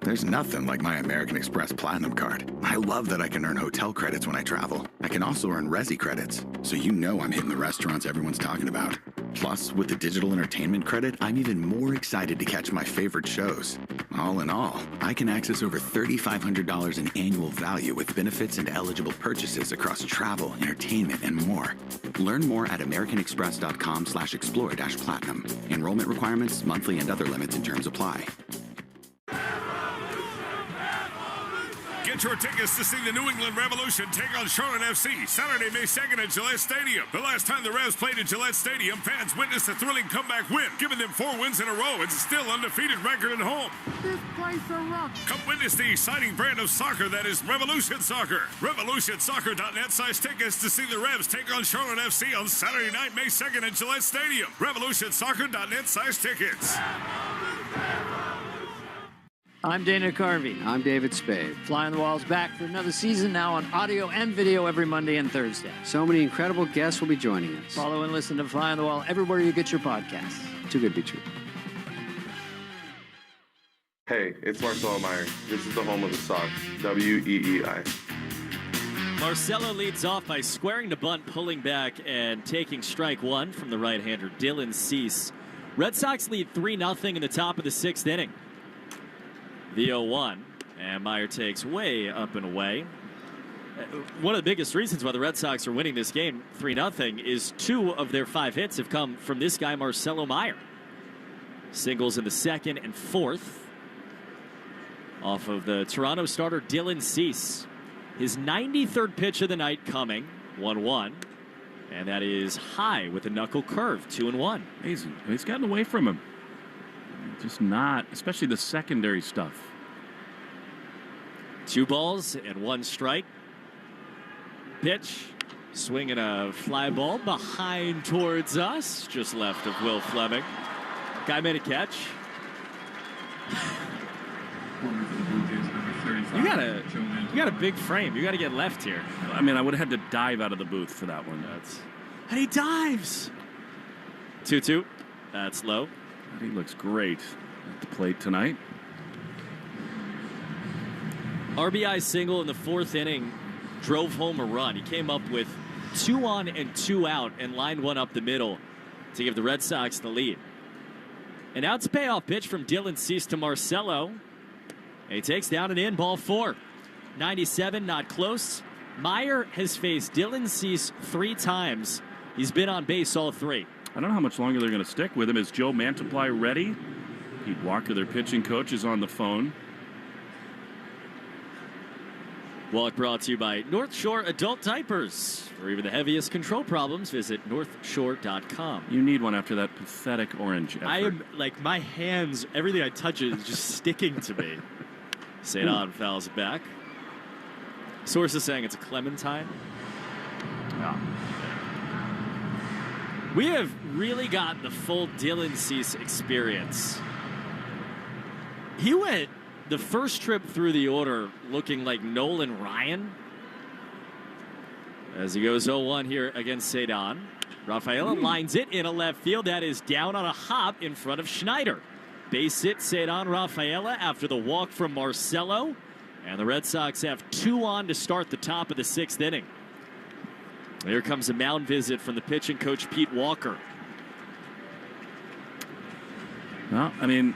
There's nothing like my American Express Platinum card. I love that I can earn hotel credits when I travel. I can also earn Resi credits, so you know I'm hitting the restaurants everyone's talking about. Plus, with the digital entertainment credit, I'm even more excited to catch my favorite shows. All in all, I can access over $3,500 in annual value with benefits and eligible purchases across travel, entertainment, and more. Learn more at americanexpress.com/explore-platinum. Enrollment requirements, monthly and other limits and terms apply. Get your tickets to see the New England Revolution take on Charlotte FC Saturday, May 2nd at Gillette Stadium. The last time the Revs played at Gillette Stadium, fans witnessed a thrilling comeback win, giving them 4 wins in a row and still undefeated record at home. This place a rock. Come witness the exciting brand of soccer that is Revolution Soccer. RevolutionSoccer.net size tickets to see the Revs take on Charlotte FC on Saturday night, May 2nd at Gillette Stadium. RevolutionSoccer.net size tickets. I'm Dana Carvey. I'm David Spade. Fly on the Wall's back for another season now on audio and video every Monday and Thursday. So many incredible guests will be joining us. Follow and listen to Fly on the Wall everywhere you get your podcasts. Too good to be true. Hey, it's Marcelo Meyer. This is the home of the Sox, WEEI. Marcelo leads off by squaring the bunt, pulling back, and taking strike one from the right-hander, Dylan Cease. Red Sox lead 3-0 in the top of the 6th inning. The 0-1, and Meyer takes way up and away. One of the biggest reasons why the Red Sox are winning this game 3-0 is 2 of their 5 hits have come from this guy, Marcelo Meyer. Singles in the 2nd and 4th off of the Toronto starter Dylan Cease. His 93rd pitch of the night coming, 1-1, and that is high with a knuckle curve, 2-1. He's gotten away from him. Just not, especially the secondary stuff. 2 balls and 1 strike. Pitch, swinging a fly ball behind towards us, just left of Will Fleming. Guy made a catch. You got a big frame. You got to get left here. I mean, I would have had to dive out of the booth for that one. And he dives. 2-2. That's low. He looks great at the plate tonight. RBI single in the 4th inning drove home a run. He came up with 2 on and 2 out and lined one up the middle to give the Red Sox the lead. And now it's a payoff pitch from Dylan Cease to Marcelo. And he takes down and in, ball 4. 97, not close. Meyer has faced Dylan Cease 3 times. He's been on base all 3. I don't know how much longer they're going to stick with him. Is Joe Mantiply ready? Pete Walker, their pitching coach, is on the phone. Walk brought to you by North Shore Adult Diapers. For even the heaviest control problems, visit northshore.com. You need one after that pathetic orange effort. I am, like, my hands, everything I touch is just sticking to me. Cedon fouls it back. Sources saying it's a clementine. Oh. We have really got the full Dylan Cease experience. He went the first trip through the order looking like Nolan Ryan. As he goes 0-1 here against Cedon. Rafaela lines it in a left field. That is down on a hop in front of Schneider. Base hit Cedon Rafaela after the walk from Marcelo. And the Red Sox have 2 on to start the top of the 6th inning. Here comes a mound visit from the pitching coach, Pete Walker. Well, I mean,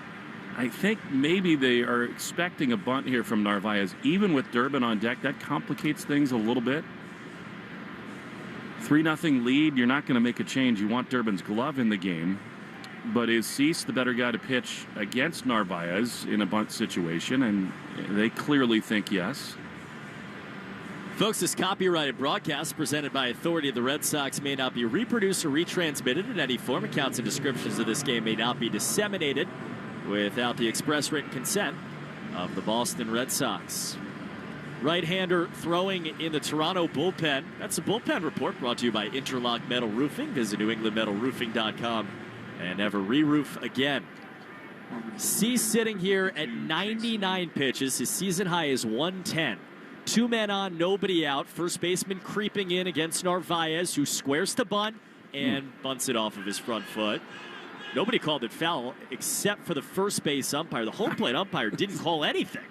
I think maybe they are expecting a bunt here from Narvaez. Even with Durbin on deck, that complicates things a little bit. 3-0 lead, you're not going to make a change. You want Durbin's glove in the game. But is Cease the better guy to pitch against Narvaez in a bunt situation? And they clearly think yes. Folks, this copyrighted broadcast presented by authority of the Red Sox may not be reproduced or retransmitted in any form. Accounts and descriptions of this game may not be disseminated without the express written consent of the Boston Red Sox. Right-hander throwing in the Toronto bullpen. That's a bullpen report brought to you by Interlock Metal Roofing. Visit NewEnglandMetalRoofing.com and never re-roof again. Cease sitting here at 99 pitches. His season high is 110. 2 men on, nobody out. First baseman creeping in against Narvaez, who squares to bunt and bunts it off of his front foot. Nobody called it foul except for the first base umpire. The home plate umpire didn't call anything.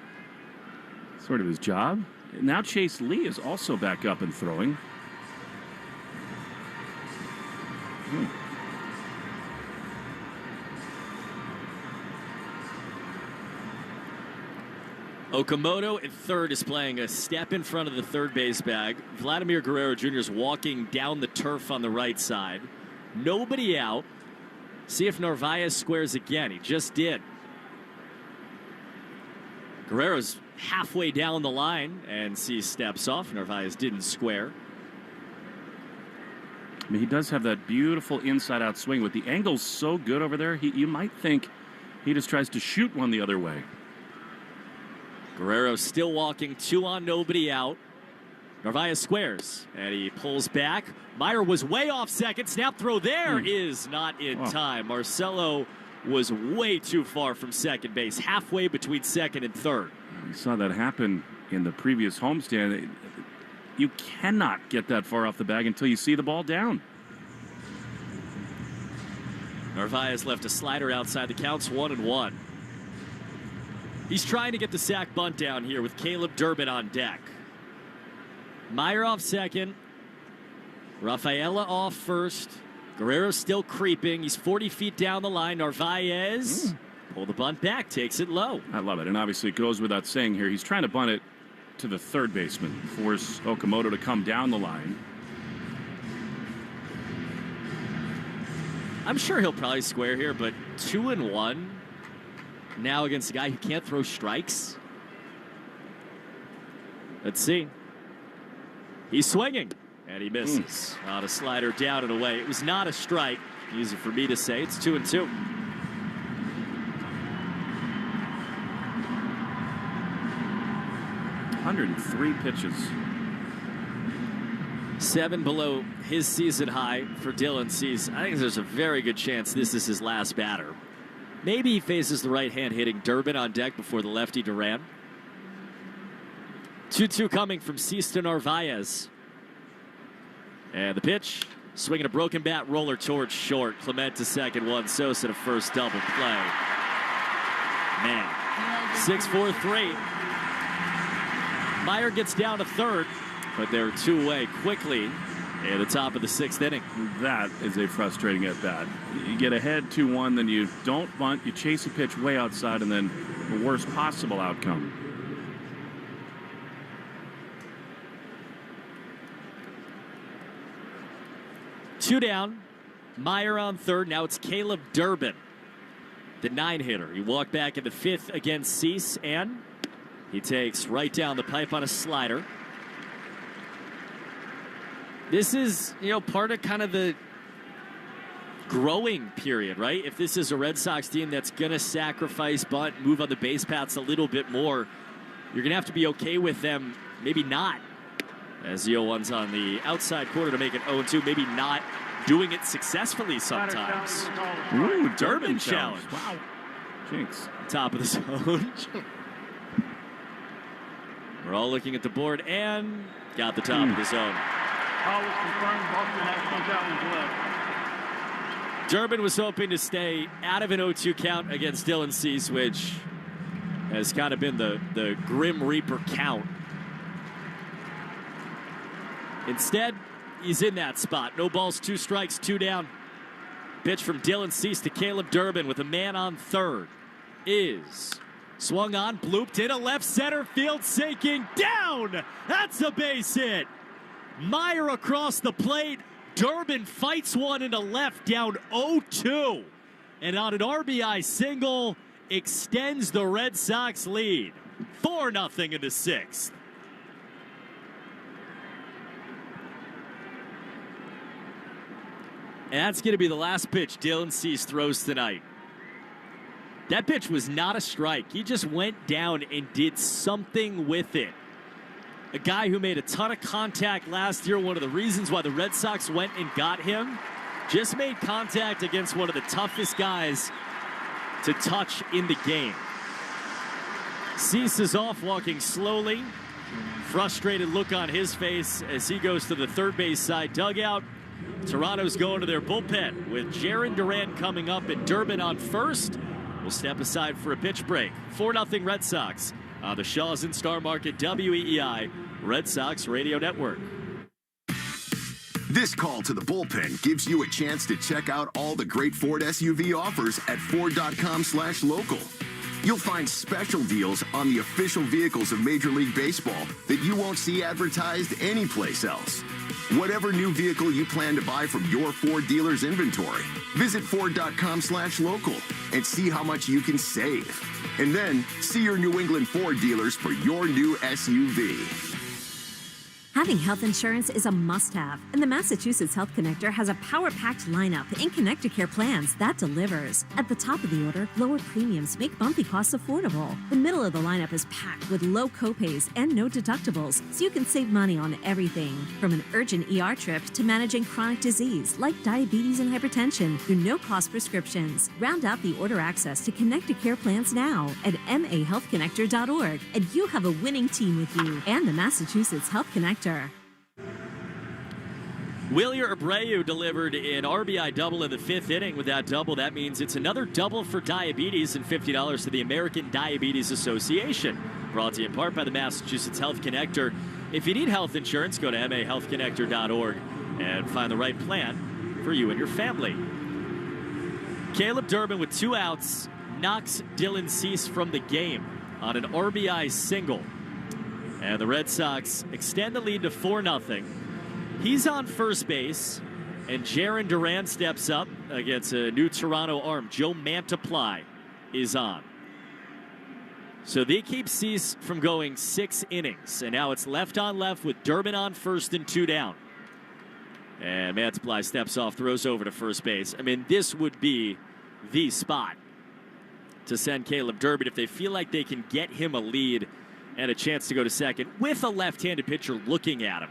Sort of his job. Now Chase Lee is also back up and throwing. Okamoto at third is playing a step in front of the third base bag. Vladimir Guerrero Jr. is walking down the turf on the right side. Nobody out. See if Narvaez squares again. He just did. Guerrero's halfway down the line and Cease steps off. Narvaez didn't square. I mean, he does have that beautiful inside-out swing with the angles so good over there. You might think he just tries to shoot one the other way. Guerrero still walking, 2 on, nobody out. Narvaez squares, and he pulls back. Meyer was way off second. Snap throw there is not in time. Marcelo was way too far from second base, halfway between second and third. We saw that happen in the previous homestand. You cannot get that far off the bag until you see the ball down. Narvaez left a slider outside. The count's 1-1. He's trying to get the sac bunt down here with Caleb Durbin on deck. Meyer off second. Rafaela off first. Guerrero still creeping. He's 40 feet down the line. Narvaez pull the bunt back, takes it low. I love it. And obviously it goes without saying here. He's trying to bunt it to the third baseman, force Okamoto to come down the line. I'm sure he'll probably square here, but 2-1 now against a guy who can't throw strikes. Let's see. He's swinging, and he misses. On a slider down and away. It was not a strike. Easy for me to say. It's 2-2. $103 pitches. 7 below his season high for Dylan Cease. I think there's a very good chance this is his last batter. Maybe he faces the right-hand hitting Durbin on deck before the lefty Duran. 2-2 coming from Cease to Narvaez. And the pitch, swinging a broken bat roller towards short. Clement to second, Juan Sosa to first, double play. Man, 6-4-3. Meyer gets down to third, but they're 2-away quickly at the top of the 6th inning. That is a frustrating at-bat. You get ahead 2-1, then you don't bunt, you chase a pitch way outside, and then the worst possible outcome. Two down. Meyer on third. Now it's Caleb Durbin, the 9-hitter. He walked back in the 5th against Cease, and he takes right down the pipe on a slider. This is, part of kind of the growing period, right? If this is a Red Sox team that's going to sacrifice bunt, move on the base paths a little bit more, you're going to have to be okay with them maybe not. As the 0-1's on the outside corner to make it 0-2, maybe not doing it successfully sometimes. Ooh, Durbin challenge. Wow. Jinx. Top of the zone. We're all looking at the board and got the top of the zone. Call was confirmed. Boston has one challenge left. Durbin was hoping to stay out of an 0-2 count against Dylan Cease, which has kind of been the Grim Reaper count. Instead, he's in that spot. No balls, 2 strikes, 2 down. Pitch from Dylan Cease to Caleb Durbin with a man on third. Is swung on, blooped into left center field, sinking down. That's a base hit. Meyer across the plate. Durbin fights one into left, down 0-2. And on an RBI single, extends the Red Sox lead. 4-0 into 6th. And that's going to be the last pitch Dylan Cease throws tonight. That pitch was not a strike. He just went down and did something with it. a guy who made a ton of contact last year. One of the reasons why the Red Sox went and got him. Just made contact against one of the toughest guys to touch in the game. Cease is off, walking slowly. Frustrated look on his face as he goes to the third base side dugout. Toronto's going to their bullpen with Jarren Duran coming up and Durbin on first. We'll step aside for a pitch break. 4-0 Red Sox on the Shaws and Star Market WEEI Red Sox Radio Network. This call to the bullpen gives you a chance to check out all the great Ford SUV offers at Ford.com/local. You'll find special deals on the official vehicles of Major League Baseball that you won't see advertised anyplace else. Whatever new vehicle you plan to buy from your Ford dealer's inventory, visit Ford.com/local and see how much you can save. And then see your New England Ford dealers for your new SUV. Having health insurance is a must-have, and the Massachusetts Health Connector has a power-packed lineup in Connecticare plans that delivers. At the top of the order, lower premiums make bumpy costs affordable. The middle of the lineup is packed with low copays and no deductibles, so you can save money on everything, from an urgent ER trip to managing chronic disease like diabetes and hypertension through no-cost prescriptions. Round out the order access to Connecticare plans now at mahealthconnector.org, and you have a winning team with you and the Massachusetts Health Connector. Wilyer Abreu delivered an RBI double in the 5th inning. With that double, that means it's another double for diabetes and $50 to the American Diabetes Association. Brought to you in part by the Massachusetts Health Connector. If you need health insurance, go to mahealthconnector.org and find the right plan for you and your family. Caleb Durbin with 2 outs knocks Dylan Cease from the game on an RBI single. And the Red Sox extend the lead to 4-0. He's on first base, and Jarren Duran steps up against a new Toronto arm. Joe Mantiply is on. So they keep Cease from going 6 innings, and now it's left on left with Durbin on first and 2 down. And Mantiply steps off, throws over to first base. I mean, this would be the spot to send Caleb Durbin if they feel like they can get him a lead and a chance to go to second with a left-handed pitcher looking at him.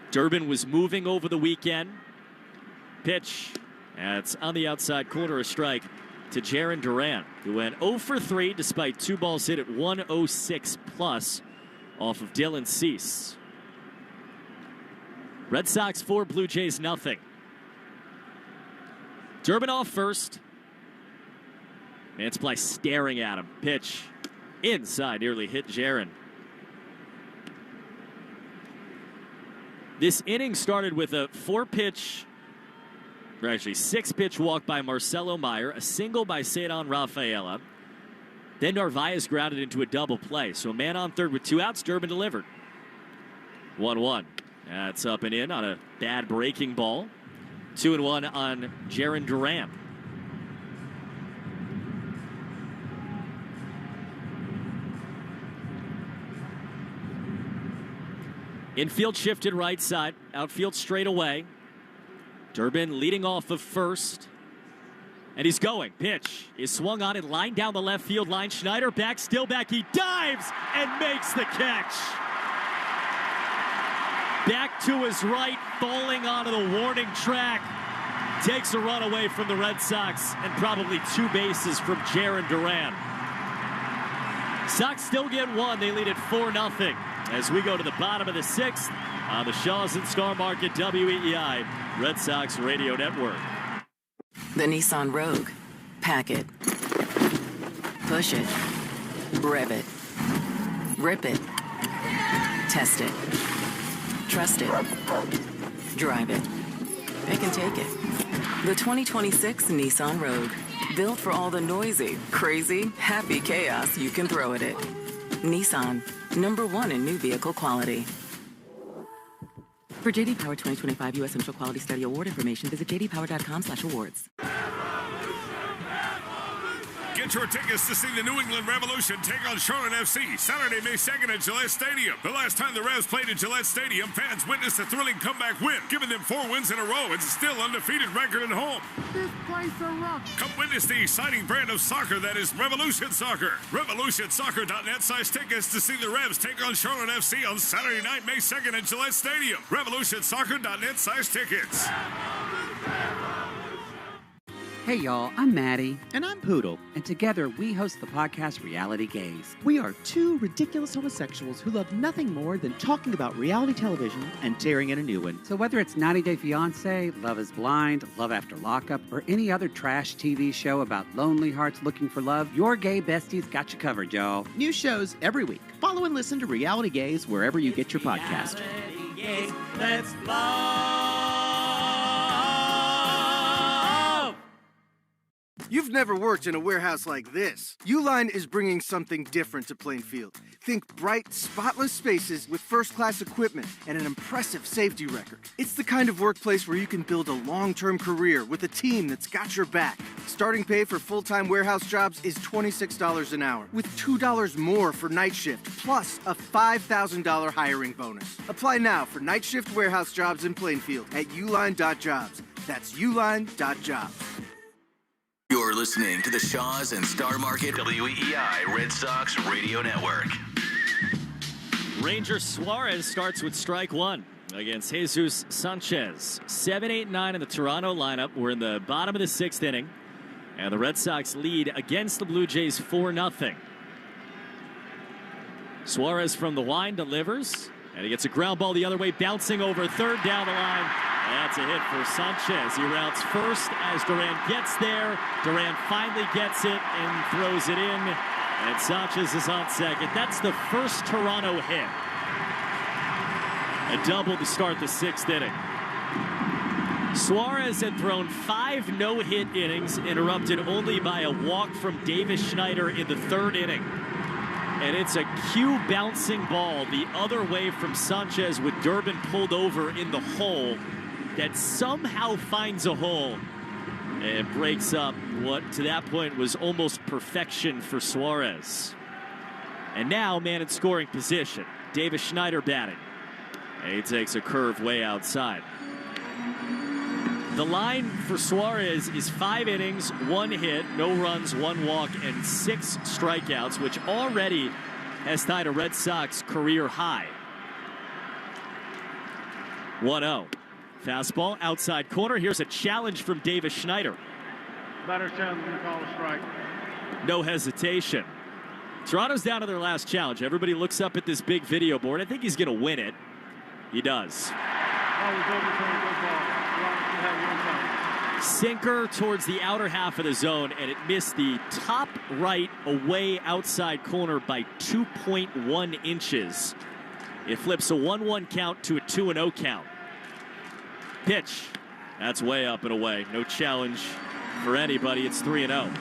Durbin was moving over the weekend. Pitch, it's on the outside corner, a strike to Jarren Duran, who went 0 for 3 despite 2 balls hit at 106 plus off of Dylan Cease. Red Sox 4, Blue Jays nothing. Durbin off first. Mantiply staring at him. Pitch inside, nearly hit Jarren. This inning started with a 6-pitch walk by Marcelo Meyer, a single by Cedon Rafaela. Then Narvaez grounded into a double play. So a man on third with 2 outs, Durbin delivered. 1-1. That's up and in on a bad breaking ball. 2-1 on Jarren Duran. Infield shifted right side, outfield straight away. Durbin leading off of first. And he's going. Pitch is swung on and lined down the left field line. Schneider back, still back. He dives and makes the catch. Back to his right, falling onto the warning track. Takes a run away from the Red Sox and probably 2 bases from Jarren Duran. Sox still get 1. They lead at 4-0. As we go to the bottom of the 6th on the Shaws and Star Market WEEI Red Sox Radio Network. The Nissan Rogue. Pack it. Push it. Rev it. Rip it. Test it. Trust it. Drive it. Pick and take it. The 2026 Nissan Rogue. Built for all the noisy, crazy, happy chaos you can throw at it. Nissan. #1 in new vehicle quality. For JD Power 2025 U.S. Central Quality Study Award information, visit jdpower.com/awards. Get Get your tickets to see the New England Revolution take on Charlotte FC Saturday, May 2nd at Gillette Stadium. The last time the Revs played at Gillette Stadium, fans witnessed a thrilling comeback win, giving them 4 wins in a row and still undefeated record at home. This place a rock. Come witness the exciting brand of soccer that is Revolution Soccer. RevolutionSoccer.net size tickets to see the Revs take on Charlotte FC on Saturday night, May 2nd at Gillette Stadium. RevolutionSoccer.net size tickets. Hey y'all, I'm Maddie. And I'm Poodle. And together we host the podcast Reality Gaze. We are 2 ridiculous homosexuals who love nothing more than talking about reality television and tearing in a new one. So whether it's 90 Day Fiancé, Love is Blind, Love After Lockup, or any other trash TV show about lonely hearts looking for love, your gay besties got you covered, y'all. New shows every week. Follow and listen to Reality Gaze wherever you get your podcast. Reality Gaze, let's love. You've never worked in a warehouse like this. Uline is bringing something different to Plainfield. Think bright, spotless spaces with first-class equipment and an impressive safety record. It's the kind of workplace where you can build a long-term career with a team that's got your back. Starting pay for full-time warehouse jobs is $26 an hour, with $2 more for night shift, plus a $5,000 hiring bonus. Apply now for night shift warehouse jobs in Plainfield at uline.jobs. That's uline.jobs. You're listening to the Shaws and Star Market WEEI Red Sox Radio Network. Ranger Suarez starts with strike 1 against Jesus Sanchez. 7-8-9 in the Toronto lineup. We're in the bottom of the 6th inning. And the Red Sox lead against the Blue Jays 4-0. Suarez from the line delivers. And he gets a ground ball the other way, bouncing over third down the line. That's a hit for Sanchez. He routes first as Duran gets there. Duran finally gets it and throws it in. And Sanchez is on second. That's the first Toronto hit. A double to start the 6th inning. Suarez had thrown 5 no-hit innings, interrupted only by a walk from Davis Schneider in the 3rd inning. And it's a cue bouncing ball the other way from Sanchez with Durbin pulled over in the hole that somehow finds a hole and breaks up what to that point was almost perfection for Suarez. And now man in scoring position. Davis Schneider batting. And he takes a curve way outside. The line for Suarez is 5 innings, 1 hit, no runs, 1 walk, and 6 strikeouts, which already has tied a Red Sox career high. 1-0. Fastball outside corner. Here's a challenge from Davis Schneider. Batter challenge going to call a strike. No hesitation. Toronto's down to their last challenge. Everybody looks up at this big video board. I think he's going to win it. He does. Sinker towards the outer half of the zone, and it missed the top right away outside corner by 2.1 inches. It flips a 1-1 count to a 2-0 count. Pitch. That's way up and away. No challenge for anybody. It's 3-0.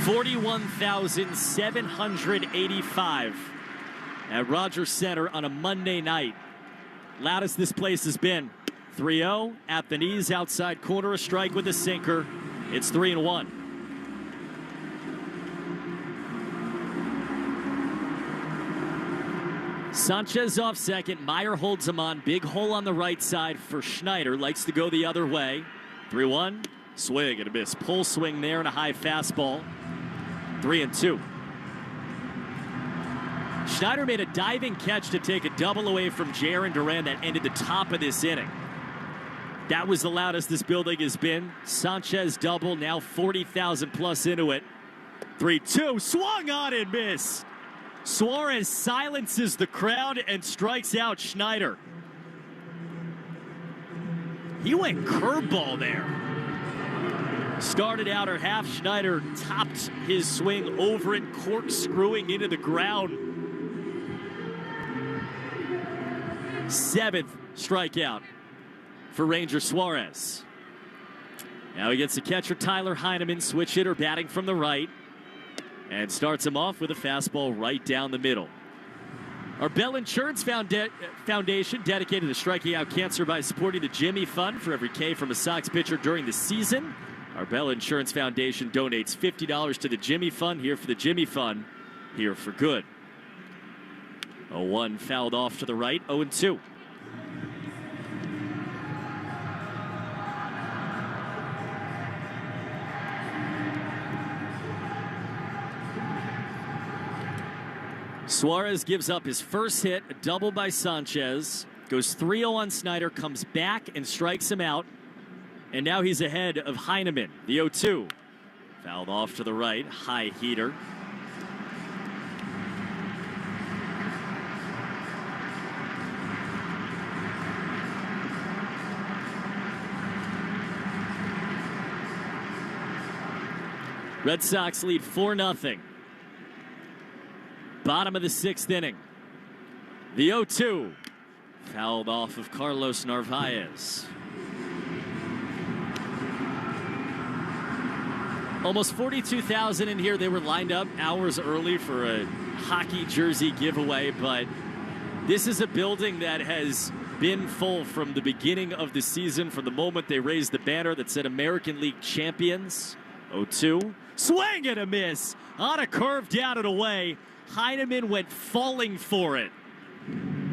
$41,785 at Rogers Center on a Monday night. Loudest this place has been. 3-0 at the knees, outside corner, a strike with a sinker. It's 3-1. Sanchez off second. Meyer holds him on. Big hole on the right side for Schneider. Likes to go the other way. 3-1. Swing and a miss. Pull swing there and a high fastball. 3-2. Schneider made a diving catch to take a double away from Jarren Duran that ended the top of this inning. That was the loudest this building has been. Sanchez double, now 40,000 plus into it. 3-2. Swung on and missed. Suarez silences the crowd and strikes out Schneider. He went curveball there. Started outer half. Schneider topped his swing over it, corkscrewing into the ground. 7th strikeout for Ranger Suarez. Now he gets the catcher Tyler Heineman, switch hitter, batting from the right. And starts him off with a fastball right down the middle. Bell Insurance Foundation dedicated to striking out cancer by supporting the Jimmy Fund. For every K from a Sox pitcher during the season, our Bell Insurance Foundation donates $50 to the Jimmy Fund. Here for the Jimmy Fund, here for good. 0-1 fouled off to the right, 0-2. Suarez gives up his first hit, a double by Sanchez, goes 3-0 on Snyder, comes back and strikes him out, and now he's ahead of Heineman, the 0-2. Fouled off to the right, high heater. Red Sox lead 4-0. Bottom of the 6th inning. The 0-2. Fouled off of Carlos Narvaez. Almost 42,000 in here. They were lined up hours early for a hockey jersey giveaway, but this is a building that has been full from the beginning of the season, from the moment they raised the banner that said American League champions. 0-2. Swing and a miss. On a curve down and away. Heineman went falling for it.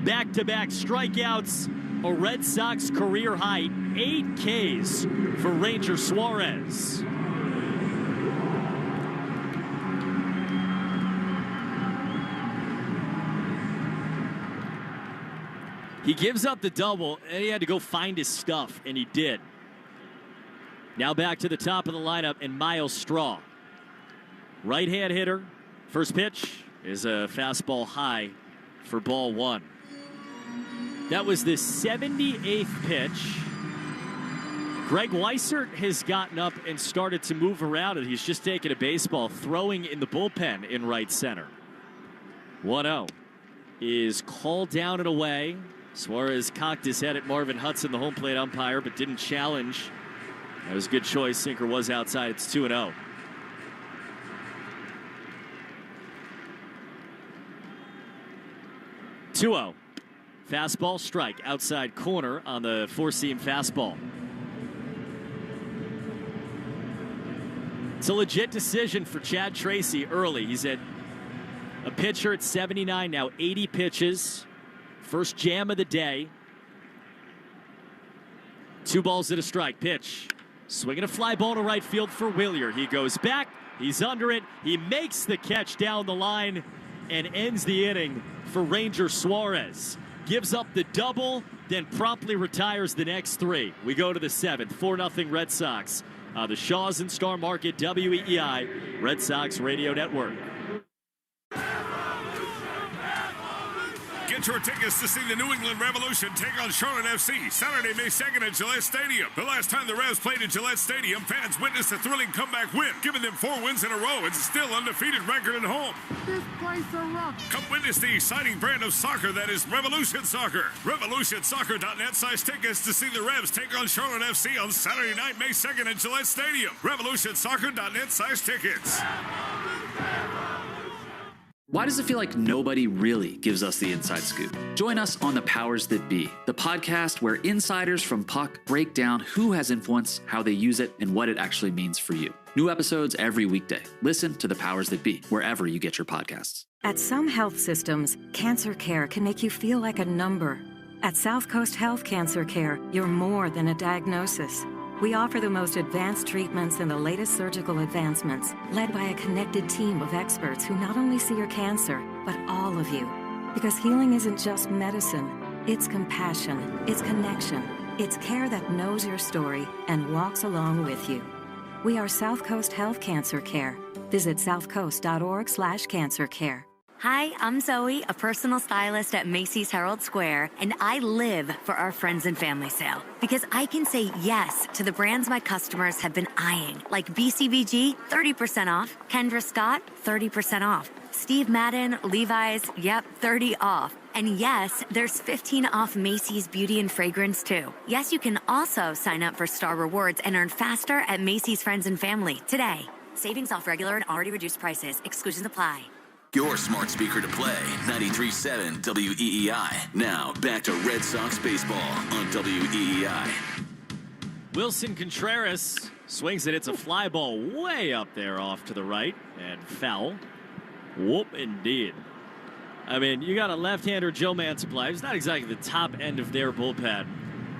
Back-to-back strikeouts, a Red Sox career high, 8 Ks for Ranger Suarez. He gives up the double, and he had to go find his stuff, and he did. Now back to the top of the lineup, and Miles Straw. Right-hand hitter. First pitch is a fastball high for ball 1. That was the 78th pitch. Greg Weissert has gotten up and started to move around, and he's just taking a baseball, throwing in the bullpen in right center. 1-0 is called down and away. Suarez cocked his head at Marvin Hudson, the home plate umpire, but didn't challenge. That was a good choice. Sinker was outside. It's 2-0. Fastball strike outside corner on the four-seam fastball. It's a legit decision for Chad Tracy early. He's at a pitcher at 79 now, 80 pitches. First jam of the day. 2 balls and a strike. Pitch. Swinging a fly ball to right field for Willier. He goes back. He's under it. He makes the catch down the line and ends the inning for Ranger Suarez. Gives up the double, then promptly retires the next 3. We go to the 7th. 4-0 Red Sox. The Shaws and Star Market, WEEI, Red Sox Radio Network. Get your tickets to see the New England Revolution take on Charlotte FC Saturday, May 2nd at Gillette Stadium. The last time the Revs played at Gillette Stadium, fans witnessed a thrilling comeback win, giving them 4 wins in a row and still undefeated record at home. This place is rough. Come witness the exciting brand of soccer that is Revolution Soccer. RevolutionSoccer.net size tickets to see the Revs take on Charlotte FC on Saturday night, May 2nd at Gillette Stadium. RevolutionSoccer.net size tickets. Why does it feel like nobody really gives us the inside scoop? Join us on The Powers That Be, the podcast where insiders from Puck break down who has influence, how they use it, and what it actually means for you. New episodes every weekday. Listen to The Powers That Be, wherever you get your podcasts. At some health systems, cancer care can make you feel like a number. At South Coast Health Cancer Care, you're more than a diagnosis. We offer the most advanced treatments and the latest surgical advancements, led by a connected team of experts who not only see your cancer, but all of you. Because healing isn't just medicine, it's compassion, it's connection, it's care that knows your story and walks along with you. We are South Coast Health Cancer Care. Visit southcoast.org/cancercare. Hi, I'm Zoe, a personal stylist at Macy's Herald Square, and I live for our friends and family sale because I can say yes to the brands my customers have been eyeing, like BCBG, 30% off, Kendra Scott, 30% off, Steve Madden, Levi's, yep, 30 off. And yes, there's 15 off Macy's Beauty and Fragrance too. Yes, you can also sign up for Star Rewards and earn faster at Macy's Friends and Family today. Savings off regular and already reduced prices. Exclusions apply. Your smart speaker to play, 93.7 WEEI. Now, back to Red Sox baseball on WEEI. Wilson Contreras swings it. It's a fly ball way up there off to the right and foul. Whoop, indeed. I mean, you got a left-hander, Joe Mantiply. It's not exactly the top end of their bullpen.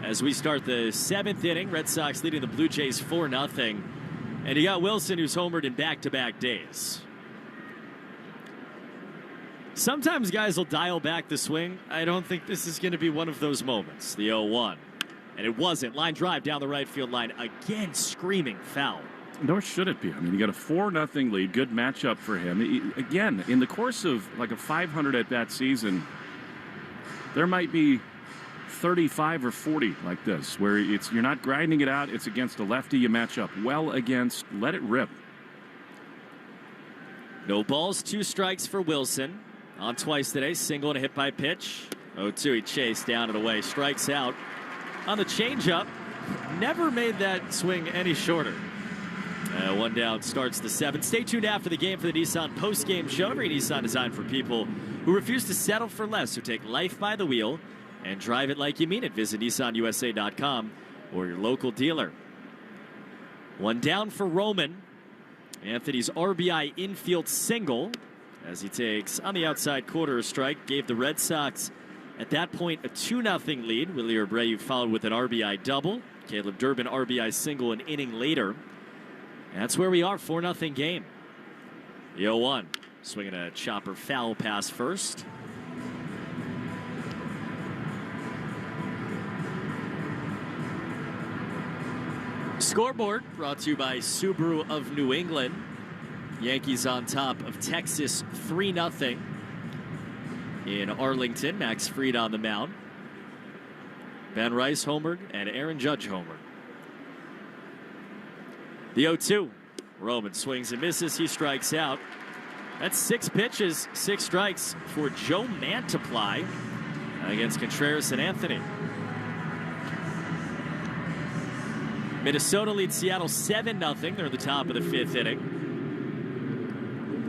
As we start the 7th inning, Red Sox leading the Blue Jays 4-0. And you got Wilson, who's homered in back-to-back days. Sometimes guys will dial back the swing. I don't think this is going to be one of those moments. The 0-1. And it wasn't. Line drive down the right field line. Again, screaming foul. Nor should it be. I mean, you got a 4-0 lead. Good matchup for him. Again, in the course of like a 500 at-bat season, there might be 35 or 40 like this, where you're not grinding it out. It's against a lefty you match up well against. Let it rip. No balls, 2 strikes for Wilson. On twice today, single and a hit by pitch. 0-2, he chased down and away, strikes out. On the changeup, never made that swing any shorter. 1 down starts the 7th. Stay tuned after the game for the Nissan Postgame show. Every Nissan designed for people who refuse to settle for less, who take life by the wheel and drive it like you mean it. Visit NissanUSA.com or your local dealer. 1 down for Roman. Anthony's RBI infield single as he takes on the outside corner a strike. Gave the Red Sox at that point a 2-0 lead. Willie Abreu followed with an RBI double. Caleb Durbin RBI single an inning later. And that's where we are, 4-0 game. The 0-1 swinging a chopper foul pass first. Scoreboard brought to you by Subaru of New England. Yankees on top of Texas 3-0 in Arlington. Max Fried on the mound. Ben Rice homered and Aaron Judge homered. The 0-2. Roman swings and misses. He strikes out. That's 6 pitches, 6 strikes for Joe Mantiply against Contreras and Anthony. Minnesota leads Seattle 7-0. They're at the top of the 5th inning.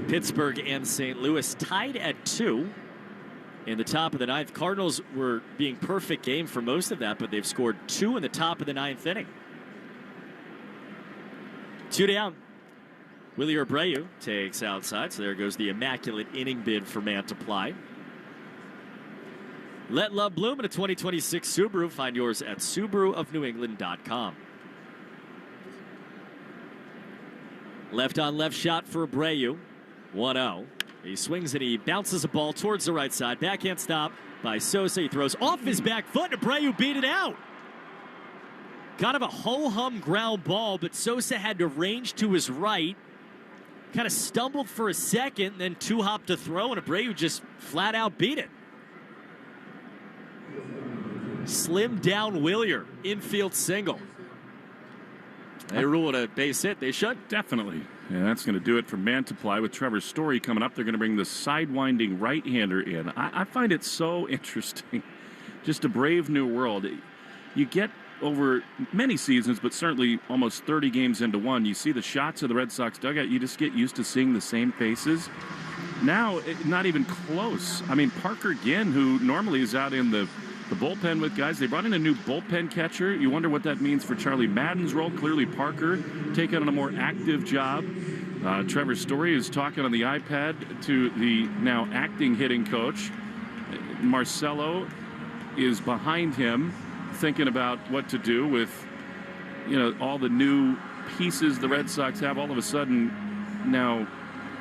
Pittsburgh and St. Louis tied at 2 in the top of the 9th. Cardinals were being perfect game for most of that, but they've scored 2 in the top of the 9th inning. 2 down. Willie Abreu takes outside, so there goes the immaculate inning bid for Mantiply. Let love bloom in a 2026 Subaru. Find yours at SubaruofNewEngland.com. Left on left shot for Abreu. 1-0. He swings and he bounces a ball towards the right side. Backhand stop by Sosa. He throws off his back foot. Abreu beat it out. Kind of a ho-hum ground ball, but Sosa had to range to his right. Kind of stumbled for a second, then 2-hop to throw, and Abreu just flat out beat it. Slim down Willier. Infield single. They ruled a base hit. They should. Definitely. And that's going to do it for Mantiply. With Trevor Story coming up, they're going to bring the sidewinding right-hander in. I find it so interesting. Just a brave new world. You get over many seasons, but certainly almost 30 games into one, you see the shots of the Red Sox dugout. You just get used to seeing the same faces. Now, not even close. I mean, Parker Ginn, who normally is out in the bullpen with guys. They brought in a new bullpen catcher. You wonder what that means for Charlie Madden's role. Clearly Parker taking on a more active job. Trevor Story is talking on the iPad to the now acting hitting coach. Marcelo is behind him thinking about what to do with, all the new pieces the Red Sox have. All of a sudden now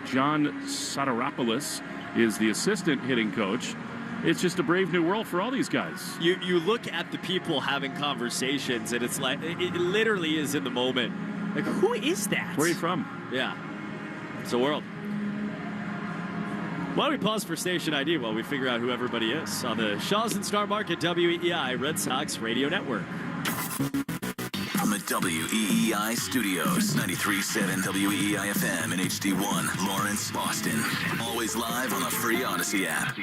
John Soteropoulos is the assistant hitting coach. It's just a brave new world for all these guys. You look at the people having conversations, and it's like, it literally is in the moment. Like, who is that? Where are you from? Yeah. It's a world. Why don't we pause for station ID while we figure out who everybody is on the Shaw's and Star Market WEEI Red Sox Radio Network. From the WEEI studios, 93.7 WEEI FM and HD1, Lawrence, Boston. Always live on the free Odyssey app.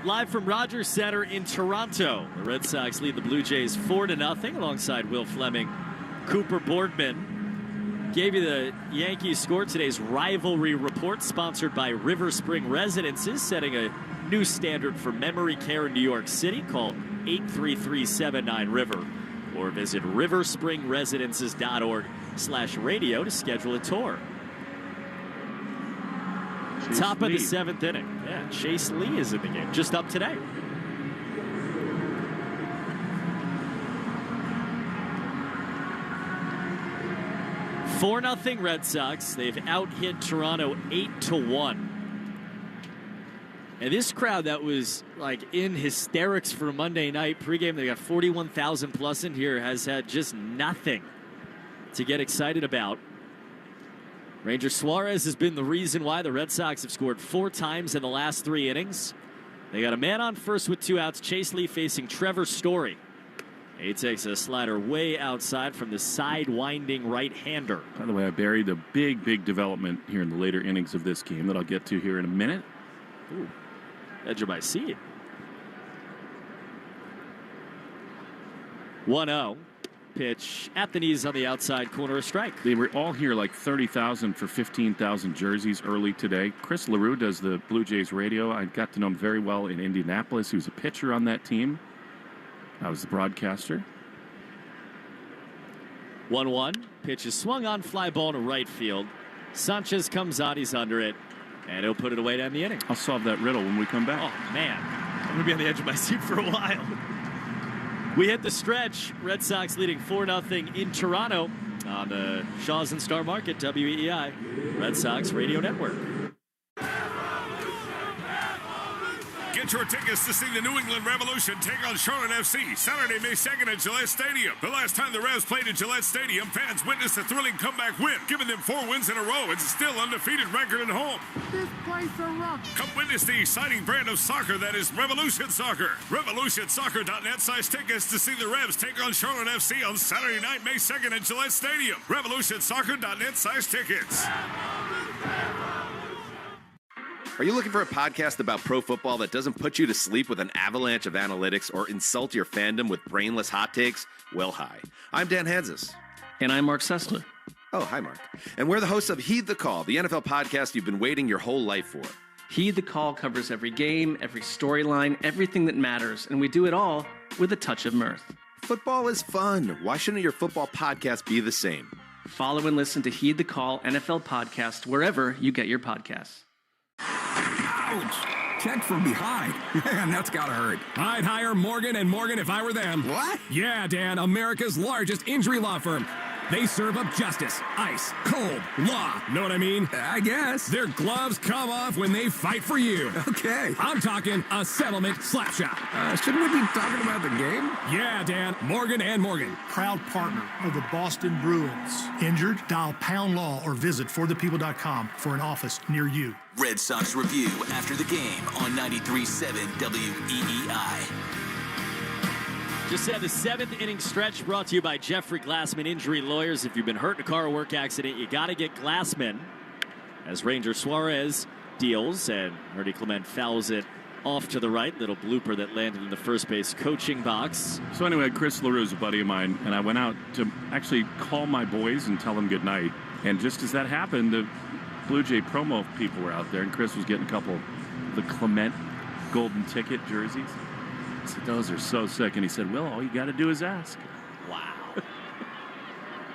Live from Rogers Center in Toronto. The Red Sox lead the Blue Jays 4-0 alongside Will Fleming, Cooper Boardman, Gave you the Yankees score. Today's rivalry report, sponsored by River Spring Residences, setting a new standard for memory care in New York City. Call 833-79-RIVER or visit riverspringresidences.org/radio to schedule a tour. Top of the 7th inning. Yeah, Chase Lee is in the game, just up today. For 4-0 Red Sox. They've out-hit Toronto 8-1. And this crowd that was like in hysterics for Monday night pregame, they got 41,000 plus in here, has had just nothing to get excited about. Ranger Suarez has been the reason why the Red Sox have scored 4 times in the last 3 innings. They got a man on first with 2 outs. Chase Lee facing Trevor Story. He takes a slider way outside from the side-winding right-hander. By the way, I buried a big development here in the later innings of this game that I'll get to here in a minute. Ooh, edge of my seat. 1-0. Pitch at the knees on the outside corner, a strike. They were all here like 30,000 for 15,000 jerseys early today. Chris LaRue does the Blue Jays radio. I got to know him very well in Indianapolis. He was a pitcher on that team. I was the broadcaster. 1-1. Pitch is swung on, fly ball to right field. Sanchez comes on, he's under it, and he'll put it away to end the inning. I'll solve that riddle when we come back. Oh, man. I'm going to be on the edge of my seat for a while. We hit the stretch. Red Sox leading 4-0 in Toronto on the Shaw's and Star Market, WEEI, Red Sox Radio Network. Get your tickets to see the New England Revolution take on Charlotte FC Saturday, May 2nd at Gillette Stadium. The last time the Revs played at Gillette Stadium, fans witnessed a thrilling comeback win, giving them 4 wins in a row and still undefeated record at home. This place a rock. Come witness the exciting brand of soccer that is Revolution Soccer. RevolutionSoccer.net size tickets to see the Revs take on Charlotte FC on Saturday night, May 2nd at Gillette Stadium. RevolutionSoccer.net size tickets. Are you looking for a podcast about pro football that doesn't put you to sleep with an avalanche of analytics or insult your fandom with brainless hot takes? Well, hi. I'm Dan Hansis. And I'm Mark Sessler. Oh, hi, Mark. And we're the hosts of Heed the Call, the NFL podcast you've been waiting your whole life for. Heed the Call covers every game, every storyline, everything that matters, and we do it all with a touch of mirth. Football is fun. Why shouldn't your football podcast be the same? Follow and listen to Heed the Call NFL podcast wherever you get your podcasts. Ouch! Check from behind. Man, that's gotta hurt. I'd hire Morgan & Morgan if I were them. What? Yeah, Dan, America's largest injury law firm. They serve up justice, ice, cold, law. Know what I mean? I guess. Their gloves come off when they fight for you. Okay. I'm talking a settlement slap shot. Shouldn't we be talking about the game? Yeah, Dan, Morgan & Morgan. Proud partner of the Boston Bruins. Injured? Dial Pound Law or visit forthepeople.com for an office near you. Red Sox Review after the game on 93.7 WEEI. Just had the 7th inning stretch brought to you by Jeffrey Glassman Injury Lawyers. If you've been hurt in a car or work accident, you got to get Glassman. As Ranger Suarez deals and Ernie Clement fouls it off to the right. Little blooper that landed in the first base coaching box. So anyway, Chris LaRue is a buddy of mine, and I went out to actually call my boys and tell them good night. And just as that happened, the Blue Jay promo people were out there, and Chris was getting a couple of the Clement golden ticket jerseys. I said, those are so sick. And he said, well, all you got to do is ask. Wow.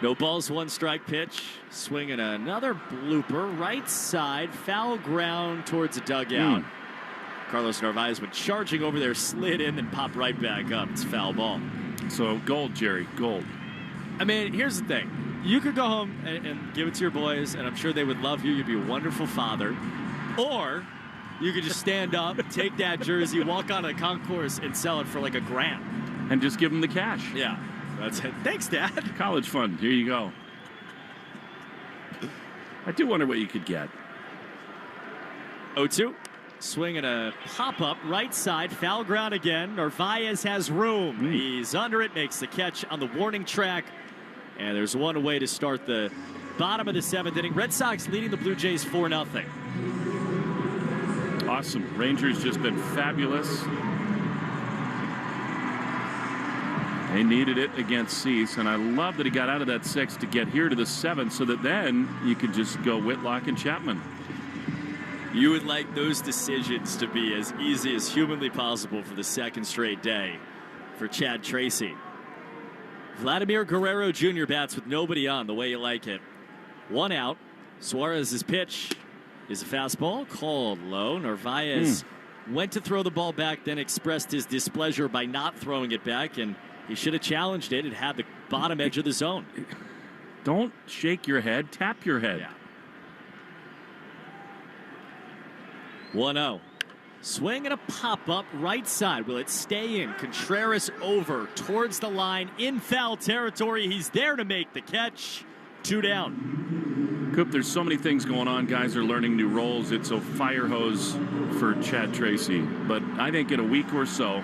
No balls, 1 strike pitch. Swinging another blooper. Right side. Foul ground towards the dugout. Carlos Narvaez went charging over there, slid in, and popped right back up. It's foul ball. So gold, Jerry, gold. I mean, here's the thing. You could go home and give it to your boys, and I'm sure they would love you. You'd be a wonderful father. Or you could just stand up, take that jersey, walk on a concourse, and sell it for like $1,000. And just give them the cash. Yeah, that's it. Thanks, Dad. College fund. Here you go. I do wonder what you could get. 0-2. Swinging a pop-up right side. Foul ground again. Narvaez has room. He's under it, makes the catch on the warning track. And there's one away to start the bottom of the 7th inning. Red Sox leading the Blue Jays 4-0. Awesome. Rangers just been fabulous. They needed it against Cease, and I love that he got out of that 6th to get here to the 7th so that then you could just go Whitlock and Chapman. You would like those decisions to be as easy as humanly possible for the second straight day for Chad Tracy. Vladimir Guerrero Jr. bats with nobody on, the way you like it. 1 out. Suarez's pitch is a fastball called low. Narvaez went to throw the ball back, then expressed his displeasure by not throwing it back, and he should have challenged it. It had the bottom edge of the zone. Don't shake your head. Tap your head. Yeah. 1-0. Swing and a pop-up right side. Will it stay in? Contreras over towards the line in foul territory. He's there to make the catch. 2 down. Coop, there's so many things going on. Guys are learning new roles. It's a fire hose for Chad Tracy. But I think in a week or so,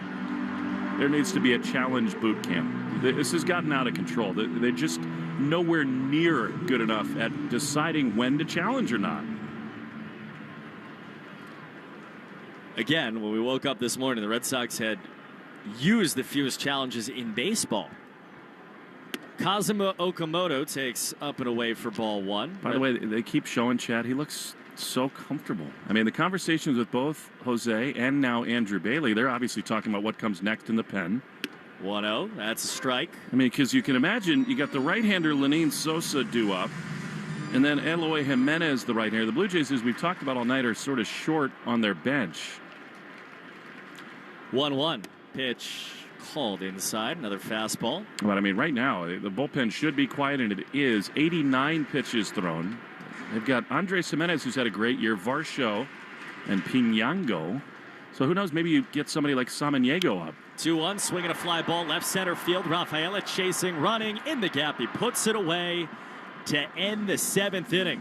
there needs to be a challenge boot camp. This has gotten out of control. They're just nowhere near good enough at deciding when to challenge or not. Again, when we woke up this morning, the Red Sox had used the fewest challenges in baseball. Kazuma Okamoto takes up and away for ball 1. By the way, they keep showing Chad. He looks so comfortable. I mean, the conversations with both Jose and now Andrew Bailey, they're obviously talking about what comes next in the pen. 1-0. That's a strike. I mean, because you can imagine you got the right-hander Lenin Sosa due up, and then Eloy Jimenez, the right-hander. The Blue Jays, as we've talked about all night, are sort of short on their bench. 1-1. Pitch called inside. Another fastball. But I mean, right now, the bullpen should be quiet, and it is. 89 pitches thrown. They've got Andres Jimenez, who's had a great year, Varsho, and Pinango. So who knows, maybe you get somebody like Samaniego up. 2-1, swinging a fly ball, left center field. Rafaela chasing, running in the gap. He puts it away to end the 7th inning.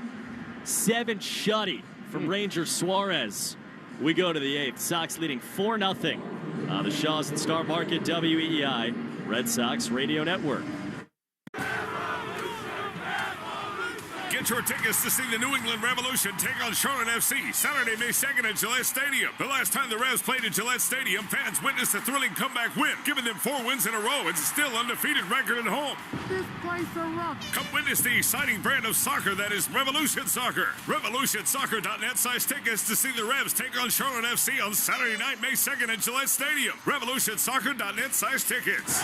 7 shutty from Ranger Suarez. We go to the 8th. Sox leading 4-0 on the Shaws and Star Market WEEI Red Sox Radio Network. Get your tickets to see the New England Revolution take on Charlotte FC Saturday, May 2nd at Gillette Stadium. The last time the Revs played at Gillette Stadium, fans witnessed a thrilling comeback win, giving them 4 wins in a row and still undefeated record at home. This place a rock. Come witness the exciting brand of soccer that is Revolution Soccer. RevolutionSoccer.net size tickets to see the Revs take on Charlotte FC on Saturday night, May 2nd at Gillette Stadium. RevolutionSoccer.net size tickets.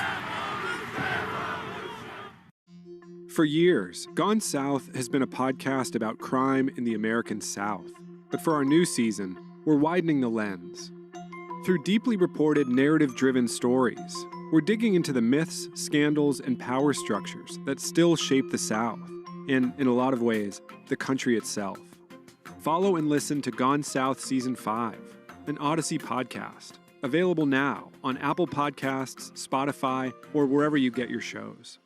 For years, Gone South has been a podcast about crime in the American South. But for our new season, we're widening the lens. Through deeply reported, narrative-driven stories, we're digging into the myths, scandals, and power structures that still shape the South, and, in a lot of ways, the country itself. Follow and listen to Gone South Season 5, an Odyssey podcast, available now on Apple Podcasts, Spotify, or wherever you get your shows.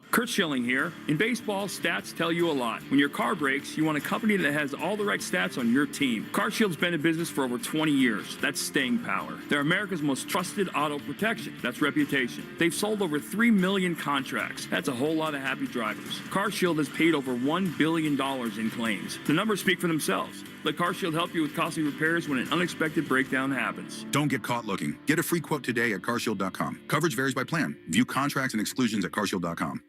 Kurt Schilling here. In baseball, stats tell you a lot. When your car breaks, you want a company that has all the right stats on your team. CarShield's been in business for over 20 years. That's staying power. They're America's most trusted auto protection. That's reputation. They've sold over 3 million contracts. That's a whole lot of happy drivers. CarShield has paid over $1 billion in claims. The numbers speak for themselves. Let CarShield help you with costly repairs when an unexpected breakdown happens. Don't get caught looking. Get a free quote today at carshield.com. Coverage varies by plan. View contracts and exclusions at carshield.com.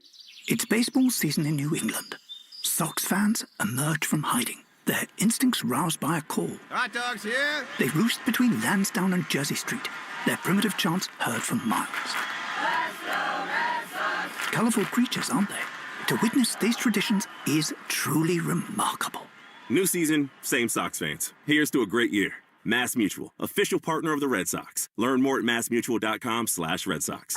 It's baseball season in New England. Sox fans emerge from hiding, their instincts roused by a call. Hot dogs here. They roost between Lansdowne and Jersey Street, their primitive chants heard from miles. Let's go, Red Sox! Colorful creatures, aren't they? To witness these traditions is truly remarkable. New season, same Sox fans. Here's to a great year. Mass Mutual, official partner of the Red Sox. Learn more at massmutual.com/Red Sox.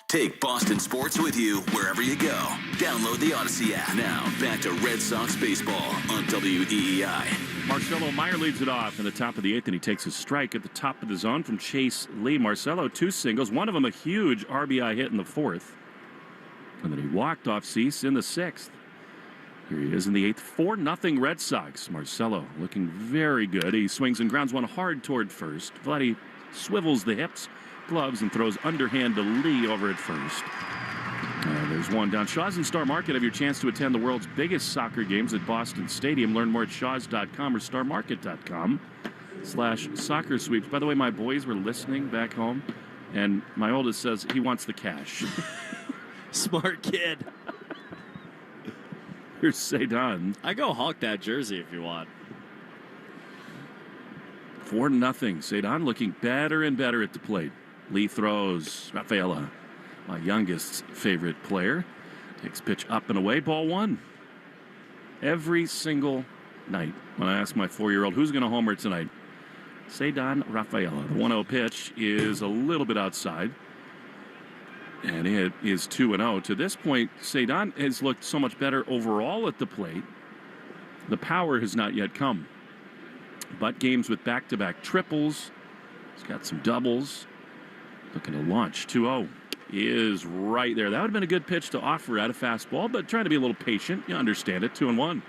Take Boston sports with you wherever you go. Download the Odyssey app. Now, back to Red Sox baseball on WEEI. Marcelo Meyer leads it off in the top of the 8th, and he takes a strike at the top of the zone from Chase Lee. Marcelo, 2 singles, one of them a huge RBI hit in the 4th. And then he walked off Cease in the 6th. Here he is in the 8th, 4-0 Red Sox. Marcelo looking very good. He swings and grounds one hard toward first. Vladdy swivels the hips, gloves, and throws underhand to Lee over at first. There's one down. Shaws and Star Market have your chance to attend the world's biggest soccer games at Boston Stadium. Learn more at shaws.com or starmarket.com. /soccer sweeps. By the way, my boys were listening back home, and my oldest says he wants the cash. Smart kid. Here's Cedon. I go honk that jersey if you want. 4-0. Cedon looking better and better at the plate. Lee throws. Rafaela, my youngest favorite player, takes pitch up and away. Ball 1. Every single night when I ask my 4-year-old who's going to homer tonight, Cedon Rafaela. The 1-0 pitch is a little bit outside, and it is 2-0. To this point, Cedon has looked so much better overall at the plate. The power has not yet come, but games with back-to-back triples. He's got some doubles. Looking to launch. 2-0 is right there. That would have been a good pitch to offer at a fastball, but trying to be a little patient. You understand it. 2-1.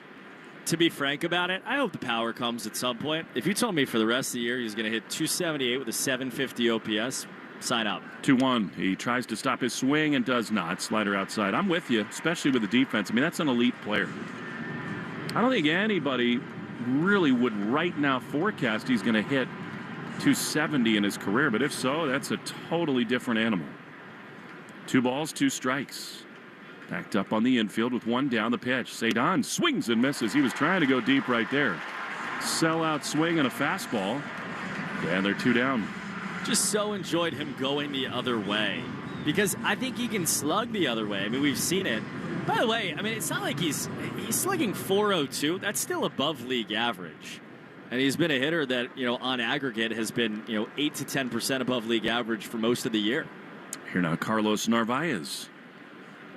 To be frank about it, I hope the power comes at some point. If you told me for the rest of the year he's going to hit 278 with a 750 OPS, sign up. 2-1. He tries to stop his swing and does not. Slider outside. I'm with you, especially with the defense. I mean, that's an elite player. I don't think anybody really would right now forecast he's going to hit 270 in his career, but if so, that's a totally different animal. 2 balls, 2 strikes. Backed up on the infield with 1 down. The pitch. Cedon swings and misses. He was trying to go deep right there. Sellout swing and a fastball. And they're 2 down. Just so enjoyed him going the other way, because I think he can slug the other way. I mean, we've seen it. By the way, I mean, it's not like he's slugging 402. That's still above league average. And he's been a hitter that, on aggregate has been, 8 to 10% above league average for most of the year. Here now, Carlos Narvaez,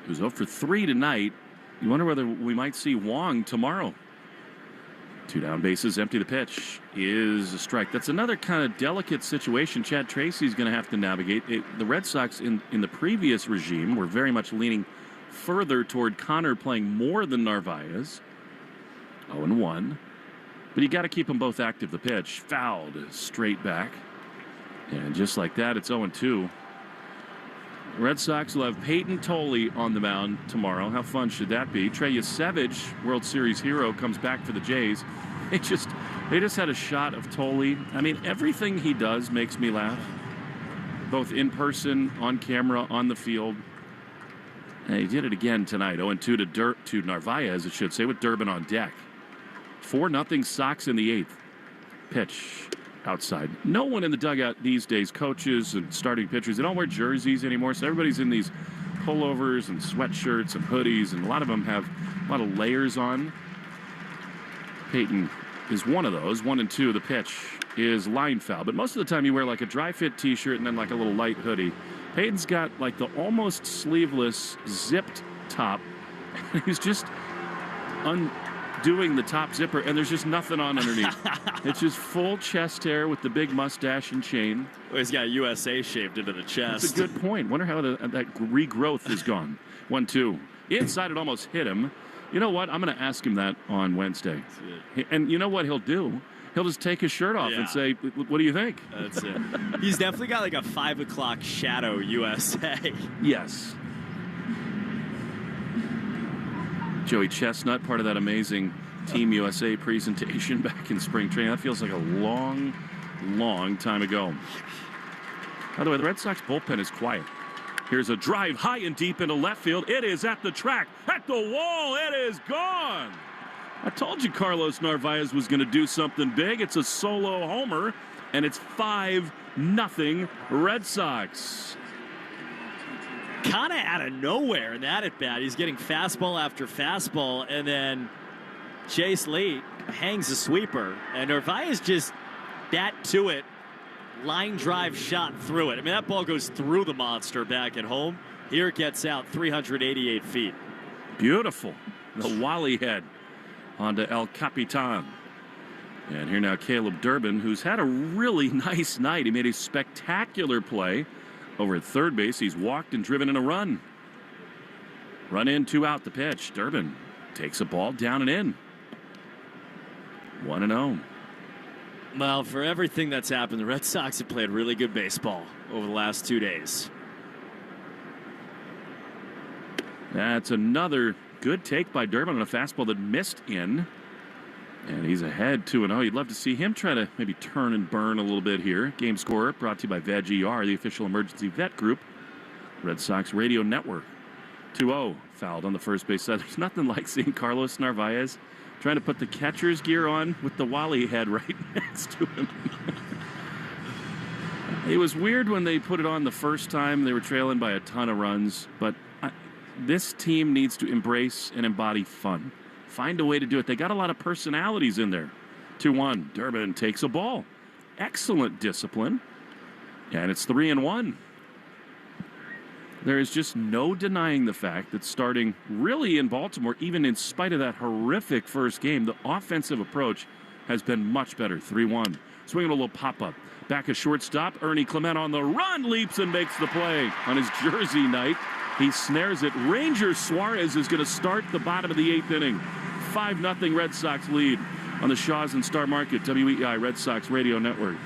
who's 0 for 3 tonight. You wonder whether we might see Wong tomorrow. 2 down, bases empty. The pitch is a strike. That's another kind of delicate situation Chad Tracy's going to have to navigate. The Red Sox in the previous regime were very much leaning further toward Connor playing more than Narvaez. 0-1. But you got to keep them both active. The pitch fouled straight back. And just like that, it's 0-2. Red Sox will have Peyton Tolley on the mound tomorrow. How fun should that be? Trey Yasevich, World Series hero, comes back for the Jays. They just had a shot of Tolley. I mean, everything he does makes me laugh, both in person, on camera, on the field. And he did it again tonight. 0-2 to Narvaez, it should say, with Durbin on deck. 4-0 Sox in the 8th. Pitch outside. No one in the dugout these days, coaches and starting pitchers, they don't wear jerseys anymore, so everybody's in these pullovers and sweatshirts and hoodies, and a lot of them have a lot of layers on. Peyton is one of those. 1-2. The pitch is line foul, but most of the time you wear like a dry fit t-shirt and then like a little light hoodie. Peyton's got like the almost sleeveless zipped top. He's just undoing the top zipper, and there's just nothing on underneath. It's just full chest hair with the big mustache and chain. Well, he's got USA shaved into the chest. That's a good point. Wonder how that regrowth is gone. 1-2. Inside, it almost hit him. You know what? I'm going to ask him that on Wednesday. And you know what he'll do? He'll just take his shirt off and say, what do you think? That's it. He's definitely got like a 5 o'clock shadow USA. Yes. Joey Chestnut, part of that amazing Team USA presentation back in spring training. That feels like a long, long time ago. By the way, the Red Sox bullpen is quiet. Here's a drive high and deep into left field. It is at the track, at the wall. It is gone. I told you Carlos Narvaez was going to do something big. It's a solo homer, and it's 5-0 Red Sox. Kind of out of nowhere in that at bat. He's getting fastball after fastball, and then Chase Lee hangs a sweeper, and Narvaez just that to it. Line drive shot through it. I mean, that ball goes through the monster back at home. Here it gets out 388 feet. Beautiful. The Wally head onto El Capitan. And here now Caleb Durbin, who's had a really nice night. He made a spectacular play over at third base. He's walked and driven in a run. Run in, 2 out. The pitch. Durbin takes a ball down and in. 1-0. Well, for everything that's happened, the Red Sox have played really good baseball over the last 2 days. That's another good take by Durbin on a fastball that missed in. And he's ahead 2-0. You'd love to see him try to maybe turn and burn a little bit here. Game score brought to you by VEG-ER, the official emergency vet group, Red Sox Radio Network. 2-0, fouled on the first base side. There's nothing like seeing Carlos Narvaez trying to put the catcher's gear on with the Wally head right next to him. It was weird when they put it on the first time. They were trailing by a ton of runs, but this team needs to embrace and embody fun. Find a way to do it. They got a lot of personalities in there. 2-1. Durbin takes a ball. Excellent discipline. And it's 3-1. There is just no denying the fact that starting really in Baltimore, even in spite of that horrific first game, the offensive approach has been much better. 3-1. Swinging a little pop-up. Back a shortstop. Ernie Clement on the run. Leaps and makes the play on his jersey night. He snares it. Ranger Suarez is going to start the bottom of the 8th inning. 5-0 Red Sox lead on the Shaws and Star Market, WEI Red Sox Radio Network.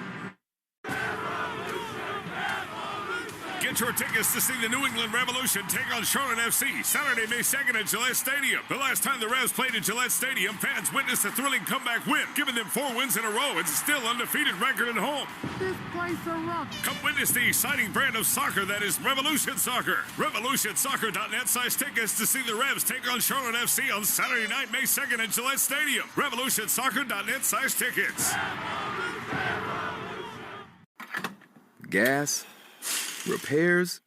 Get your tickets to see the New England Revolution take on Charlotte FC Saturday, May 2nd at Gillette Stadium. The last time the Revs played at Gillette Stadium, fans witnessed a thrilling comeback win, giving them 4 wins in a row and still undefeated record at home. This place a rock. Come witness the exciting brand of soccer that is Revolution Soccer. RevolutionSoccer.net size tickets to see the Revs take on Charlotte FC on Saturday night, May 2nd at Gillette Stadium. RevolutionSoccer.net size tickets. Gas, repairs,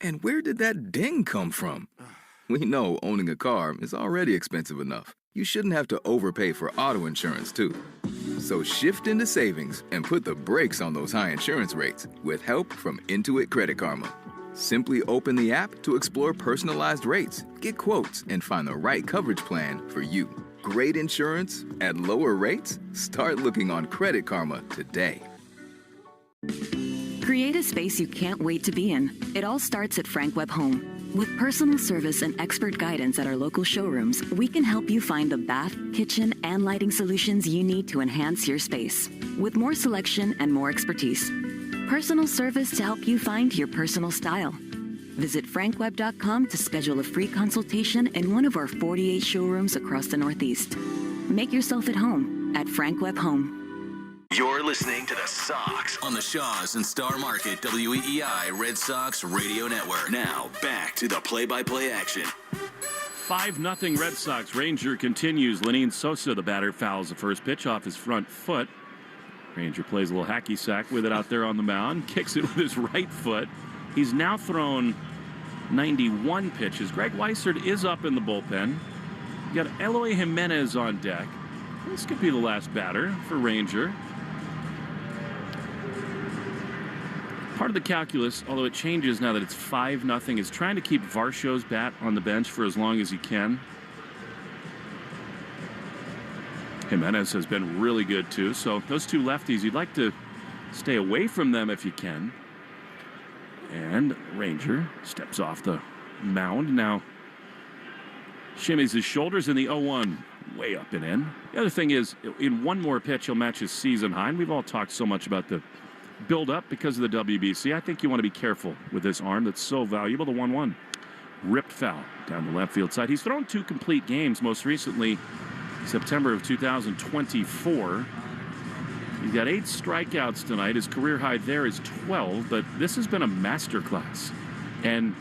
and where did that ding come from? We know owning a car is already expensive enough. You shouldn't have to overpay for auto insurance, too. So shift into savings and put the brakes on those high insurance rates with help from Intuit Credit Karma. Simply open the app to explore personalized rates, get quotes, and find the right coverage plan for you. Great insurance at lower rates? Start looking on Credit Karma today. Create a space you can't wait to be in. It all starts at Frank Webb Home. With personal service and expert guidance at our local showrooms, we can help you find the bath, kitchen, and lighting solutions you need to enhance your space. With more selection and more expertise. Personal service to help you find your personal style. Visit frankwebb.com to schedule a free consultation in one of our 48 showrooms across the Northeast. Make yourself at home at Frank Webb Home. You're listening to the Sox on the Shaws and Star Market WEEI Red Sox Radio Network. Now, back to the play-by-play action. 5-0 Red Sox. Ranger continues. Lenine Sosa, the batter, fouls the first pitch off his front foot. Ranger plays a little hacky sack with it out there on the mound. Kicks it with his right foot. He's now thrown 91 pitches. Greg Weissert is up in the bullpen. You got Eloy Jimenez on deck. This could be the last batter for Ranger. Part of the calculus, although it changes now that it's 5-0, is trying to keep Varsho's bat on the bench for as long as he can. Jimenez has been really good, too. So those two lefties, you'd like to stay away from them if you can. And Ranger steps off the mound. Now shimmies his shoulders in the 0-1. Way up and in. The other thing is, in one more pitch, he'll match his season high. And we've all talked so much about the build-up because of the WBC. I think you want to be careful with this arm that's so valuable. The 1-1. Ripped foul down the left field side. He's thrown 2 complete games, most recently September of 2024. He's got 8 strikeouts tonight. His career high there is 12, but this has been a masterclass. And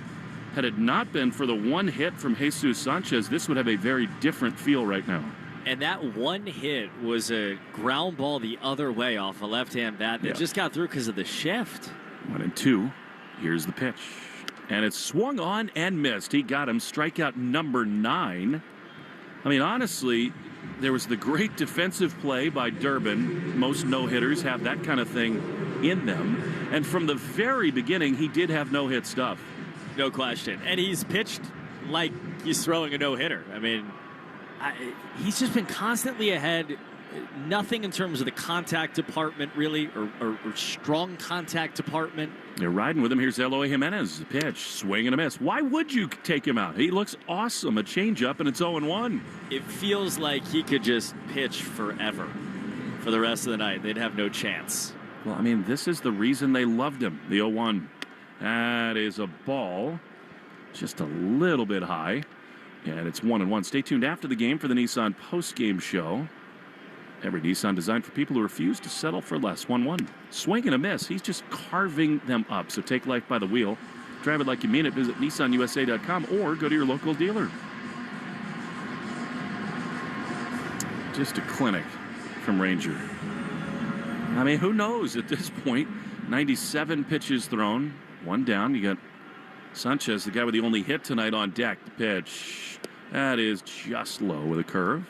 had it not been for the one hit from Jesus Sanchez, this would have a very different feel right now. And that one hit was a ground ball the other way off a left-hand bat that just got through because of the shift. 1-2. Here's the pitch. And it's swung on and missed. He got him. Strikeout number 9. I mean, honestly, there was the great defensive play by Durbin. Most no-hitters have that kind of thing in them. And from the very beginning, he did have no-hit stuff. No question. And he's pitched like he's throwing a no-hitter. I mean, he's just been constantly ahead. Nothing in terms of the contact department, really, or strong contact department. They're riding with him. Here's Eloy Jimenez. The pitch, swing and a miss. Why would you take him out? He looks awesome. A changeup, and it's 0-1. It feels like he could just pitch forever for the rest of the night. They'd have no chance. Well, I mean, this is the reason they loved him. The 0-1. That is a ball. Just a little bit high. And it's 1-1. Stay tuned after the game for the Nissan postgame show. Every Nissan designed for people who refuse to settle for less. 1-1. Swing and a miss. He's just carving them up. So take life by the wheel. Drive it like you mean it. Visit NissanUSA.com or go to your local dealer. Just a clinic from Ranger. I mean, who knows at this point? 97 pitches thrown. One down. You got Sanchez, the guy with the only hit tonight, on deck. The pitch. That is just low with a curve.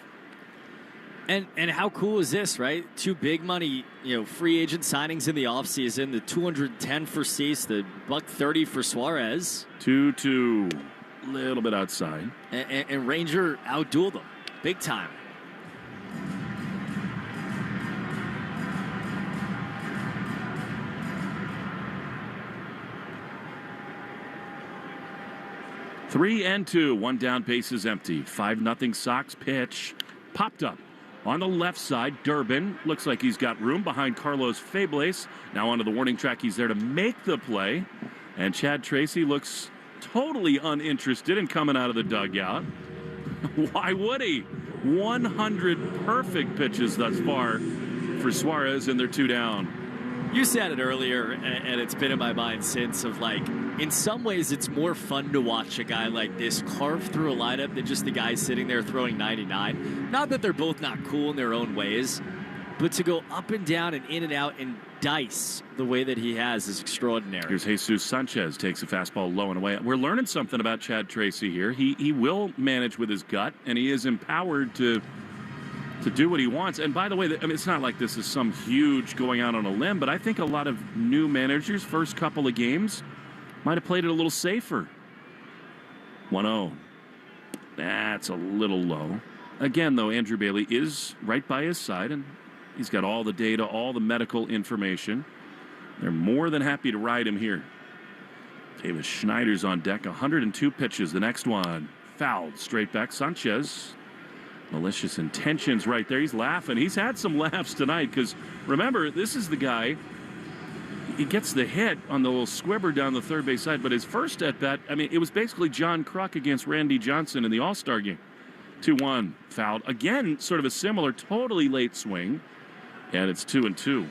And how cool is this, right? 2 big money, free agent signings in the offseason. The 210 for Cease, the $130 for Suarez. 2-2. A little bit outside. And Ranger outdueled them. Big time. Three and two. One down, base is empty. 5-0 Sox. Pitch popped up on the left side. Durbin looks like he's got room behind Carlos Fables. Now onto the warning track. He's there to make the play. And Chad Tracy looks totally uninterested in coming out of the dugout. Why would he? 100 perfect pitches thus far for Suarez, and they're 2 down. You said it earlier, and it's been in my mind since, of like, in some ways it's more fun to watch a guy like this carve through a lineup than just the guy sitting there throwing 99. Not that they're both not cool in their own ways, but to go up and down and in and out and dice the way that he has is extraordinary. Here's Jesus Sanchez, takes a fastball low and away. We're learning something about Chad Tracy here. He will manage with his gut, and he is empowered to do what he wants. And by the way, it's not like this is some huge going out on a limb, but I think a lot of new managers, first couple of games, might have played it a little safer. 1-0. That's a little low. Again, though, Andrew Bailey is right by his side, and he's got all the data, all the medical information. They're more than happy to ride him here. Davis Schneider's on deck. 102 pitches. The next one fouled straight back. Sanchez, malicious intentions right there. He's laughing. He's had some laughs tonight because, remember, this is the guy. He gets the hit on the little squibber down the third base side, but his first at-bat, it was basically John Kruk against Randy Johnson in the All-Star game. 2-1, fouled. Again, sort of a similar, totally late swing, and it's 2-2.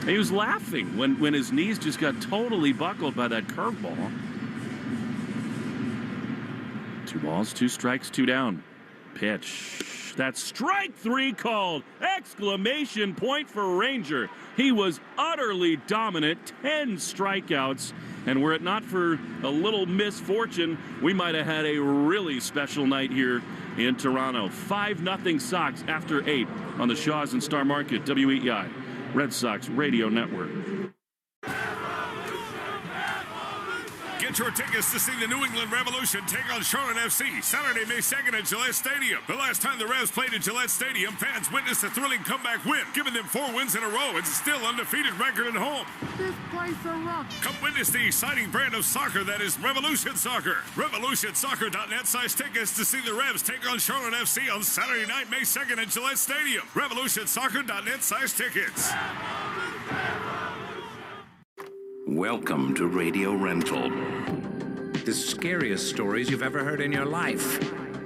And he was laughing when his knees just got totally buckled by that curveball. 2 balls, 2 strikes, 2 down. Pitch. That's strike 3 called. Exclamation point for Ranger. He was utterly dominant. 10 strikeouts. And were it not for a little misfortune, we might have had a really special night here in Toronto. 5-0 Sox after 8 on the Shaws and Star Market, WEEI, Red Sox Radio Network. Get your tickets to see the New England Revolution take on Charlotte FC Saturday, May 2nd at Gillette Stadium. The last time the Revs played at Gillette Stadium, fans witnessed a thrilling comeback win, giving them 4 wins in a row and still undefeated record at home. This place a rock. Come witness the exciting brand of soccer that is Revolution Soccer. RevolutionSoccer.net size tickets to see the Revs take on Charlotte FC on Saturday night, May 2nd at Gillette Stadium. RevolutionSoccer.net size tickets. Welcome to Radio Rental. The scariest stories you've ever heard in your life.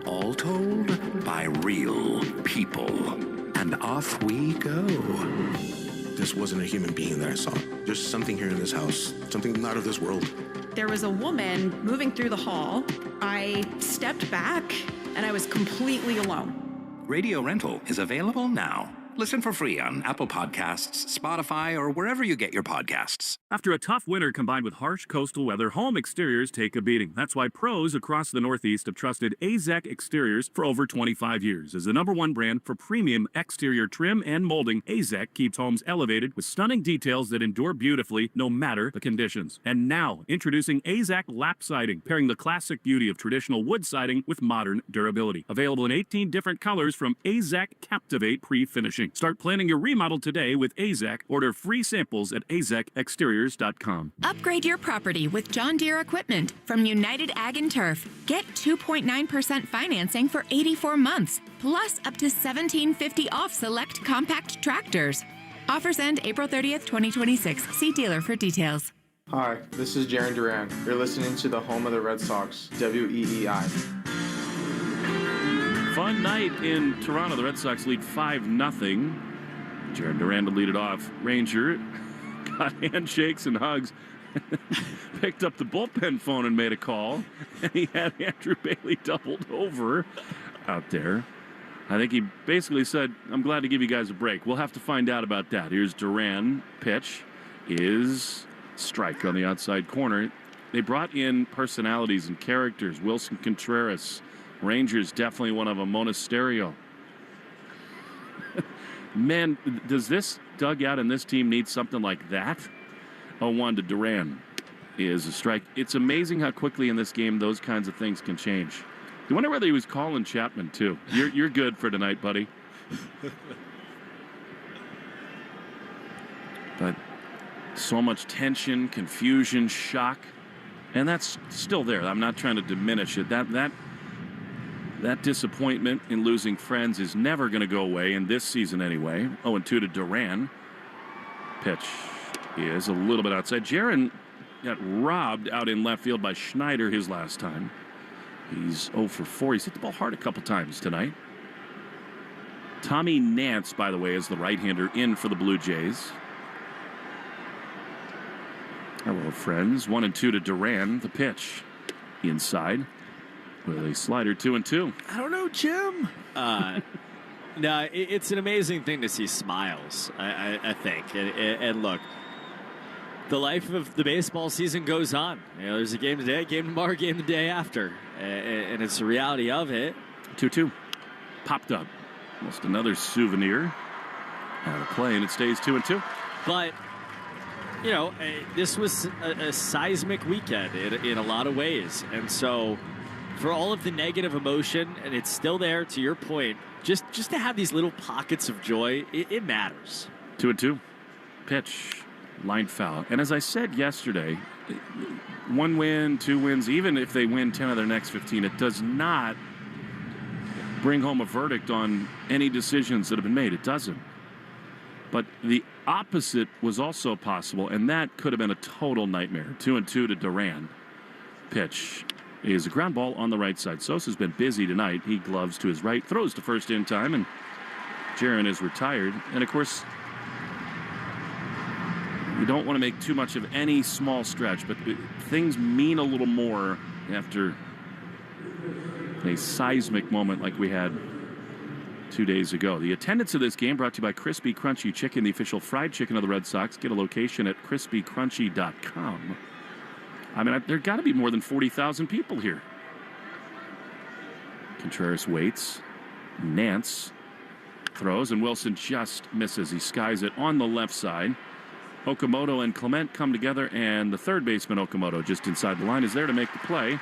All told by real people. And off we go. This wasn't a human being that I saw. There's something here in this house. Something not of this world. There was a woman moving through the hall. I stepped back, and I was completely alone. Radio Rental is available now. Listen for free on Apple Podcasts, Spotify, or wherever you get your podcasts. After a tough winter combined with harsh coastal weather, home exteriors take a beating. That's why pros across the Northeast have trusted AZEK Exteriors for over 25 years. As the #1 brand for premium exterior trim and molding, AZEK keeps homes elevated with stunning details that endure beautifully no matter the conditions. And now, introducing AZEK Lap Siding, pairing the classic beauty of traditional wood siding with modern durability. Available in 18 different colors from AZEK Captivate Pre-Finishing. Start planning your remodel today with AZEK. Order free samples at azekexteriors.com. Upgrade your property with John Deere equipment from United Ag and Turf. Get 2.9% financing for 84 months, plus up to $1,750 off select compact tractors. Offers end April 30th, 2026. See dealer for details. Hi, this is Jaron Duran. You're listening to the home of the Red Sox, WEEI. fun night in Toronto. The Red Sox lead 5-0. Jared Duran to lead it off. Ranger got handshakes and hugs. Picked up the bullpen phone and made a call. And he had Andrew Bailey doubled over out there. I think he basically said, I'm glad to give you guys a break. We'll have to find out about that. Here's Duran. Pitch is strike on the outside corner. They brought in personalities and characters. Wilson Contreras. Rangers, definitely one of them. Monasterio. Man, does this dugout and this team need something like that? 0-1 to Duran is a strike. It's amazing how quickly in this game those kinds of things can change. I wonder whether he was calling Chapman, too. You're good for tonight, buddy. But so much tension, confusion, shock. And that's still there. I'm not trying to diminish it. That disappointment in losing friends is never going to go away in this season anyway. 0-2 to Duran. Pitch is a little bit outside. Jaron got robbed out in left field by Schneider his last time. He's 0 for 4. He's hit the ball hard a couple times tonight. Tommy Nance, by the way, is the right-hander in for the Blue Jays. Hello, friends. 1-2 to Duran. The pitch inside with a slider. 2-2. I don't know, Jim. No, it's an amazing thing to see smiles, I think. And look, the life of the baseball season goes on. You know, there's a game today, game tomorrow, game the day after. And it's the reality of it. 2-2. Popped up. Almost another souvenir out of play, and it stays 2-2. But, you know, this was a seismic weekend in a lot of ways. And so for all of the negative emotion, and it's still there, to your point, just to have these little pockets of joy, it matters. 2-2. Pitch. Line foul. And as I said yesterday, 1 win, 2 wins, even if they win 10 of their next 15, it does not bring home a verdict on any decisions that have been made. It doesn't. But the opposite was also possible, and that could have been a total nightmare. 2-2 to Duran. Pitch is a ground ball on the right side. Sosa's been busy tonight. He gloves to his right, throws to first in time, and Jaron is retired. And, of course, you don't want to make too much of any small stretch, but things mean a little more after a seismic moment like we had 2 days ago. The attendance of this game brought to you by Crispy Crunchy Chicken, the official fried chicken of the Red Sox. Get a location at crispycrunchy.com. I mean, there got to be more than 40,000 people here. Contreras waits. Nance throws, and Wilson just misses. He skies it on the left side. Okamoto and Clement come together, and the third baseman, Okamoto, just inside the line, is there to make the play.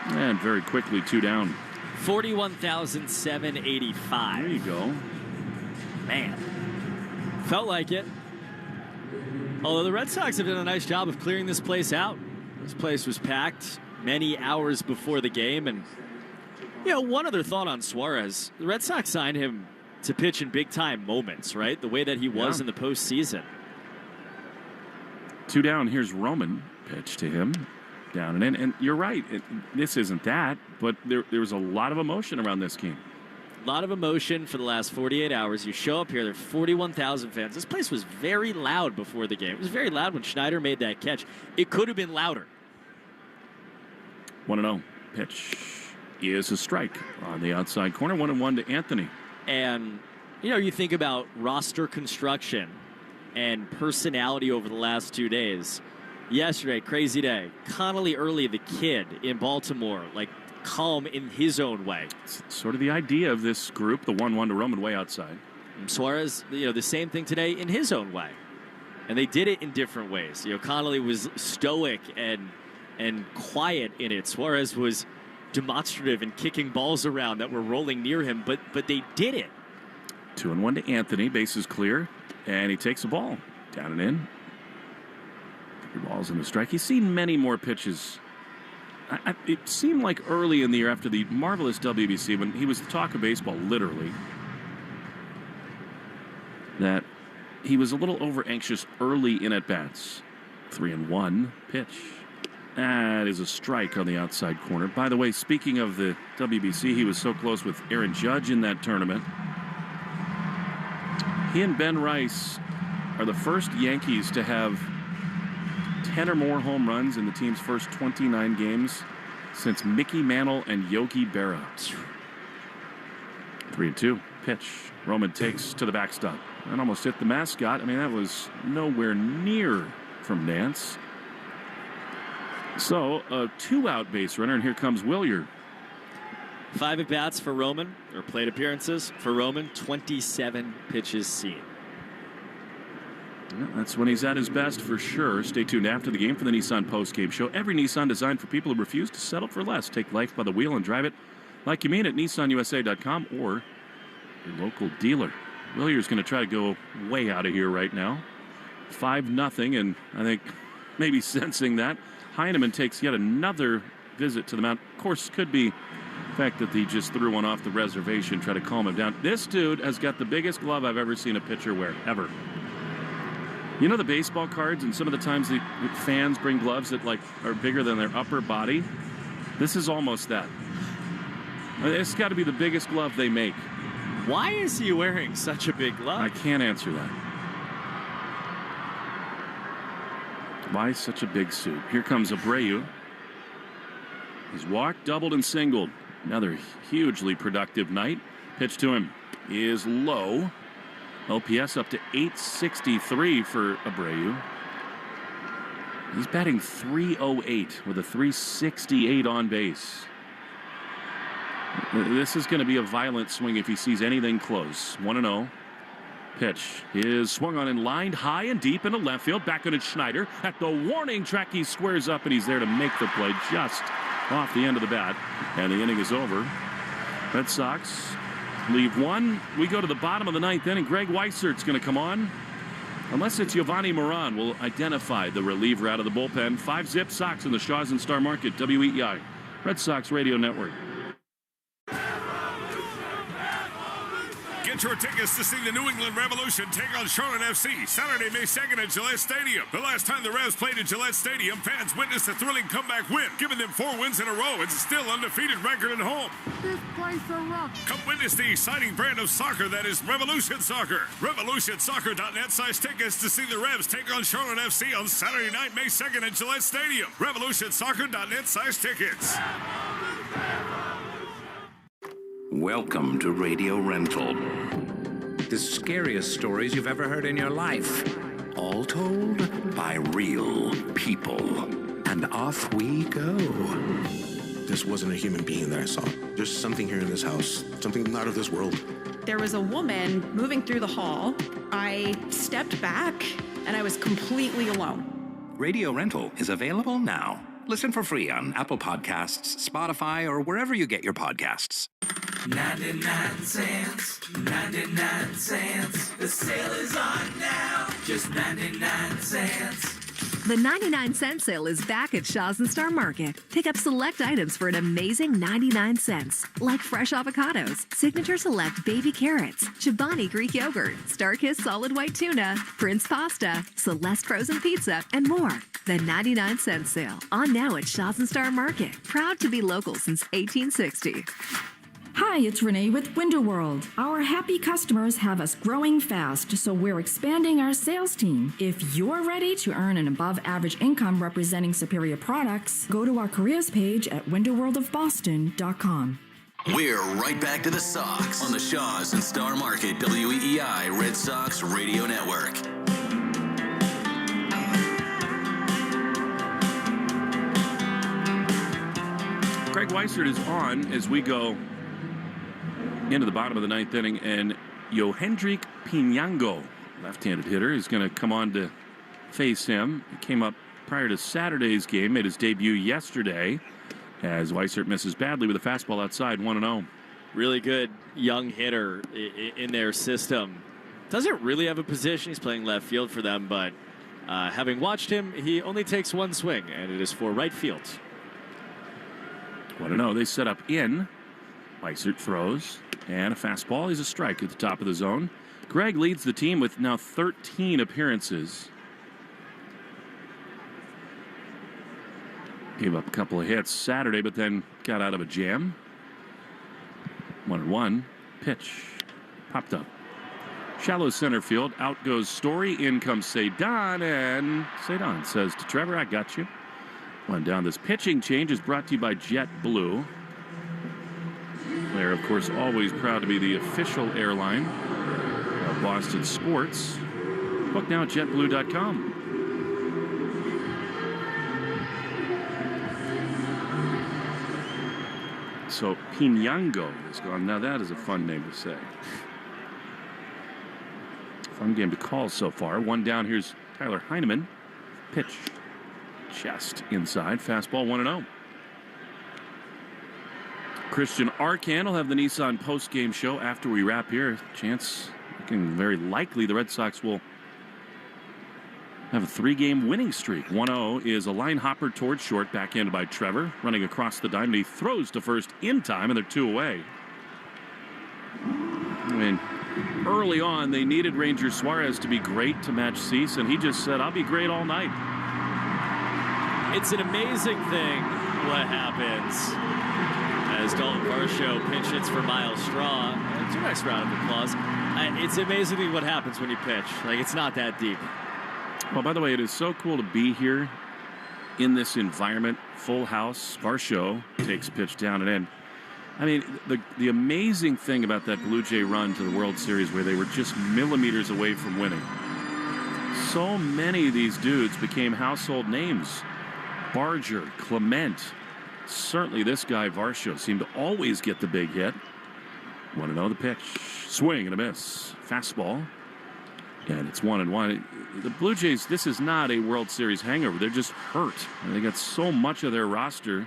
And very quickly, 2 down. 41,785. There you go. Man. Felt like it. Although the Red Sox have done a nice job of clearing this place out. This place was packed many hours before the game. And, you know, one other thought on Suarez. The Red Sox signed him to pitch in big-time moments, right? The way that he was in the postseason. 2 down. Here's Roman. Pitch to him. Down and in. And you're right. This isn't that. But there was a lot of emotion around this game. A lot of emotion for the last 48 hours. You show up here, there are 41,000 fans. This place was very loud before the game. It was very loud when Schneider made that catch. It could have been louder. 1-0. Pitch is a strike on the outside corner. 1-1 to Anthony. And, you know, you think about roster construction and personality over the last 2 days. Yesterday, crazy day. Connolly Early, the kid in Baltimore, like calm in his own way. It's sort of the idea of this group, the 1-1 to Roman way outside. And Suarez, you know, the same thing today in his own way. And they did it in different ways. You know, Connolly was stoic and quiet in it. Suarez was demonstrative and kicking balls around that were rolling near him, but they did it. 2-1 to Anthony, bases clear, and he takes the ball down and in. 3 balls in the strike. He's seen many more pitches. It seemed like early in the year after the marvelous WBC, when he was the talk of baseball, literally, that he was a little over anxious early in at-bats. 3-1 pitch. That is a strike on the outside corner. By the way, speaking of the WBC, he was so close with Aaron Judge in that tournament. He and Ben Rice are the first Yankees to have 10 or more home runs in the team's first 29 games since Mickey Mantle and Yogi Berra. 3-2. Pitch. Roman takes to the backstop. And almost hit the mascot. I mean, that was nowhere near from Nance. So, a 2-out base runner, and here comes Willier. 5 at-bats for Roman, or plate appearances for Roman, 27 pitches seen. Yeah, that's when he's at his best for sure. Stay tuned after the game for the Nissan Postgame Show. Every Nissan designed for people who refuse to settle for less. Take life by the wheel and drive it like you mean at nissanusa.com or your local dealer. Willier's going to try to go way out of here right now. 5-0, and I think maybe sensing that, Heineman takes yet another visit to the mound. Of course, could be the fact that he just threw one off the reservation, try to calm him down. This dude has got the biggest glove I've ever seen a pitcher wear, ever. You know the baseball cards, and some of the times the fans bring gloves that are bigger than their upper body? This is almost that. It's got to be the biggest glove they make. Why is he wearing such a big glove? I can't answer that. Why such a big suit? Here comes Abreu. He's walked, doubled, and singled. Another hugely productive night. Pitch to him is low. OPS up to 863 for Abreu. He's batting .308 with a .368 on base. This is going to be a violent swing if he sees anything close. 1-0. Pitch is swung on and lined high and deep into left field. Back on it, Schneider. At the warning track, he squares up, and he's there to make the play just off the end of the bat. And the inning is over. Red Sox leave one. We go to the bottom of the ninth inning. Greg Weisert's going to come on. Unless it's Giovanni Moran, will identify the reliever out of the bullpen. 5-zip Sox in the Shaw's and Star Market. WEEI, Red Sox Radio Network. Get your tickets to see the New England Revolution take on Charlotte FC Saturday, May 2nd at Gillette Stadium. The last time the Revs played at Gillette Stadium, fans witnessed a thrilling comeback win, giving them 4 wins in a row and still undefeated record at home. This place a rock. Come witness the exciting brand of soccer that is Revolution Soccer. RevolutionSoccer.net size tickets to see the Revs take on Charlotte FC on Saturday night, May 2nd at Gillette Stadium. RevolutionSoccer.net size tickets. Welcome to Radio Rental. The scariest stories you've ever heard in your life. All told by real people. And off we go. This wasn't a human being that I saw. There's something here in this house. Something not of this world. There was a woman moving through the hall. I stepped back, and I was completely alone. Radio Rental is available now. Listen for free on Apple Podcasts, Spotify, or wherever you get your podcasts. 99 cents, 99 cents. The sale is on now, just 99 cents. The 99-cent sale is back at Shaw's and Star Market. Pick up select items for an amazing 99 cents, like fresh avocados, Signature Select baby carrots, Chobani Greek yogurt, Starkist solid white tuna, Prince pasta, Celeste frozen pizza, and more. The 99-cent sale, on now at Shaw's and Star Market. Proud to be local since 1860. Hi, it's Renee with Window World. Our happy customers have us growing fast, so we're expanding our sales team. If you're ready to earn an above-average income representing superior products, go to our careers page at windowworldofboston.com. We're right back to the Sox on the Shaw's and Star Market WEEI Red Sox Radio Network. Greg Weissert is on as we go into the bottom of the ninth inning, and Yohendrick Pinango, left-handed hitter, is going to come on to face him. He came up prior to Saturday's game, made his debut yesterday, as Weissert misses badly with a fastball outside, 1-0. Really good young hitter in their system. Doesn't really have a position. He's playing left field for them, but having watched him, he only takes one swing, and it is for right field. 1-0. They set up in. Weissert throws, and a fastball. He's a strike at the top of the zone. Greg leads the team with now 13 appearances. Gave up a couple of hits Saturday, but then got out of a jam. 1-1. Pitch. Popped up. Shallow center field. Out goes Story. In comes Cedon. And Cedon says to Trevor, I got you. One down. This pitching change is brought to you by JetBlue. They're, of course, always proud to be the official airline of Boston sports. Book now at JetBlue.com. So Pinyango is gone. Now that is a fun name to say. Fun game to call so far. One down. Here's Tyler Heineman. Pitch. Chest inside. Fastball 1-0. Christian Arcan will have the Nissan post-game show after we wrap here. Chance looking very likely the Red Sox will have a 3-game winning streak. 1-0 is a line hopper towards short, backhanded by Trevor. Running across the diamond, he throws to first in time, and they're 2 away. I mean, early on, they needed Ranger Suarez to be great to match Cease, and he just said, I'll be great all night. It's an amazing thing what happens as Dalton Varsho pinch hits for Miles Straw. It's a nice round of applause. It's amazing thing what happens when you pitch. Like, it's not that deep. Well, by the way, it is so cool to be here in this environment. Full house. Varsho takes pitch down and in. I mean, the amazing thing about that Blue Jay run to the World Series where they were just millimeters away from winning. So many of these dudes became household names. Barger, Clement. Certainly this guy, Varsho, seemed to always get the big hit. 1-0 the pitch. Swing and a miss. Fastball. And it's 1-1. The Blue Jays, this is not a World Series hangover. They're just hurt. And they got so much of their roster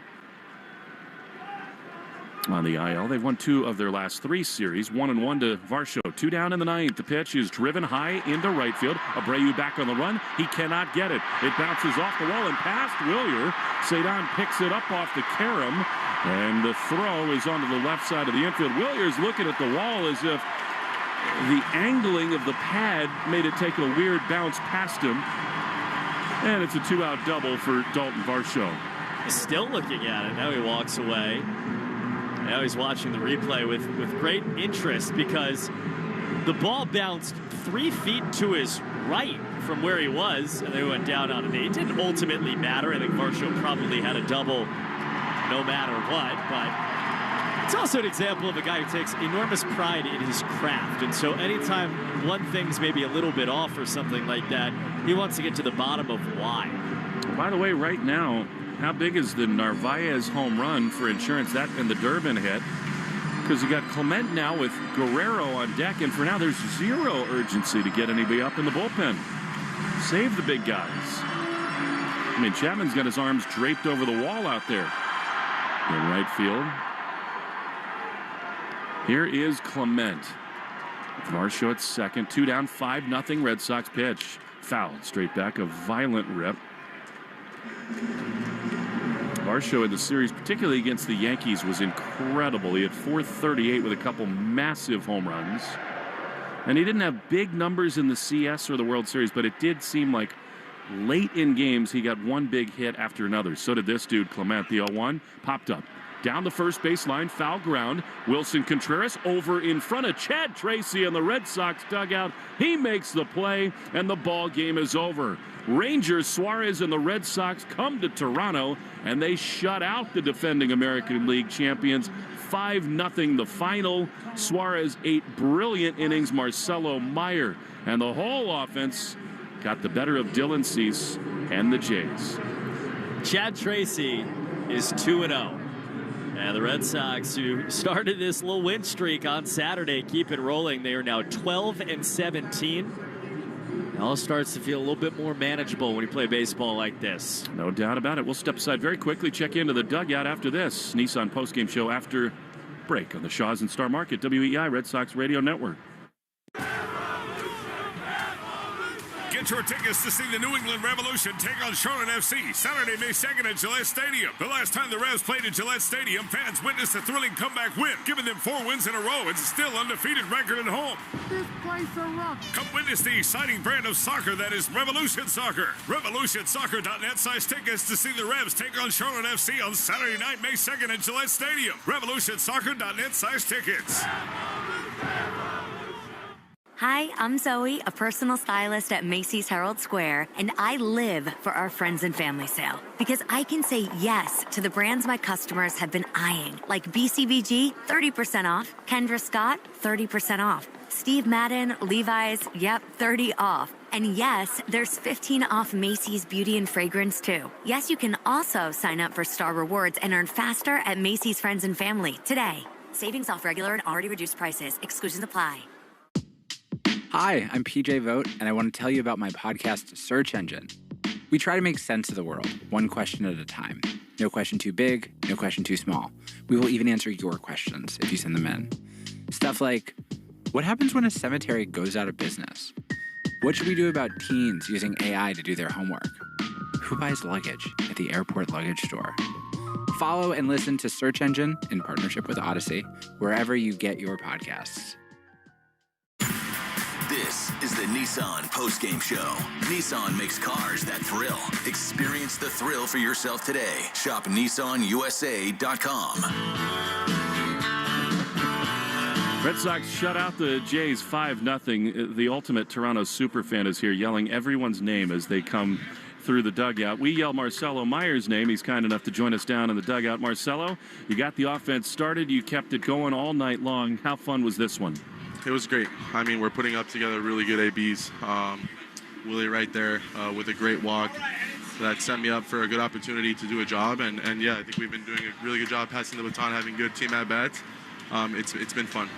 on the IL. They've won 2 of their last 3 series. 1-1 to Varsho. 2 down in the 9th. The pitch is driven high into right field. Abreu back on the run. He cannot get it. It bounces off the wall and past Willier. Cedon picks it up off the carom. And the throw is onto the left side of the infield. Willier's looking at the wall as if the angling of the pad made it take a weird bounce past him. And it's a 2-out double for Dalton Varsho. He's still looking at it. Now he walks away. Now he's watching the replay with great interest because the ball bounced 3 feet to his right from where he was, and they went down on it. It didn't ultimately matter. I think Varsho probably had a double no matter what, but it's also an example of a guy who takes enormous pride in his craft. And so anytime one thing's maybe a little bit off or something like that, he wants to get to the bottom of why. By the way, right now, how big is the Narvaez home run for insurance? That and the Durbin hit. Because you got Clement now with Guerrero on deck, and for now there's zero urgency to get anybody up in the bullpen. Save the big guys. I mean, Chapman's got his arms draped over the wall out there in right field. Here is Clement. Varsho at second. 2 down, 5-0 Red Sox pitch. Foul straight back, a violent rip. Varsho in the series, particularly against the Yankees, was incredible. He had .438 with a couple massive home runs. And he didn't have big numbers in the CS or the World Series, but it did seem like late in games he got one big hit after another. So did this dude, Clement. The 0-1 popped up. Down the first baseline, foul ground. Wilson Contreras over in front of Chad Tracy in the Red Sox dugout. He makes the play, and the ball game is over. Rangers, Suarez, and the Red Sox come to Toronto, and they shut out the defending American League champions. 5-0 the final. Suarez 8 brilliant innings. Marcelo Meyer and the whole offense got the better of Dylan Cease and the Jays. Chad Tracy is 2-0. And the Red Sox, who started this little win streak on Saturday, keep it rolling. They are now 12-17. It all starts to feel a little bit more manageable when you play baseball like this. No doubt about it. We'll step aside very quickly, check into the dugout after this. Nissan postgame show after break on the Shaws and Star Market, WEI Red Sox Radio Network. Get your tickets to see the New England Revolution take on Charlotte FC Saturday, May 2nd at Gillette Stadium. The last time the Revs played at Gillette Stadium, fans witnessed a thrilling comeback win, giving them 4 wins in a row and still undefeated record at home. This place erupts. Come witness the exciting brand of soccer that is Revolution Soccer. RevolutionSoccer.net size tickets to see the Revs take on Charlotte FC on Saturday night, May 2nd at Gillette Stadium. RevolutionSoccer.net size tickets. Hi, I'm Zoe, a personal stylist at Macy's Herald Square, and I live for our friends and family sale because I can say yes to the brands my customers have been eyeing, like BCBG, 30% off, Kendra Scott, 30% off, Steve Madden, Levi's, yep, 30 off. And yes, there's 15 off Macy's Beauty and Fragrance too. Yes, you can also sign up for Star Rewards and earn faster at Macy's Friends and Family today. Savings off regular and already reduced prices. Exclusions apply. Hi, I'm PJ Vogt, and I want to tell you about my podcast, Search Engine. We try to make sense of the world, one question at a time. No question too big, no question too small. We will even answer your questions if you send them in. Stuff like, what happens when a cemetery goes out of business? What should we do about teens using AI to do their homework? Who buys luggage at the airport luggage store? Follow and listen to Search Engine in partnership with Odyssey, wherever you get your podcasts. This is the Nissan Postgame Show. Nissan makes cars that thrill. Experience the thrill for yourself today. Shop NissanUSA.com. Red Sox shut out the Jays 5-0. The ultimate Toronto superfan is here yelling everyone's name as they come through the dugout. We yell Marcelo Meyer's name. He's kind enough to join us down in the dugout. Marcelo, you got the offense started. You kept it going all night long. How fun was this one? It was great. I mean, we're putting up together really good ABs. Willie right there with a great walk that set me up for a good opportunity to do a job. And yeah, I think we've been doing a really good job passing the baton, having good team at-bats. It's been fun.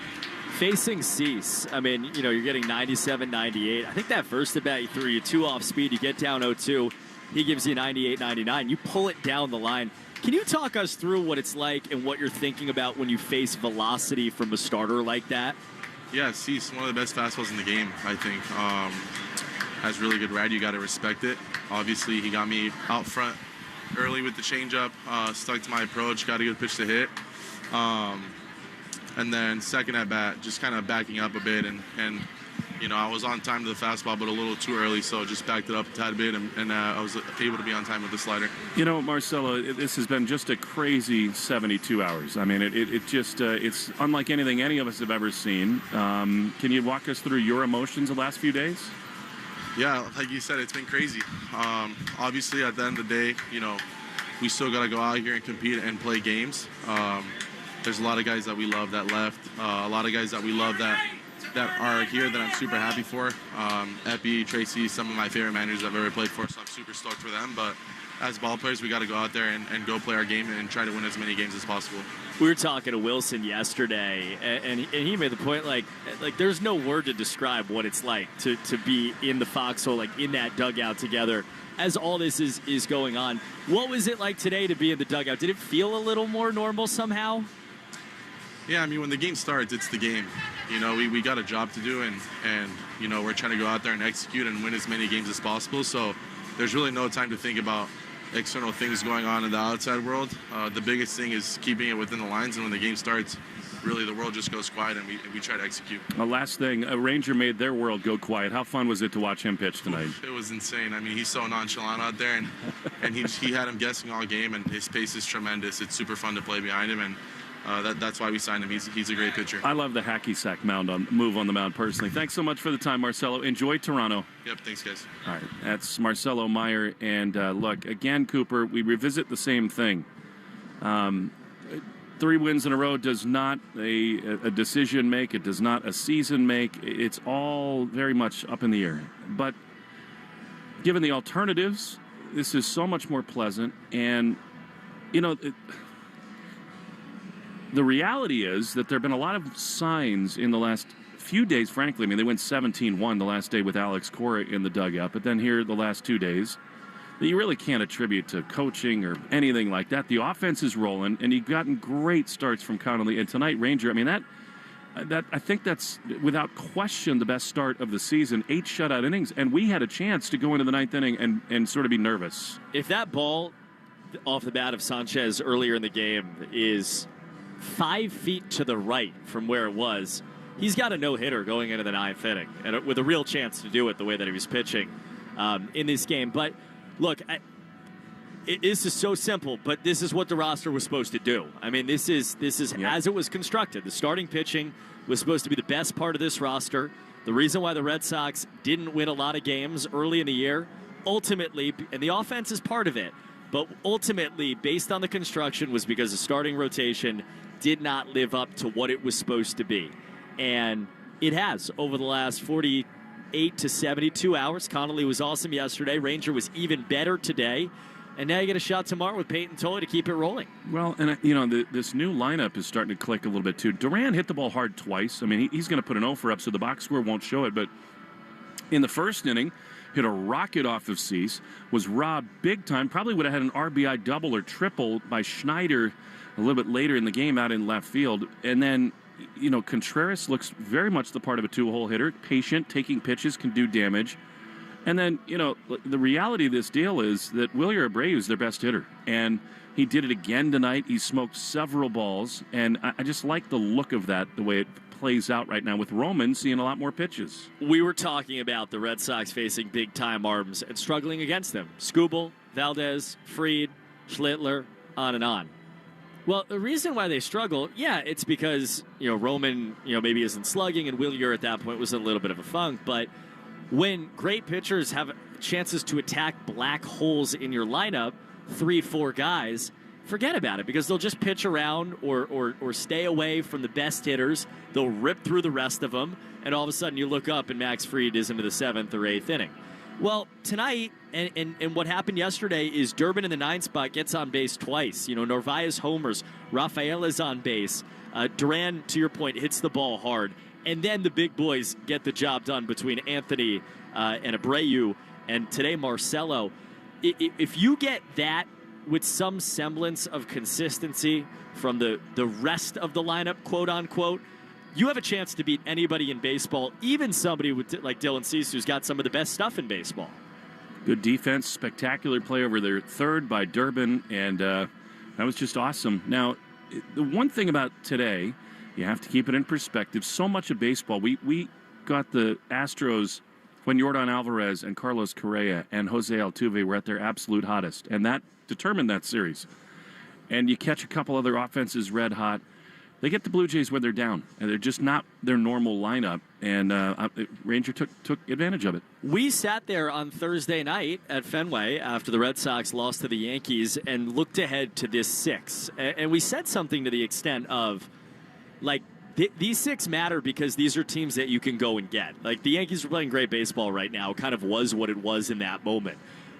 Facing Cease, I mean, you know, you're getting 97, 98. I think that first at bat, he threw you 2 off speed. You get down 0-2. He gives you 98, 99. You pull it down the line. Can you talk us through what it's like and what you're thinking about when you face velocity from a starter like that? Yeah, Cease, one of the best fastballs in the game, I think. Has really good ride. You got to respect it. Obviously, he got me out front early with the changeup, stuck to my approach, got a good pitch to hit. And then second at bat, just kind of backing up a bit. And you know, I was on time to the fastball, but a little too early, so just backed it up a tad bit, and I was able to be on time with the slider. You know, Marcelo, this has been just a crazy 72 hours. I mean, it's unlike anything any of us have ever seen. Can you walk us through your emotions the last few days? Yeah, like you said, it's been crazy. Obviously, at the end of the day, you know, we still got to go out here and compete and play games. There's a lot of guys that we love that left, a lot of guys that we love that are here that I'm super happy for. Epi, Tracy, some of my favorite managers I've ever played for, so I'm super stoked for them. But as ball players, we got to go out there and go play our game and try to win as many games as possible. We were talking to Wilson yesterday, and he made the point, like there's no word to describe what it's like to be in the foxhole, like in that dugout together as all this is going on. What was it like today to be in the dugout? Did it feel a little more normal somehow? Yeah, I mean, when the game starts, it's the game. You know, we got a job to do, and you know, we're trying to go out there and execute and win as many games as possible. So there's really no time to think about external things going on in the outside world. The biggest thing is keeping it within the lines, and when the game starts, really the world just goes quiet, and we try to execute. Last thing, a Ranger made their world go quiet. How fun was it to watch him pitch tonight? It was insane. I mean, he's so nonchalant out there, and he had him guessing all game, and his pace is tremendous. It's super fun to play behind him, and that's why we signed him. He's a great pitcher. I love the hacky sack move on the mound personally. Thanks so much for the time, Marcelo. Enjoy Toronto. Yep, thanks, guys. All right, that's Marcelo Meyer. And look, again, Cooper, we revisit the same thing. 3 wins in a row does not a decision make. It does not a season make. It's all very much up in the air. But given the alternatives, this is so much more pleasant. And, you know, the reality is that there have been a lot of signs in the last few days, frankly. I mean, they went 17-1 the last day with Alex Cora in the dugout, but then here the last 2 days that you really can't attribute to coaching or anything like that. The offense is rolling, and you've gotten great starts from Connolly. And tonight, Ranger, I mean, I think that's, without question, the best start of the season. 8 shutout innings, and we had a chance to go into the 9th inning and sort of be nervous. If that ball off the bat of Sanchez earlier in the game is 5 feet to the right from where it was, he's got a no-hitter going into the 9th inning, and with a real chance to do it the way that he was pitching in this game. But look, this is so simple, but this is what the roster was supposed to do. I mean, this is as it was constructed. The starting pitching was supposed to be the best part of this roster. The reason why the Red Sox didn't win a lot of games early in the year, ultimately, and the offense is part of it, but ultimately, based on the construction, was because the starting rotation did not live up to what it was supposed to be. And it has over the last 48 to 72 hours. Connolly was awesome yesterday. Ranger was even better today. And now you get a shot tomorrow with Peyton Tolley to keep it rolling. Well, and, this new lineup is starting to click a little bit, too. Duran hit the ball hard twice. I mean, he's going to put an offer up, so the box score won't show it. But in the first inning, hit a rocket off of Cease, was robbed big time. Probably would have had an RBI double or triple by Schneider a little bit later in the game out in left field. And then, Contreras looks very much the part of a two-hole hitter. Patient, taking pitches, can do damage. And then, the reality of this deal is that Wilyer Abreu is their best hitter. And he did it again tonight. He smoked several balls. And I just like the look of that, the way it plays out right now, with Roman seeing a lot more pitches. We were talking about the Red Sox facing big-time arms and struggling against them. Skubal, Valdez, Fried, Schlittler, on and on. Well, the reason why they struggle, it's because, Roman, maybe isn't slugging, and Wilyer at that point was in a little bit of a funk, but when great pitchers have chances to attack black holes in your lineup, 3-4 guys, forget about it, because they'll just pitch around or stay away from the best hitters. They'll rip through the rest of them, and all of a sudden you look up and Max Fried is into the 7th or 8th inning. Well, tonight, and what happened yesterday is Durbin in the 9th spot gets on base twice. Narvaez homers, Rafael is on base. Duran, to your point, hits the ball hard. And then the big boys get the job done between Anthony and Abreu, and today Marcelo. If you get that with some semblance of consistency from the rest of the lineup, quote unquote, you have a chance to beat anybody in baseball, even somebody like Dylan Cease, who's got some of the best stuff in baseball. Good defense, spectacular play over their third by Durbin, and that was just awesome. Now, the one thing about today, you have to keep it in perspective. So much of baseball, we got the Astros when Yordan Alvarez and Carlos Correa and Jose Altuve were at their absolute hottest, and that determined that series. And you catch a couple other offenses red hot. They get the Blue Jays when they're down, and they're just not their normal lineup, and Ranger took advantage of it. We sat there on Thursday night at Fenway after the Red Sox lost to the Yankees and looked ahead to this 6. And we said something to the extent of, these 6 matter because these are teams that you can go and get. Like, the Yankees are playing great baseball right now, kind of was what it was in that moment.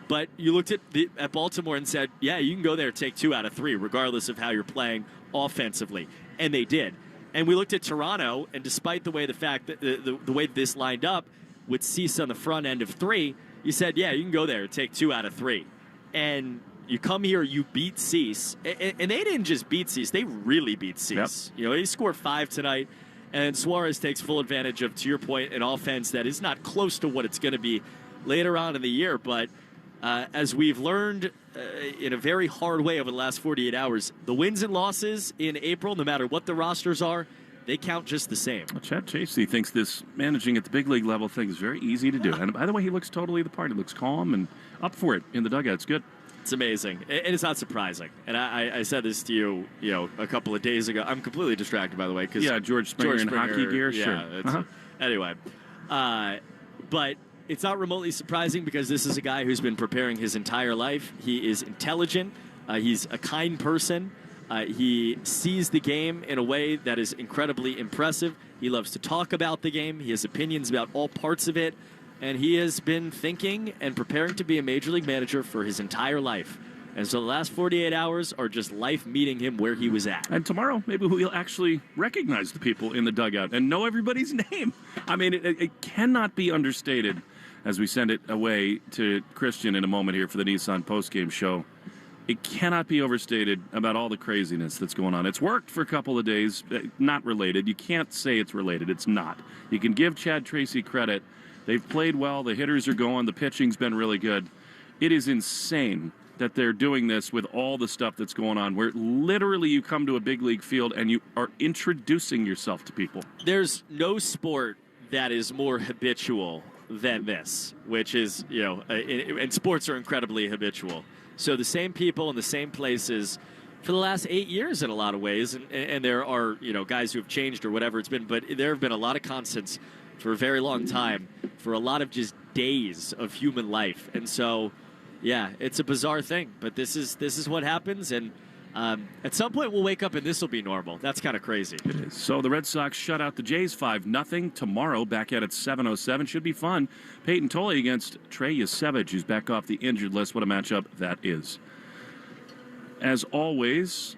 But you looked at Baltimore and said, yeah, you can go there and take 2 out of 3, regardless of how you're playing offensively. And they did. And we looked at Toronto, and despite the way the way this lined up with Cease on the front end of 3, you said, yeah, you can go there and take 2 out of 3. And you come here, you beat Cease, and they didn't just beat Cease, they really beat Cease. Yep. He scored 5 tonight, and Suarez takes full advantage of, to your point, an offense that is not close to what it's going to be later on in the year. But as we've learned in a very hard way over the last 48 hours, the wins and losses in April, no matter what the rosters are, they count just the same. Well, Chad Tracy thinks this managing at the big league level thing is very easy to do. And by the way, he looks totally the part. He looks calm and up for it in the dugout. It's good. It's amazing. And it's not surprising. And I said this to you, a couple of days ago. I'm completely distracted, by the way. Yeah, George Springer in hockey gear, yeah, sure. Anyway, but it's not remotely surprising because this is a guy who's been preparing his entire life. He is intelligent. He's a kind person. He sees the game in a way that is incredibly impressive. He loves to talk about the game. He has opinions about all parts of it. And he has been thinking and preparing to be a major league manager for his entire life. And so the last 48 hours are just life meeting him where he was at. And tomorrow, maybe we'll actually recognize the people in the dugout and know everybody's name. I mean, it cannot be understated as we send it away to Christian in a moment here for the Nissan postgame show. it cannot be overstated about all the craziness that's going on. It's worked for a couple of days, not related. You can't say it's related. It's not. You can give Chad Tracy credit. They've played well. The hitters are going. The pitching's been really good. It is insane that they're doing this with all the stuff that's going on, where literally you come to a big league field and you are introducing yourself to people. There's no sport that is more habitual than this, which is, and sports are incredibly habitual. So the same people in the same places for the last 8 years in a lot of ways, and there are, guys who have changed or whatever it's been, but there have been a lot of constants for a very long time, for a lot of just days of human life. And so, yeah, it's a bizarre thing, but this is what happens, and at some point we'll wake up and this will be normal. That's kind of crazy. It is. So the Red Sox shut out the Jays 5-0 tomorrow. Back at it 7:07. Should be fun. Peyton Tolle against Trey Yasevich, who's back off the injured list. What a matchup that is. As always,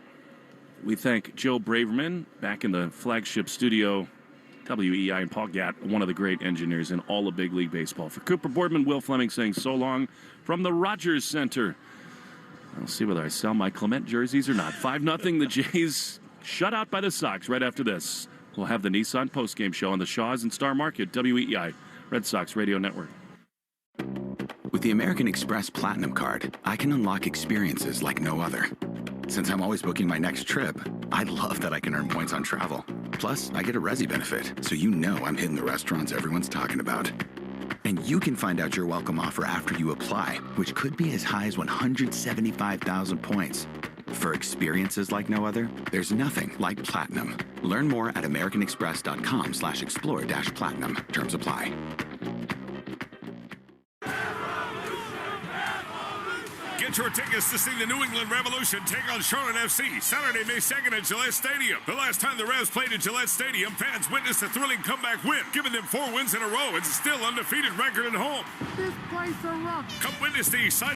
we thank Joe Braverman back in the flagship studio, WEI, and Paul Gatt, one of the great engineers in all of Big League Baseball. For Cooper Boardman, Will Fleming saying so long from the Rogers Center. I'll see whether I sell my Clement jerseys or not. 5-0, the Jays shut out by the Sox. Right after this, we'll have the Nissan postgame show on the Shaws and Star Market, WEI, Red Sox Radio Network. With the American Express Platinum Card, I can unlock experiences like no other. Since I'm always booking my next trip, I love that I can earn points on travel. Plus, I get a Resi benefit, so you know I'm hitting the restaurants everyone's talking about. And you can find out your welcome offer after you apply, which could be as high as 175,000 points. For experiences like no other, there's nothing like Platinum. Learn more at americanexpress.com/explore-platinum. Terms apply. Get your tickets to see the New England Revolution take on Charlotte FC Saturday, May 2nd at Gillette Stadium. The last time the Revs played at Gillette Stadium, fans witnessed a thrilling comeback win, giving them 4 wins in a row and still undefeated record at home. This place a rock. Come witness the exciting